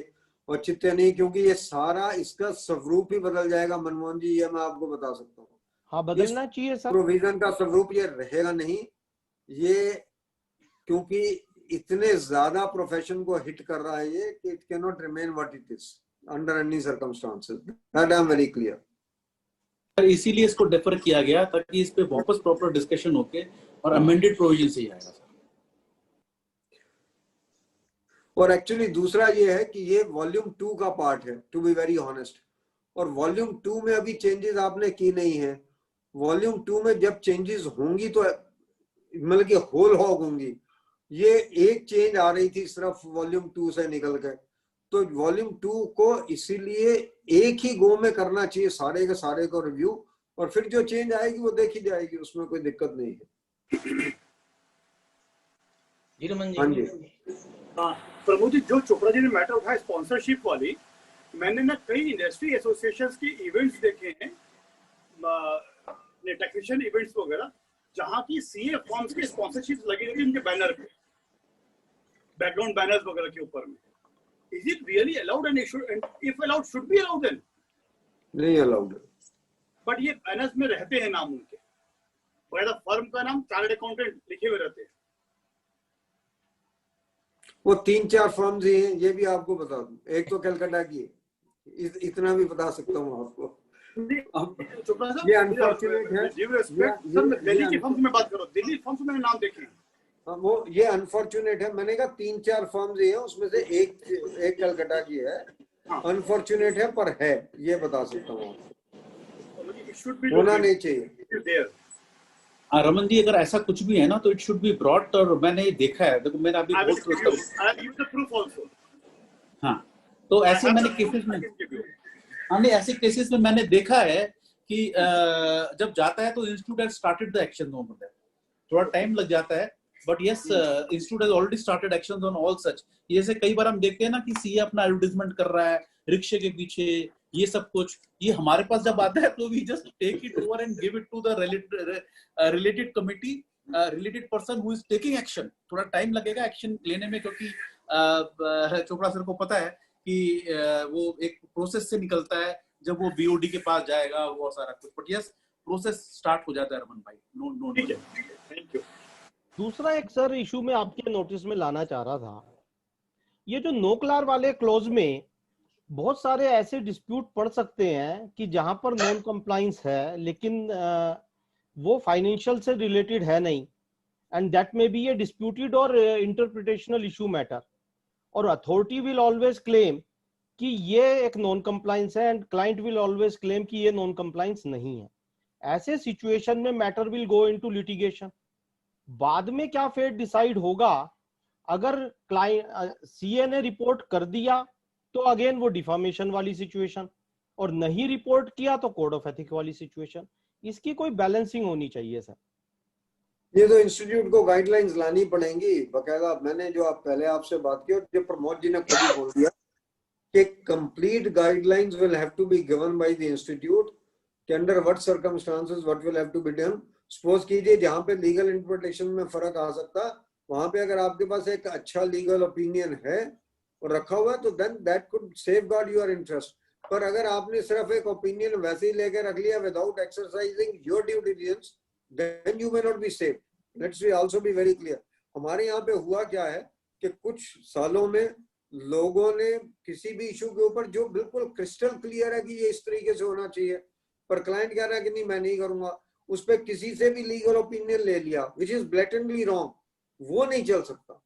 औचित्य नहीं, क्योंकि ये सारा इसका स्वरूप ही बदल जाएगा मनमोहन जी, ये मैं आपको बता सकता हूँ। हाँ, बदलना चाहिए सर। प्रोविजन का स्वरूप ये रहेगा नहीं, ये क्योंकि इतने ज्यादा प्रोफेशन को हिट कर रहा है ये कि it can not remain what it is under any circumstances, that I am very clear. इसीलिए इसको डेफर किया गया ताकि इस पे वापस प्रॉपर डिस्कशन होके और अमेंडेड प्रोविजन से ही आएगा सर। और एक्चुअली दूसरा ये है कि ये वॉल्यूम 2 का पार्ट है, टू बी वेरी ऑनेस्ट, और वॉल्यूम 2 में अभी चेंजेस आपने की नहीं है। वॉल्यूम 2 में जब चेंजेस होंगी तो मतलब कि होल हॉग होंगी। ये एक चेंज आ रही थी सिर्फ वॉल्यूम 2 से निकल कर, तो वॉल्यूम 2 को इसीलिए एक ही गो में करना चाहिए, सारे के सारे को रिव्यू, और फिर जो चेंज आएगी वो देखी जाएगी, उसमें कोई दिक्कत नहीं है। हाँ जी। प्रमोद जी, जो चोपड़ा जी ने मैटर उठाया स्पॉन्सरशिप वाली, मैंने ना कई इंडस्ट्री एसोसिएशंस के इवेंट्स देखे हैं, टेक्नीशियन इवेंट्स वगैरह, जहाँ की सीए फॉर्म्स की स्पॉन्सरशिप लगी रहती है उनके बैनर पे, बैकग्राउंड बैनर्स वगैरह के ऊपर में। Is it really allowed, and if allowed, should be allowed then? नहीं allowed। But ये बैनर्स में रहते हैं नाम उनके, वगैरह फर्म का नाम, चार्टर्ड अकाउंटेंट लिखे हुए रहते हैं। वो 3-4 फर्म्स ही हैं, ये भी आपको बता दूं, एक तो कलकत्ता की है, इतना भी बता सकता हूँ आपको। चोपड़ा साहब, ये अनफॉर्चुनेट है, सर मैं दिल्ली की फर्म्स में बात करो, दिल्ली फर्म्स में नाम देखे हैं। वो ये अनफॉर्चुनेट है, मैंने कहा 3-4 फर्म्स ही है, उसमें से एक कलकत्ता की है। अनफॉर्चुनेट है पर है, ये बता सकता हूँ, होना नहीं चाहिए। रमन जी, अगर ऐसा कुछ भी है ना तो इट शुड बी ब्रॉट, और मैंने देखा है, देखो मैंने अभी बहुत, हाँ, तो ऐसे मैंने केसेस में, हमने ऐसे केसेस में मैंने देखा है कि जब जाता है तो institute has started the action, थोड़ा टाइम लग जाता है, but yes institute has already started actions on all such. जैसे कई बार हम देखते हैं ना कि सीए अपना एडवर्टाइजमेंट कर रहा है रिक्शे के पीछे, ये सब कुछ, ये हमारे पास जब आता है तो we just take it over and give it to the related committee, related person who is taking action. थोड़ा टाइम लगेगा एक्शन लेने में, क्योंकि चोपड़ा सर को पता है कि वो एक प्रोसेस से निकलता है, जब वो बीओडी के पास जाएगा वो सारा कुछ, बट यस प्रोसेस स्टार्ट हो जाता है रमन भाई। No thank you. दूसरा एक सर इशू में आपके नोटिस में लाना चाह रहा था, ये जो नोक्लार वाले क्लोज में बहुत सारे ऐसे डिस्प्यूट पड़ सकते हैं कि जहां पर नॉन कंप्लायंस है लेकिन वो फाइनेंशियल से रिलेटेड है नहीं, and that may be A disputed और इंटरप्रिटेशनल इशू मैटर, और अथॉरिटी विल ऑलवेज क्लेम कि ये एक नॉन कंप्लायंस है and client will always claim कि ये नॉन कंप्लायंस नहीं है। ऐसे सिचुएशन में matter will go into litigation. बाद में क्या फेट डिसाइड होगा, अगर क्लाइंट सीए ने रिपोर्ट कर दिया तो अगेन वो डिफामेशन वाली सिचुएशन, और नहीं रिपोर्ट किया तो कोड ऑफ एथिक वाली सिचुएशन। इसकी कोई बैलेंसिंग होनी चाहिए सर। ये तो इंस्टीट्यूट को गाइडलाइंस लानी पड़ेंगी बकायदा। मैंने जो आप पहले आपसे बात की और जो प्रमोद जी ने खुद ही बोल दिया कि complete guidelines will have to be given by the institute कि under what circumstances what will have to be done. Suppose कीजिए जहां पे लीगल इंटरप्रिटेशन में फर्क आ सकता, वहां पे अगर आपके पास एक अच्छा लीगल ओपिनियन है और रखा हुआ है तो then that could safeguard your interest. पर अगर आपने सिर्फ एक ओपिनियन वैसे ही लेके रख लिया without exercising your due diligence, then you may not be safe. Let's be also be very clear. हमारे यहाँ पे हुआ क्या है कि कुछ सालों में लोगों ने किसी भी इशू के ऊपर जो बिल्कुल क्रिस्टल क्लियर है कि ये इस तरीके से होना चाहिए, पर क्लाइंट कह रहा है कि नहीं मैं नहीं करूंगा, उस पर किसी से भी लीगल ओपिनियन ले लिया, which is blatantly wrong. वो नहीं चल सकता।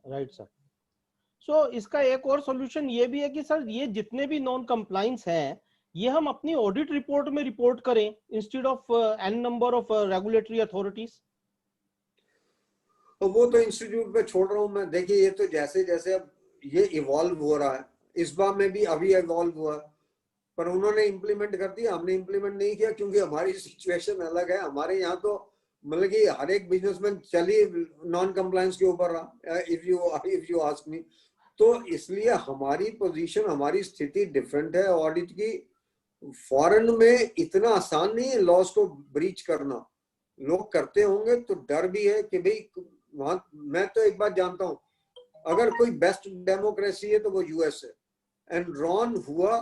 Right sir. सो इसका एक और सॉल्यूशन ये भी है कि सर ये जितने भी नॉन कंप्लायंस हैं ये हम अपनी ऑडिट रिपोर्ट में रिपोर्ट करें instead of an number of regulatory authorities. तो वो तो इंस्टीट्यूट पे छोड़ रहा हूं मैं। देखिए ये तो जैसे जैसे अब ये इवॉल्व हो रहा है, इस बार में भी अभी इवॉल्व हुआ, पर उन्होंने इम्प्लीमेंट कर दिया, हमने इम्प्लीमेंट नहीं किया क्योंकि हमारी सिचुएशन अलग है। हमारे यहाँ तो मतलब कि हर एक बिजनेसमैन चली नॉन कंप्लायंस के ऊपर रहा, इफ यू आस्क मी। तो इसलिए हमारी पोजीशन, हमारी स्थिति डिफरेंट है ऑडिट की। फॉरेन में इतना आसान नहीं है लॉस को ब्रीच करना, लोग करते होंगे तो डर भी है कि भाई वहां, मैं तो एक बात जानता हूं, अगर कोई बेस्ट डेमोक्रेसी है तो वो यूएस है। एनरॉन हुआ,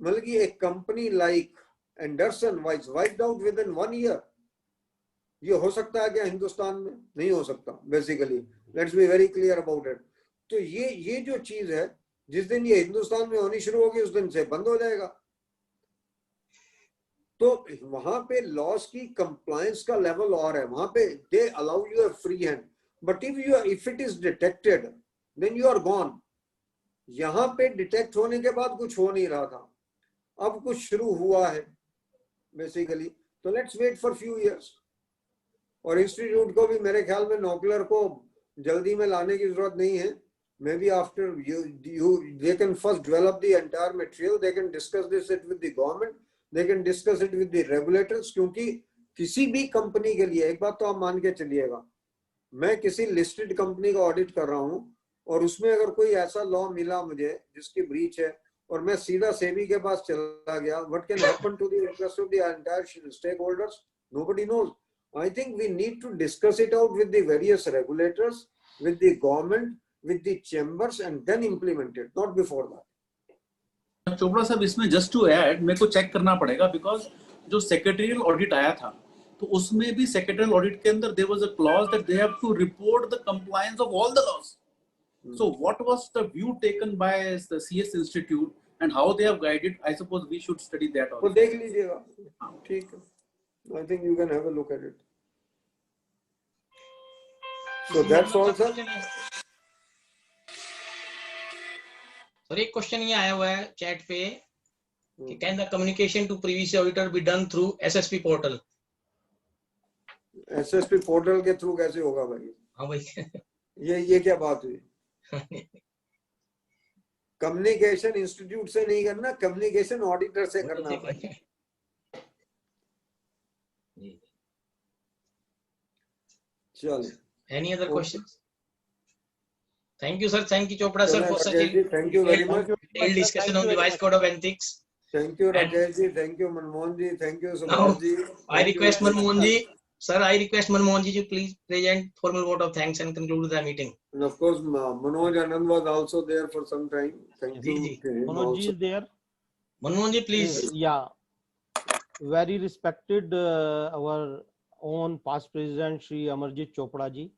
मतलब कि एक company like Anderson wise wiped out with in 1 year. ये हो सकता है क्या हिंदुस्तान में? नहीं हो सकता basically, let's be very clear about it. तो ये जो चीज है, जिस दिन ये हिंदुस्तान में होनी शुरू होगी उस दिन से बंद हो जाएगा। तो वहां पे लॉस की कंप्लायंस का लेवल और है, वहां पे they allow you a free hand, but if it is detected then you are gone. यहाँ पे डिटेक्ट होने के बाद कुछ हो नहीं रहा था, अब कुछ शुरू हुआ है बेसिकली। तो let's wait for few years. और इंस्टीट्यूट को भी मेरे ख्याल में नॉकलर को जल्दी में लाने की जरूरत नहीं है। May be after they can first develop the entire material, they can discuss this it with the government, they can discuss it with the regulators। क्योंकि किसी भी कंपनी के लिए एक बात तो आप मान के चलिएगा, मैं किसी लिस्टेड कंपनी का ऑडिट कर रहा हूं और उसमें अगर कोई ऐसा लॉ मिला मुझे जिसकी ब्रीच है और मैं सीधा सेबी के पास चला गया, what can happen to the interest of the entire stakeholders? Nobody knows. I think we need to discuss it out with the various regulators, with the government, with the chambers, and then implement it, not before that. Chopra साहब, इसमें just to add, मेरे को check करना पड़ेगा because जो secretarial audit आया था तो उसमें भी सेक्रेटरियल ऑडिट के अंदर there was a clause that they have to report the compliance of all the laws. So what was the view taken by the CS institute and how they have guided? I suppose we should study that also. वो देख लीजिएगा, ठीक है। I think you can have a look at it. So that's all, sir. Sir एक question ये आया हुआ है चैट पे कि can the communication to previous auditor be done through SSP portal? SSP portal के थ्रू कैसे होगा भाई? हाँ भाई ये क्या बात हुई? कम्युनिकेशन इंस्टीट्यूट से नहीं करना, कम्युनिकेशन ऑडिटर से करना भाई। चलिए, Any other questions? Thank you, sir. Thank you, Chopra sir, for such Rakesh ji, thank you very much. detailed discussion on the revised code of ethics. Thank you, Rakesh ji. Thank you, Manmohan ji. Thank you, Now, Subhash ji. I request Manmohan ji, sir, I request Manmohan ji to please present formal vote of thanks and conclude the meeting. And of course, Manoj Anand was also there for some time. Thank Ji, you. ji. to him Manoj ji also. is there. Manmohan ji, please. Yeah, very respected our own past president Shri Amarjit Chopra ji,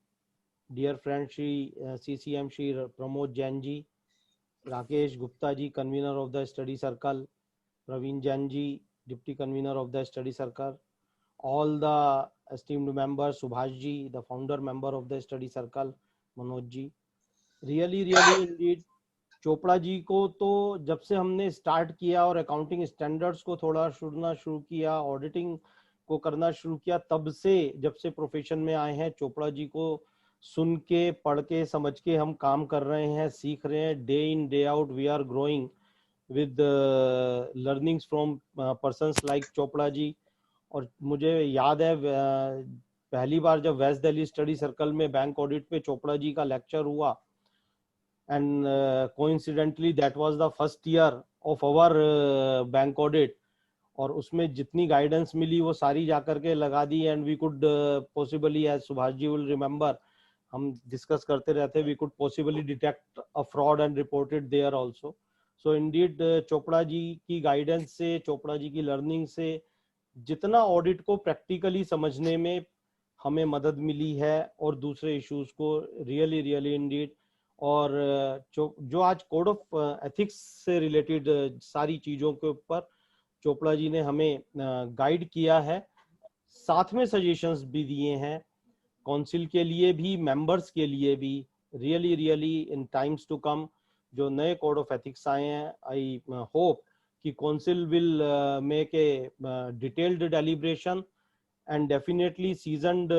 dear friend Shri CCM Shri Pramod Jain ji, Rakesh Gupta ji, convener of the study circle, Praveen Jain ji, deputy convener of the study circle, all the esteemed members, Subhash ji, the founder member of the study circle, Manoj ji, really indeed Chopra ji को तो जब से हमने start किया और accounting standards को थोड़ा सुनना शुरू किया, ऑडिटिंग को करना शुरू किया, तब से जब से प्रोफेशन में आए हैं चोपड़ा जी को सुन के, पढ़ के, समझ के हम काम कर रहे हैं, सीख रहे हैं। Day in day out we are growing with learnings from persons like Chopra ji. और मुझे याद है पहली बार जब वेस्ट दिल्ली स्टडी सर्कल में बैंक ऑडिट पे चोपड़ा जी का लेक्चर हुआ, and coincidentally that was the first year of our bank audit, और उसमें जितनी गाइडेंस मिली वो सारी जाकर के लगा दी। And we could possibly, as Subhash ji will remember, हम डिस्कस करते रहते, we could possibly detect a fraud and report it there also. So indeed Chopra ji की गाइडेंस से, चोपड़ा जी की लर्निंग से जितना ऑडिट को प्रैक्टिकली समझने में हमें मदद मिली है और दूसरे इश्यूज को रियली इंडीड, और जो आज कोड ऑफ एथिक्स से रिलेटेड सारी चीजों के ऊपर चोपड़ा जी ने हमें गाइड किया है, साथ में सजेशंस भी दिए हैं काउंसिल के लिए भी, मेंबर्स के लिए भी। Really in times to come जो नए कोड ऑफ एथिक्स आए हैं, आई होप कि council will make a detailed deliberation and definitely seasoned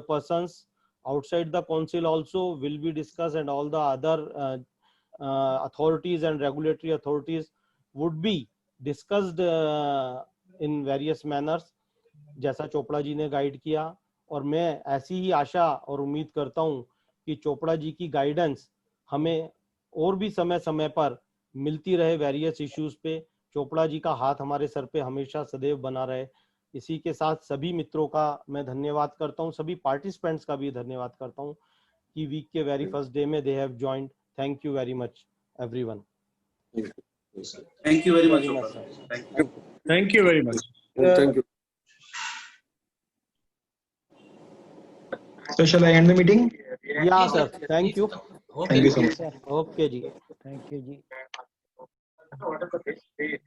persons outside the council also will be discussed, and all the other authorities and regulatory authorities would be discussed in various manners, जैसा चोपड़ा जी ने guide किया। और मैं ऐसी ही आशा और उम्मीद करता हूं कि चोपड़ा जी की गाइडेंस हमें और भी समय समय पर मिलती रहे वेरियस इश्यूज पे। चोपड़ा जी का हाथ हमारे सर पे हमेशा सदैव बना रहे। इसी के साथ सभी मित्रों का मैं धन्यवाद करता हूं, सभी पार्टिसिपेंट्स का भी धन्यवाद करता हूं कि वीक के वेरी फर्स्ट डे में they have joined. Thank you very much everyone. Thank you very much, Very much, Chopra. sir. Thank you. Thank you very much. Thank you. So shall I end the meeting? Yeah, sir. Thank you. Okay. Thank you so much. Okay जी। Thank you ji.